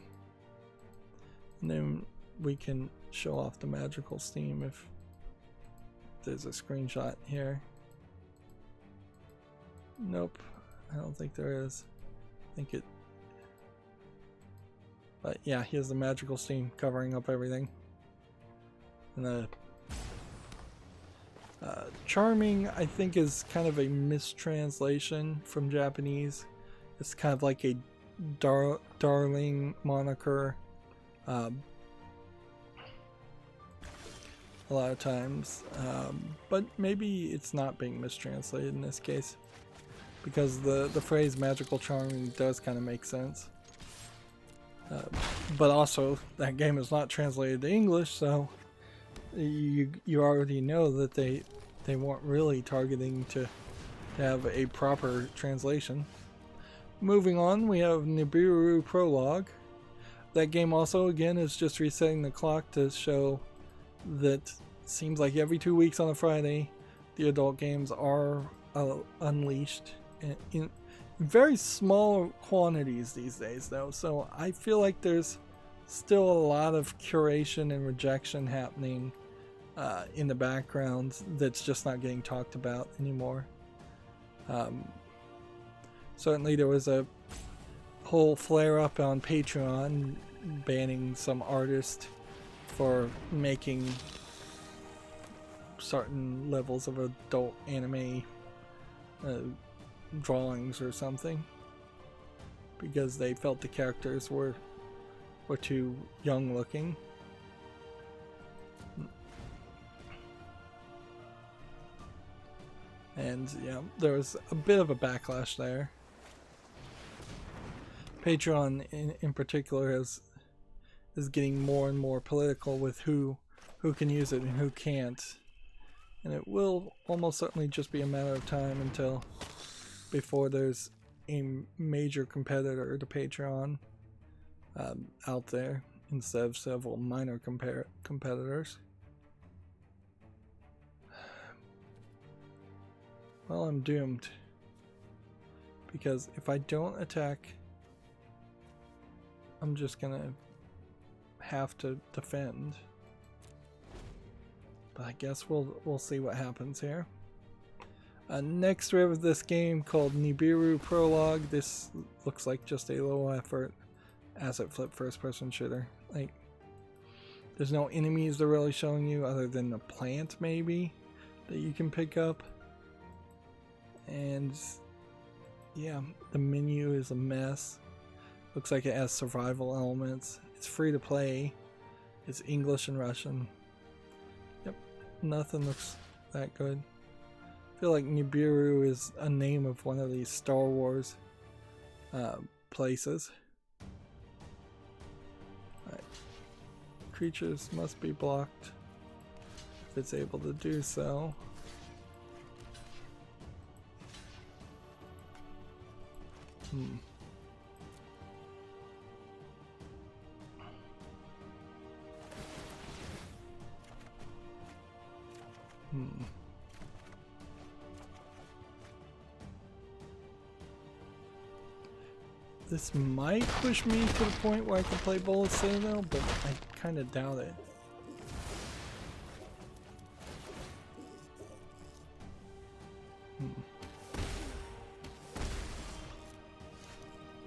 And then we can show off the magical steam if there's a screenshot here. Nope, I don't think there is. I think it... But yeah, here's the magical steam covering up everything. And the charming, I think, is kind of a mistranslation from Japanese. It's kind of like a darling moniker. A lot of times. But maybe it's not being mistranslated in this case. Because the phrase magical charming does kind of make sense. But also, that game is not translated to English, so you already know that they weren't really targeting to have a proper translation. Moving on, we have Nibiru Prologue. That game also, again, is just resetting the clock to show that seems like every 2 weeks on a Friday, the adult games are unleashed in very small quantities these days, though. So I feel like there's still a lot of curation and rejection happening in the background that's just not getting talked about anymore. Certainly there was a whole flare-up on Patreon banning some artist for making certain levels of adult anime drawings or something because they felt the characters were too young looking. And yeah, there was a bit of a backlash there. Patreon in particular is getting more and more political with who can use it and who can't. And it will almost certainly just be a matter of time until before there's a major competitor to Patreon out there instead of several minor competitors. Well, I'm doomed. Because if I don't attack, I'm just gonna have to defend. But I guess we'll see what happens here. Next we have this game called Nibiru Prologue. This looks like just a low effort asset flip first person shooter. Like, there's no enemies they're really showing you other than a plant maybe that you can pick up. And yeah, the menu is a mess. Looks like it has survival elements. It's free to play. It's English and Russian. Yep, nothing looks that good. I feel like Nibiru is a name of one of these Star Wars places. Right. Creatures must be blocked if it's able to do so. This might push me to the point where I can play Bola Citadel, but I kind of doubt it.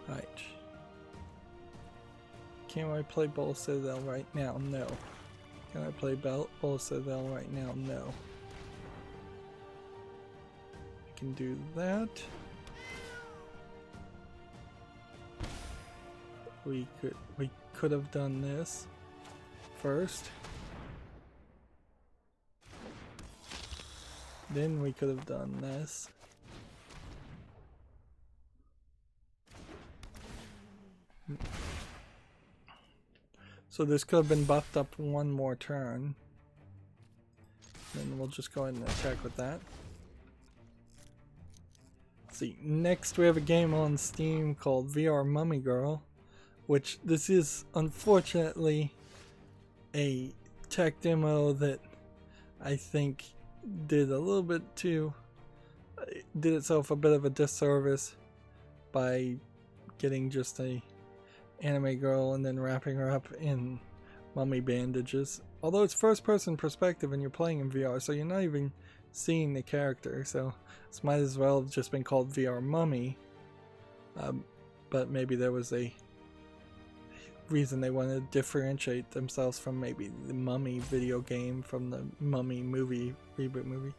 Right. Can I play Bola Citadel right now? No. Can I play Bola Citadel right now? No. I can do that. We could have done this first. Then we could have done this. So this could have been buffed up one more turn. Then and we'll just go ahead and attack with that. Let's see, next we have a game on Steam called VR Mummy Girl, which this is unfortunately a tech demo that I think did itself a bit of a disservice by getting just a anime girl and then wrapping her up in mummy bandages. Although it's first person perspective and you're playing in VR, so you're not even seeing the character, so this might as well have just been called VR Mummy. But maybe there was a reason they wanted to differentiate themselves from maybe the Mummy video game from the Mummy movie, reboot movie.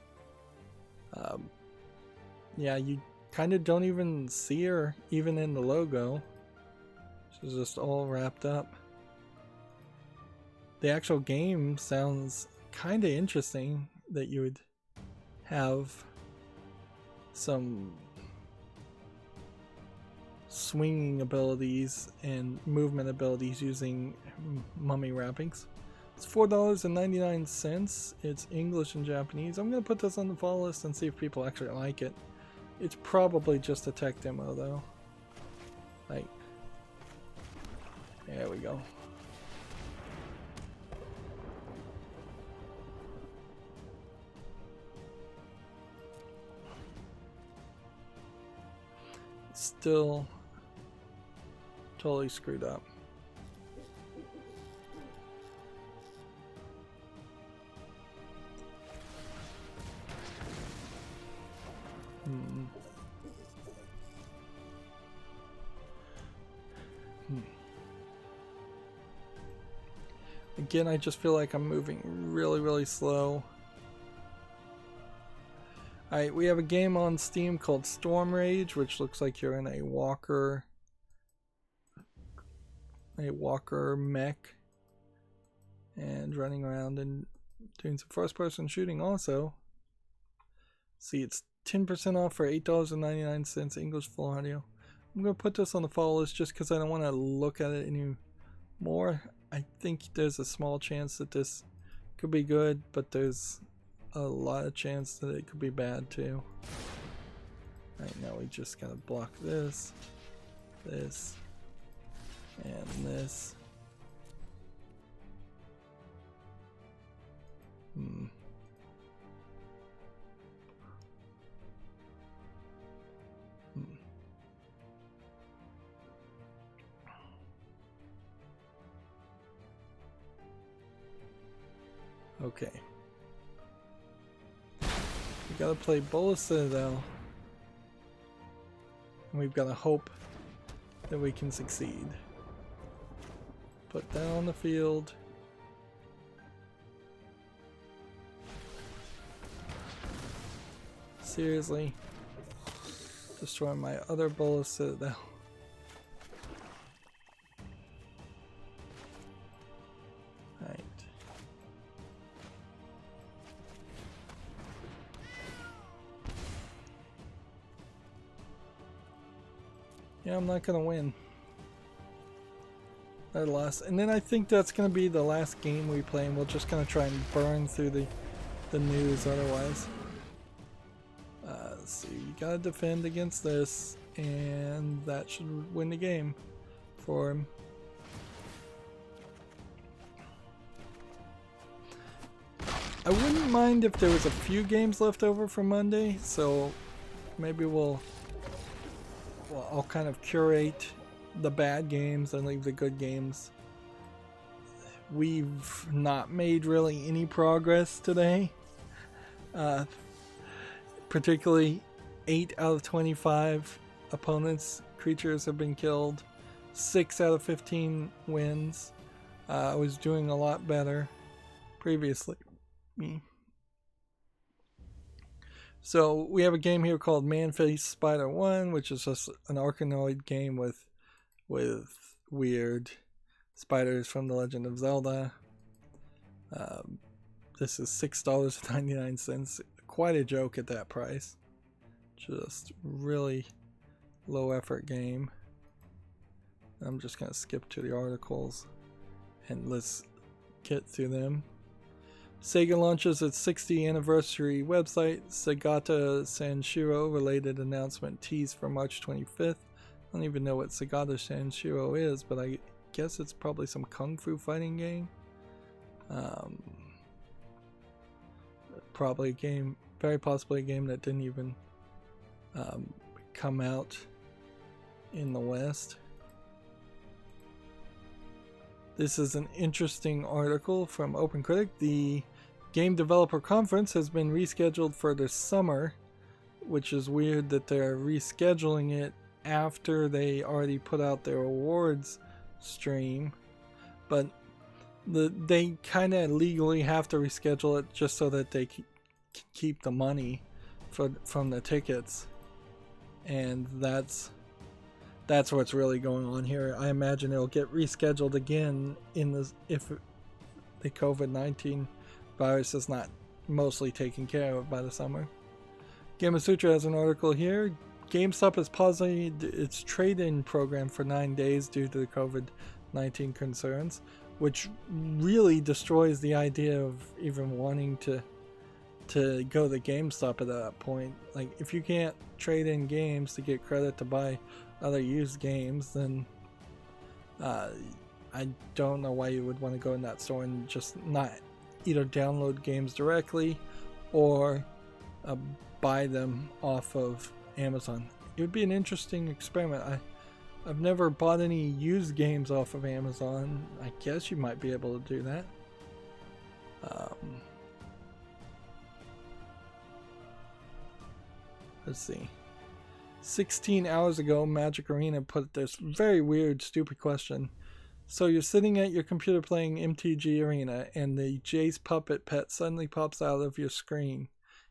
Yeah, you kind of don't even see her even in the logo. She's just all wrapped up. The actual game sounds kind of interesting, that you would have some swinging abilities and movement abilities using mummy wrappings. It's $4.99. It's English and Japanese. I'm going to put this on the follow list and see if people actually like it. It's probably just a tech demo though. Like, there we go. Still totally screwed up. Again, I just feel like I'm moving really slow. Alright, we have a game on Steam called Storm Rage, which looks like you're in a walker mech and running around and doing some first person shooting also. See, it's 10% off for $8.99, English full audio. I'm going to put this on the follow list just because I don't want to look at it anymore. I think there's a small chance that this could be good, but there's a lot of chance that it could be bad too. Right now we just gotta block this, this, and this. Okay. We gotta play Bola Citadel. And we've gotta hope that we can succeed. Put that on the field. Seriously. Destroy my other Bola Citadel. Right. Yeah, I'm not gonna win. I lost. And then I think that's gonna be the last game we play, and we're just gonna try and burn through the news otherwise. Let's see, you gotta defend against this, and that should win the game for him. I wouldn't mind if there was a few games left over from Monday, so maybe I'll kind of curate the bad games and leave the good games. We've not made really any progress today. Particularly 8 out of 25 opponents' creatures have been killed. 6 out of 15 wins. I was doing a lot better previously. So we have a game here called Man-Faced Spider 1, which is just an Arkanoid game with weird spiders from The Legend of Zelda. This is $6.99. Quite a joke at that price. Just really low effort game. I'm just gonna skip to the articles and let's get through them. Sega launches its 60th anniversary website. Sagata Sanshiro related announcement teased for March 25th. I don't even know what Sagata Sanshiro is, but I guess it's probably some kung fu fighting game. Probably a game, very possibly a game that didn't even come out in the West. This is an interesting article from OpenCritic. The Game Developer Conference has been rescheduled for this summer, which is weird that they're rescheduling it after they already put out their awards stream. But they kind of legally have to reschedule it just so that they can keep the money from the tickets. And that's what's really going on here. I imagine it'll get rescheduled again if the COVID-19 virus is not mostly taken care of by the summer. Gamasutra has an article here. GameStop has paused its trade-in program for 9 days due to the COVID-19 concerns, which really destroys the idea of even wanting to go to GameStop at that point. Like, if you can't trade in games to get credit to buy other used games, then I don't know why you would want to go in that store and just not either download games directly or buy them off of Amazon. It would be an interesting experiment. I've never bought any used games off of Amazon. I guess you might be able to do that. Let's see. 16 hours ago, Magic Arena put this very weird, stupid question. So you're sitting at your computer playing MTG Arena, and the Jace puppet pet suddenly pops out of your screen.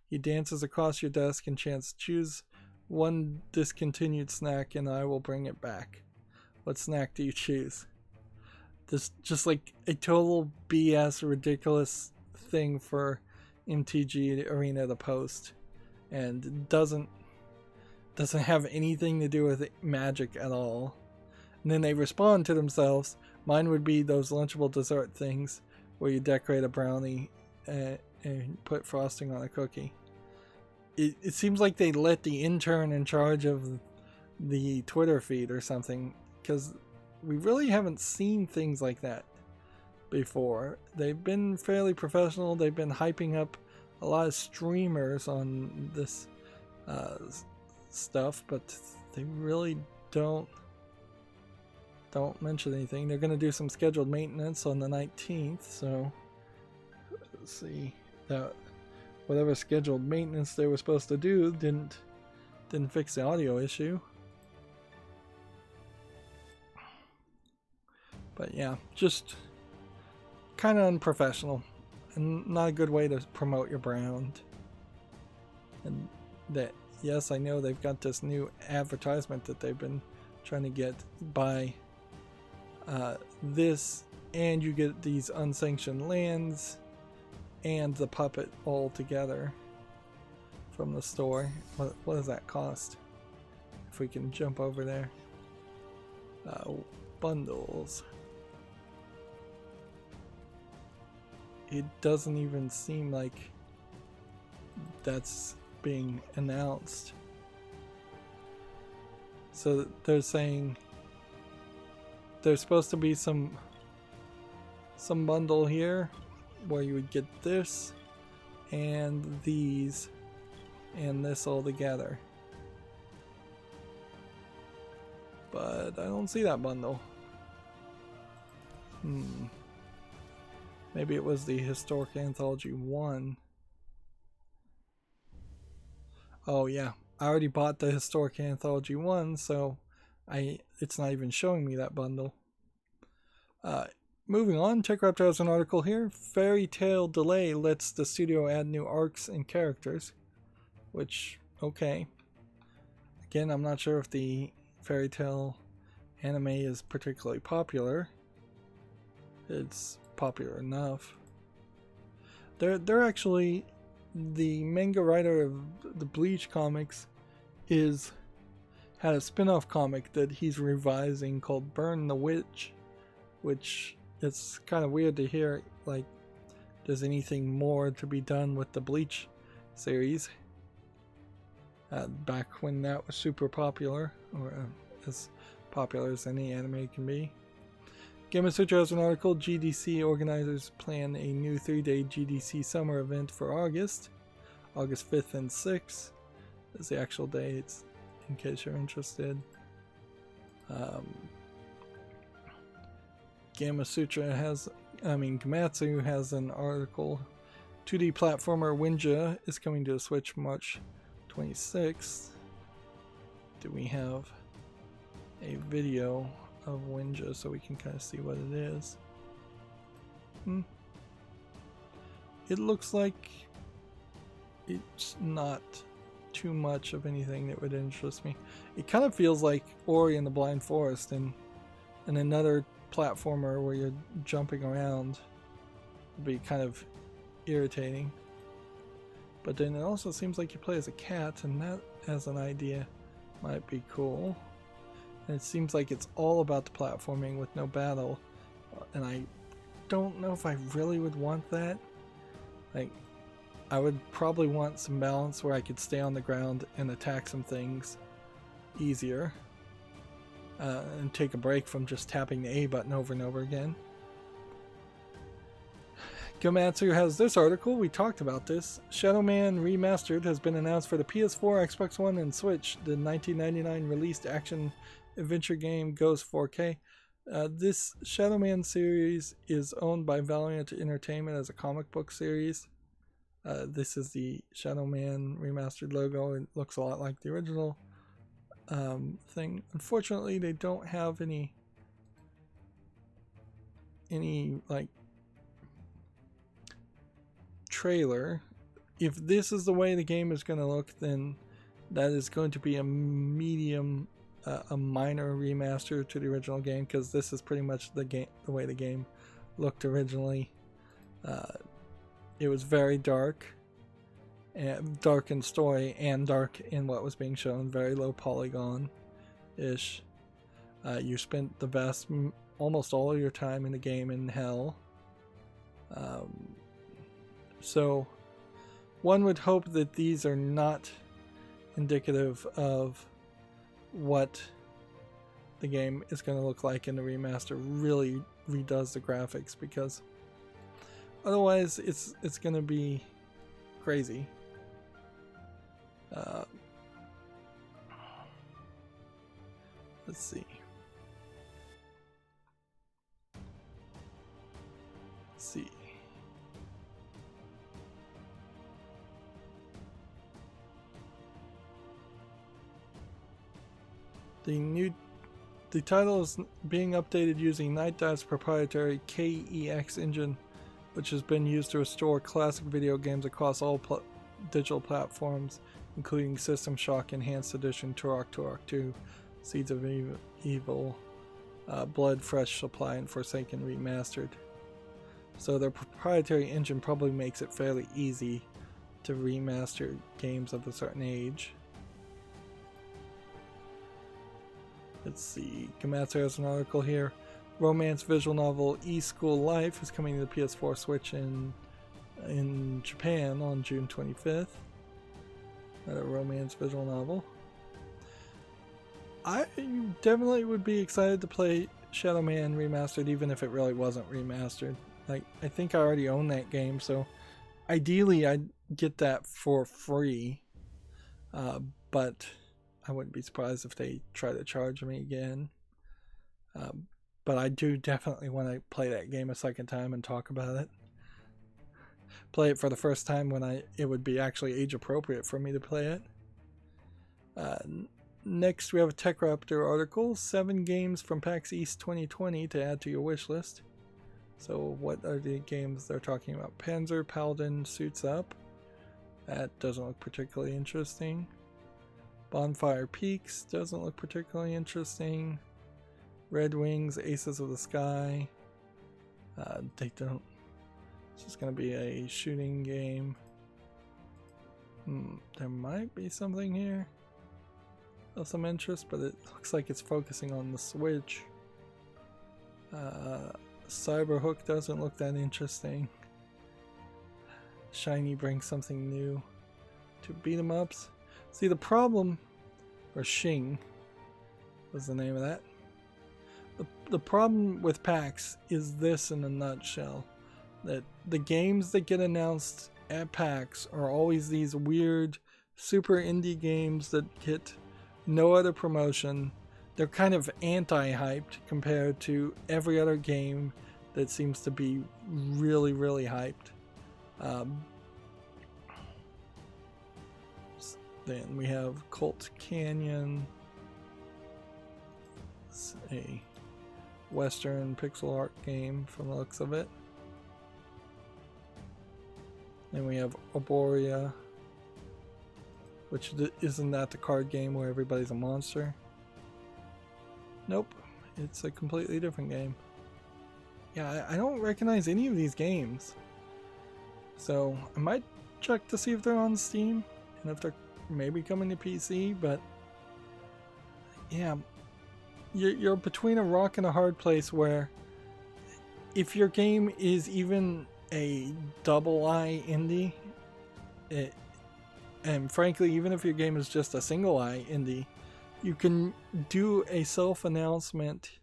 He dances across your desk and chants, "Choose one discontinued snack and I will bring it back." What snack do you choose? This just like a total BS ridiculous thing for MTG Arena to post, and doesn't have anything to do with Magic at all. And then they respond to themselves. Mine would be those Lunchable dessert things where you decorate a brownie and put frosting on a cookie. It seems like they let the intern in charge of the Twitter feed or something, because we really haven't seen things like that before. They've been fairly professional. They've been hyping up a lot of streamers on this stuff, but they really don't mention anything. They're going to do some scheduled maintenance on the 19th, so let's see. That whatever scheduled maintenance they were supposed to do didn't fix the audio issue. But yeah, just kind of unprofessional and not a good way to promote your brand. And that, yes, I know they've got this new advertisement that they've been trying to get by this, and you get these unsanctioned lands and the puppet all together from the store. What does that cost? If we can jump over there. Bundles. It doesn't even seem like that's being announced. So they're saying there's supposed to be some bundle here where you would get this and these and this all together. But I don't see that bundle. Maybe it was the Historic Anthology 1. Oh yeah, I already bought the Historic Anthology 1, so it's not even showing me that bundle. Moving on, TechRaptor has an article here. Fairy Tail delay lets the studio add new arcs and characters. Which, okay. Again, I'm not sure if the Fairy Tail anime is particularly popular. It's popular enough. They're actually, the manga writer of the Bleach comics had a spin-off comic that he's revising called Burn the Witch, which it's kind of weird to hear like there's anything more to be done with the Bleach series. Back when that was super popular, or as popular as any anime can be. Gamma Sutra has an article. GDC organizers plan a new 3-day GDC summer event for August 5th and 6th. That's the actual dates, in case you're interested. Gamatsu has an article. 2D platformer Winja is coming to the Switch March 26th. Do we have a video of Winja so we can kind of see what it is? It looks like it's not too much of anything that would interest me. It kind of feels like Ori and the Blind Forest and another platformer where you're jumping around would be kind of irritating. But then it also seems like you play as a cat, and that as an idea might be cool. And it seems like it's all about the platforming with no battle, and I don't know if I really would want that. Like, I would probably want some balance where I could stay on the ground and attack some things easier, and take a break from just tapping the A button over and over again. Gamatsu has this article. We talked about this. Shadow Man Remastered has been announced for the PS4, Xbox One, and Switch. The 1999 released action adventure game goes 4K. This Shadow Man series is owned by Valiant Entertainment as a comic book series. This is the Shadow Man Remastered logo. It looks a lot like the original thing. Unfortunately, they don't have any like trailer. If this is the way the game is going to look, then that is going to be a medium, a minor remaster to the original game, because this is pretty much the way the game looked originally. It was very dark in story and dark in what was being shown. Very low polygon ish. You spent almost all of your time in the game in hell. So one would hope that these are not indicative of what the game is going to look like in the remaster really redoes the graphics, because otherwise it's going to be crazy. Let's see. The title is being updated using Night Dive's proprietary KEX engine, which has been used to restore classic video games across all digital platforms, including System Shock Enhanced Edition, Turok 2, Seeds of Evil, Blood Fresh Supply, and Forsaken Remastered. So their proprietary engine probably makes it fairly easy to remaster games of a certain age. Let's see, Gamatsu has an article here. Romance visual novel E-School Life is coming to the PS4, Switch, in Japan on June 25th. Another romance visual novel. I definitely would be excited to play Shadow Man Remastered, even if it really wasn't remastered. Like, I think I already own that game, so ideally I'd get that for free. But I wouldn't be surprised if they try to charge me again. But I do definitely want to play that game a second time and talk about it. Play it for the first time when it would be actually age appropriate for me to play it. Next, we have a TechRaptor article. 7 games from PAX East 2020 to add to your wish list. So what are the games they're talking about? Panzer Paladin Suits Up. That doesn't look particularly interesting. Bonfire Peaks doesn't look particularly interesting. Red Wings, Aces of the Sky. They don't. It's just going to be a shooting game. There might be something here of some interest, but it looks like it's focusing on the Switch. Cyberhook doesn't look that interesting. Shiny brings something new to beat 'em ups. See, the problem, or Shing was the name of that. The problem with PAX is this in a nutshell, that the games that get announced at PAX are always these weird, super indie games that get no other promotion. They're kind of anti-hyped compared to every other game that seems to be really, really hyped. Then we have Colt Canyon. It's a Western pixel art game from the looks of it. Then we have Arborea, which isn't that the card game where everybody's a monster? Nope, it's a completely different game. Yeah, I don't recognize any of these games. So I might check to see if they're on Steam and if they're maybe coming to PC, but yeah, you're between a rock and a hard place where if your game is even a double I indie, and frankly, even if your game is just a single I indie, you can do a self-announcement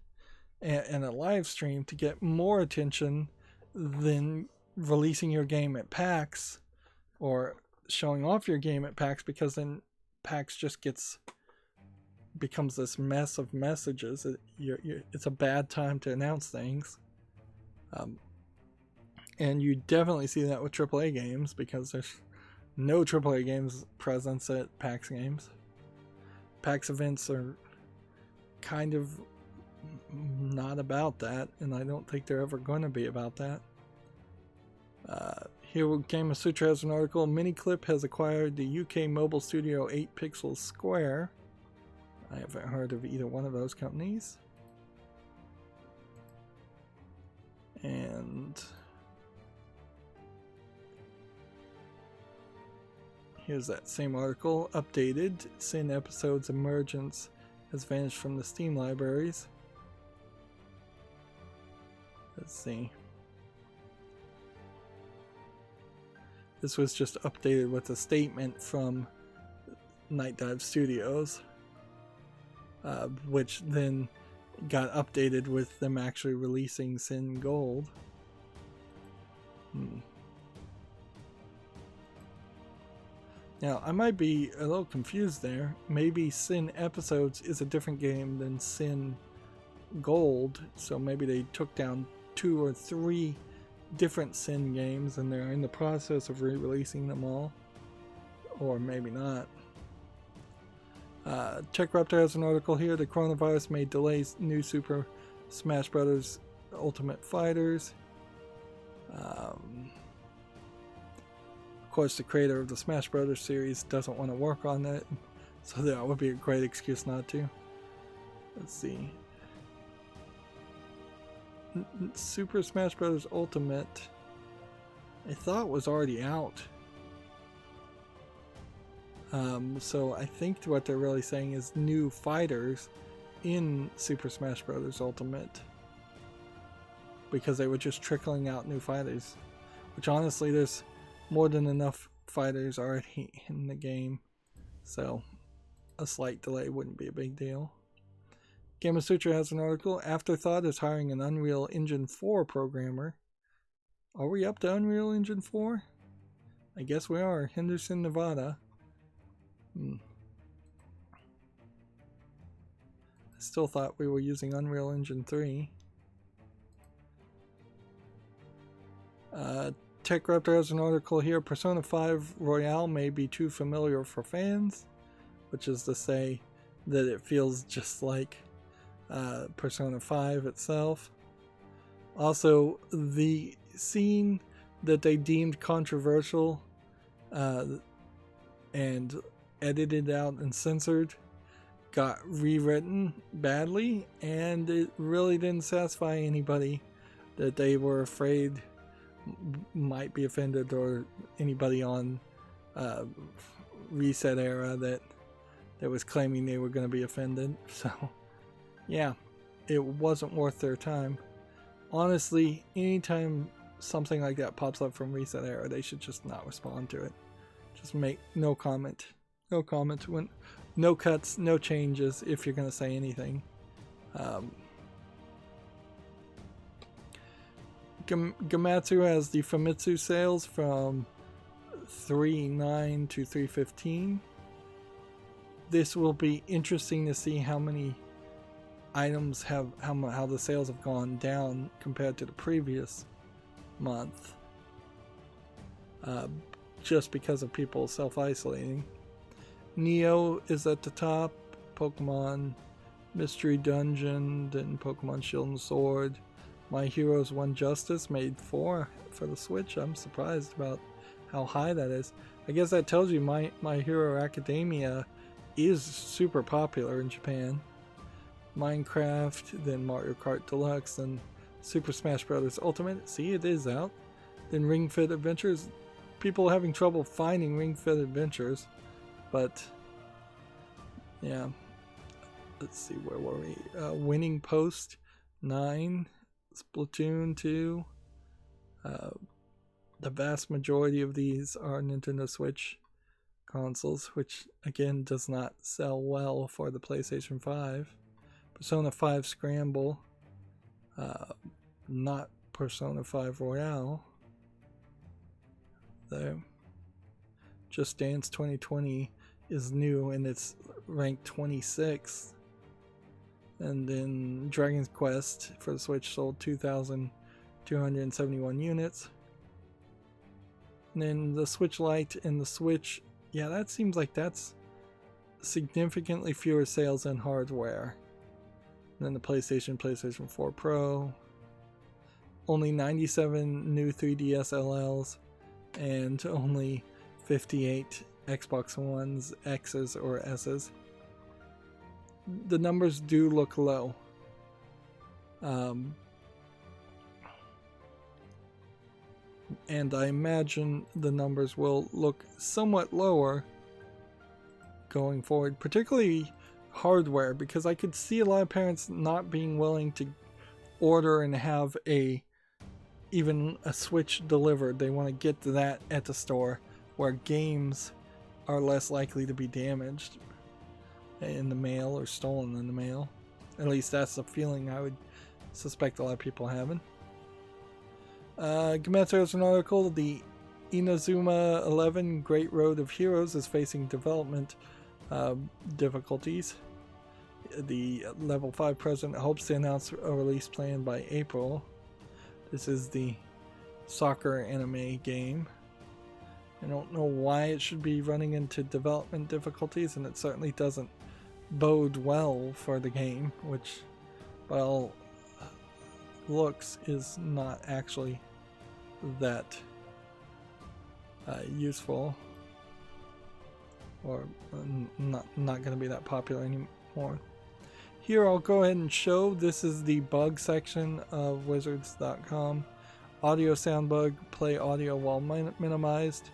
and a live stream to get more attention than releasing your game at PAX or showing off your game at PAX, because then PAX just becomes this mess of messages. It's a bad time to announce things. And you definitely see that with AAA games, because there's no AAA games presence at PAX games. PAX events are kind of not about that, and I don't think they're ever going to be about that. Here, Game of Sutra has an article. Miniclip has acquired the UK mobile studio 8 Pixels Square. I haven't heard of either one of those companies. And here's that same article. Updated. Sin Episodes Emergence has vanished from the Steam libraries. Let's see. This was just updated with a statement from Night Dive Studios, which then got updated with them actually releasing Sin Gold. Now, I might be a little confused there. Maybe Sin Episodes is a different game than Sin Gold, so maybe they took down 2 or 3 different Sin games and they're in the process of re-releasing them all. Or maybe not. TechRaptor has an article here. The coronavirus may delay new Super Smash Bros. Ultimate Fighters. Of course, the creator of the Smash Bros. Series doesn't want to work on it, so that would be a great excuse not to. Let's see. Super Smash Bros. Ultimate, I thought was already out. So I think what they're really saying is new fighters in Super Smash Bros. Ultimate, because they were just trickling out new fighters, which honestly there's more than enough fighters already in the game, so a slight delay wouldn't be a big deal. Game of Sutra has an article. Afterthought is hiring an Unreal Engine 4 programmer. Are we up to Unreal Engine 4? I guess we are. Henderson, Nevada. I still thought we were using Unreal Engine 3. TechRaptor has an article here. Persona 5 Royale may be too familiar for fans, which is to say that it feels just like Persona 5 itself. Also, the scene that they deemed controversial and edited out and censored got rewritten badly, and it really didn't satisfy anybody that they were afraid might be offended, or anybody on Reset Era that was claiming they were going to be offended. So yeah, it wasn't worth their time. Honestly, anytime something like that pops up from Reset Era, they should just not respond to it. Just make no comment. No comment. No cuts, no changes if you're going to say anything. Gamatsu has the Famitsu sales from 3.9 to 3.15. This will be interesting to see how many items have how the sales have gone down compared to the previous month, just because of people self-isolating. Neo is at the top, Pokemon Mystery Dungeon, then Pokemon Shield and Sword. My Heroes One Justice made 4 for the Switch. I'm surprised about how high that is. I guess that tells you My Hero Academia is super popular in Japan. Minecraft, then Mario Kart Deluxe, then Super Smash Bros. Ultimate. See, it is out. Then Ring Fit Adventures. People are having trouble finding Ring Fit Adventures, but yeah. Let's see, where were we? Winning Post 9, Splatoon 2. The vast majority of these are Nintendo Switch consoles, which again does not sell well for the PlayStation 5. Persona 5 Scramble, not Persona 5 Royale. There. Just Dance 2020 is new and it's ranked 26th. And then Dragon's Quest for the Switch sold 2,271 units. And then the Switch Lite and the Switch, yeah, that seems like that's significantly fewer sales than hardware. And then the PlayStation 4 Pro, only 97 new 3DS LLs, and only 58 Xbox Ones, X's or S's. The numbers do look low. And I imagine the numbers will look somewhat lower going forward, particularly hardware, because I could see a lot of parents not being willing to order and have even a Switch delivered. They want to get to that at the store, where games are less likely to be damaged in the mail or stolen in the mail. At least that's the feeling I would suspect a lot of people having. Gametsu has an article. The Inazuma 11 Great Road of Heroes is facing development difficulties. The level 5 president hopes to announce a release plan by April. This is the soccer anime game. I don't know why it should be running into development difficulties, and it certainly doesn't bode well for the game, which, well, looks is not actually that useful, or not going to be that popular anymore. Here I'll go ahead and show, this is the bug section of wizards.com. Audio sound bug, play audio while minimized.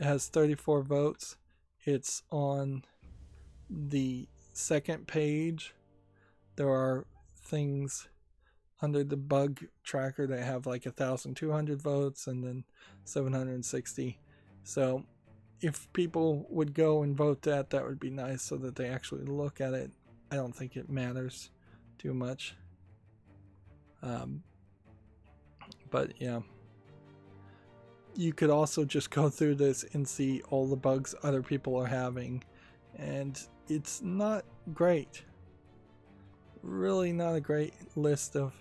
It has 34 votes. It's on the second page. There are things under the bug tracker that have like 1,200 votes and then 760. So if people would go and vote that would be nice, so that they actually look at it. I don't think it matters too much. But yeah. You could also just go through this and see all the bugs other people are having, and it's not great. Really not a great list of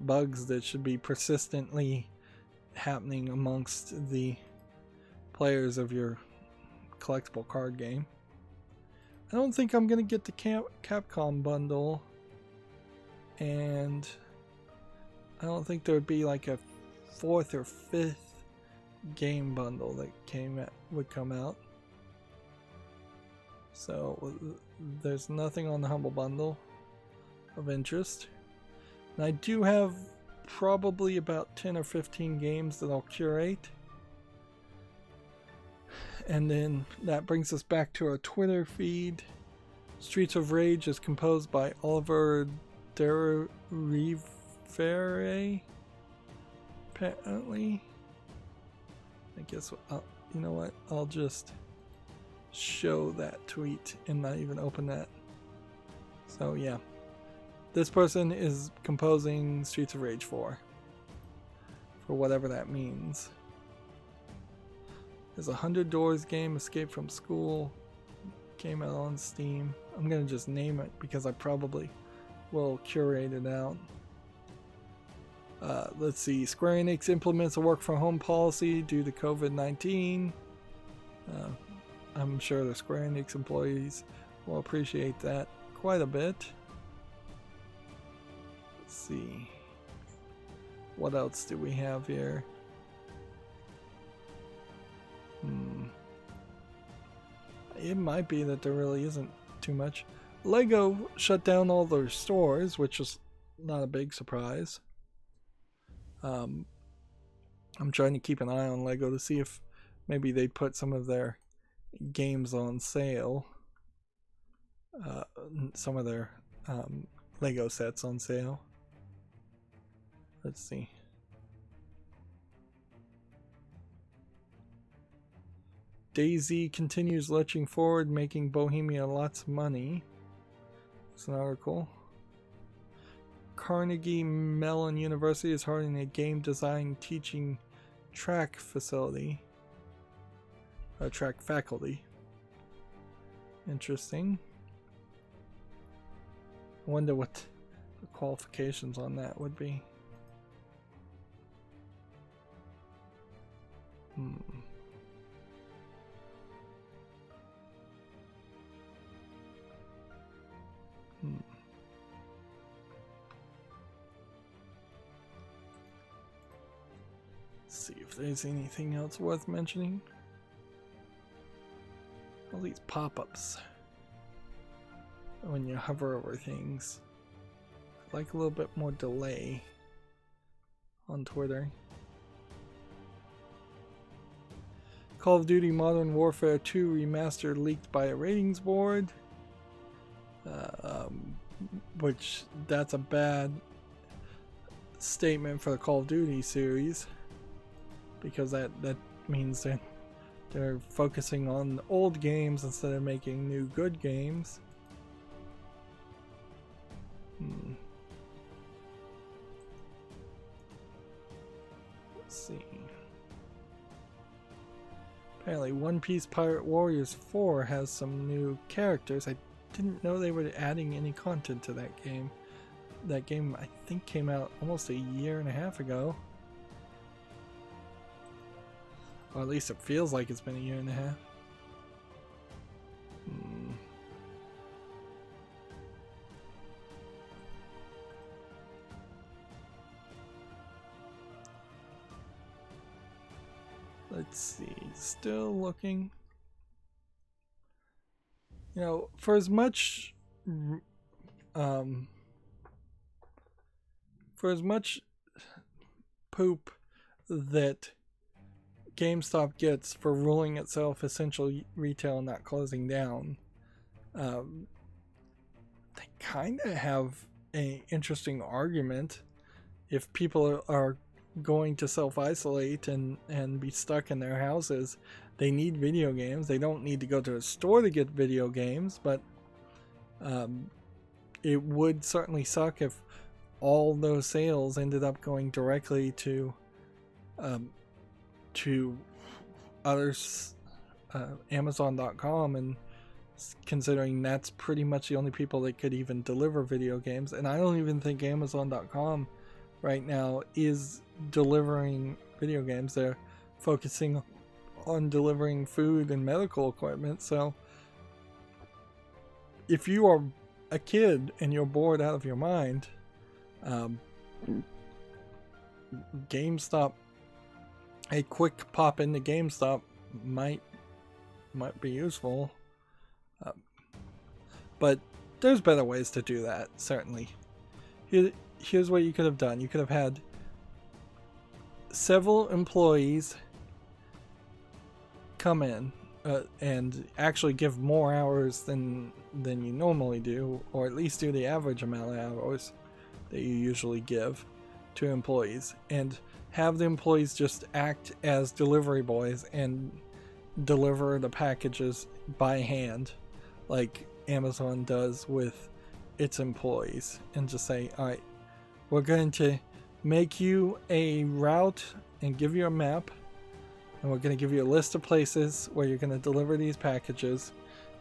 bugs that should be persistently happening amongst the players of your collectible card game. I don't think I'm gonna get the Capcom bundle, and I don't think there would be like a 4th or 5th game bundle that would come out. So there's nothing on the Humble Bundle of interest. And I do have probably about 10 or 15 games that I'll curate. And then that brings us back to our Twitter feed. Streets of Rage is composed by Oliver Derrivere. apparently. I guess you know what? I'll just show that tweet and not even open that. So yeah, this person is composing Streets of Rage 4 for whatever that means. There's a 100 Doors game, Escape from School, came out on Steam. I'm gonna just name it because I probably will curate it out. Let's see, Square Enix implements a work from home policy due to COVID-19. I'm sure the Square Enix employees will appreciate that quite a bit. Let's see. What else do we have here? It might be that there really isn't too much. Lego shut down all their stores, which is not a big surprise. I'm trying to keep an eye on Lego to see if maybe they put some of their games on sale. Some of their Lego sets on sale. Let's see. DayZ continues lurching forward, making Bohemia lots of money. It's an article. Carnegie Mellon University is holding a game design teaching track facility. Track faculty. Interesting. I wonder what the qualifications on that would be. Let's see if there's anything else worth mentioning. All these pop-ups when you hover over things. I'd like a little bit more delay on Twitter. Call of Duty Modern Warfare 2 Remastered leaked by a ratings board. Which that's a bad statement for the Call of Duty series, because that means that they're focusing on old games instead of making new good games. Let's see. Apparently One Piece Pirate Warriors 4 has some new characters. I didn't know they were adding any content to that game. That game, I think, came out almost a year and a half ago. Or at least it feels like it's been a year and a half. Let's see, still looking. You know, for as much poop that GameStop gets for ruling itself essential retail and not closing down, they kind of have an interesting argument. If people are going to self-isolate and be stuck in their houses, they need video games. They don't need to go to a store to get video games, but it would certainly suck if all those sales ended up going directly to others, Amazon.com, and considering that's pretty much the only people that could even deliver video games. And I don't even think Amazon.com right now is delivering video games. They're focusing on delivering food and medical equipment. So if you are a kid and you're bored out of your mind, GameStop, a quick pop into GameStop might be useful. But there's better ways to do that, certainly. Here's what you could have done. You could have had several employees come in and actually give more hours than you normally do, or at least do the average amount of hours that you usually give. to employees and have the employees just act as delivery boys and deliver the packages by hand like Amazon does with its employees, and just say, all right, we're going to make you a route and give you a map, and we're going to give you a list of places where you're going to deliver these packages,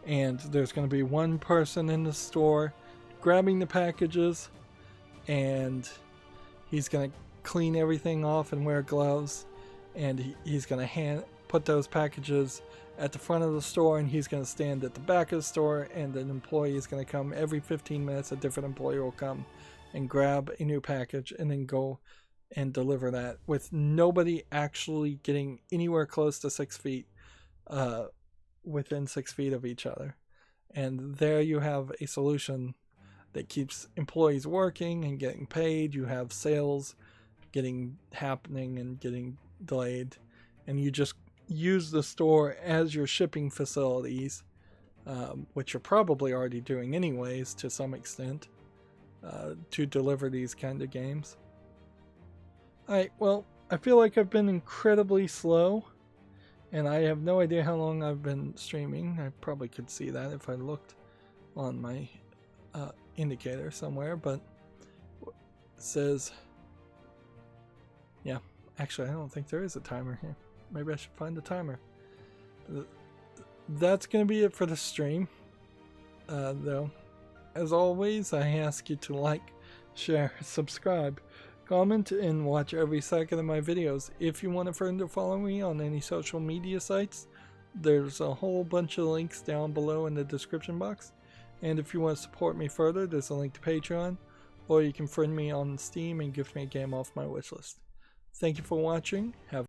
and there's going to be one person in the store grabbing the packages, and he's going to clean everything off and wear gloves, and he's going to put those packages at the front of the store, and he's going to stand at the back of the store, and an employee is going to come every 15 minutes. A different employee will come and grab a new package and then go and deliver that, with nobody actually getting anywhere close to 6 feet, within 6 feet of each other. And there you have a solution that keeps employees working and getting paid. You have sales happening and getting delayed, and you just use the store as your shipping facilities, which you're probably already doing anyways to some extent, to deliver these kind of games. Alright, well, I feel like I've been incredibly slow, and I have no idea how long I've been streaming. I probably could see that if I looked on my indicator somewhere, but it says, yeah, actually I don't think there is a timer here. Maybe I should find a timer. That's going to be it for the stream, though. As always, I ask you to like, share, subscribe, comment, and watch every second of my videos. If you want to further follow me on any social media sites, there's a whole bunch of links down below in the description box. And if you want to support me further, there's a link to Patreon, or you can friend me on Steam and gift me a game off my wishlist. Thank you for watching. Have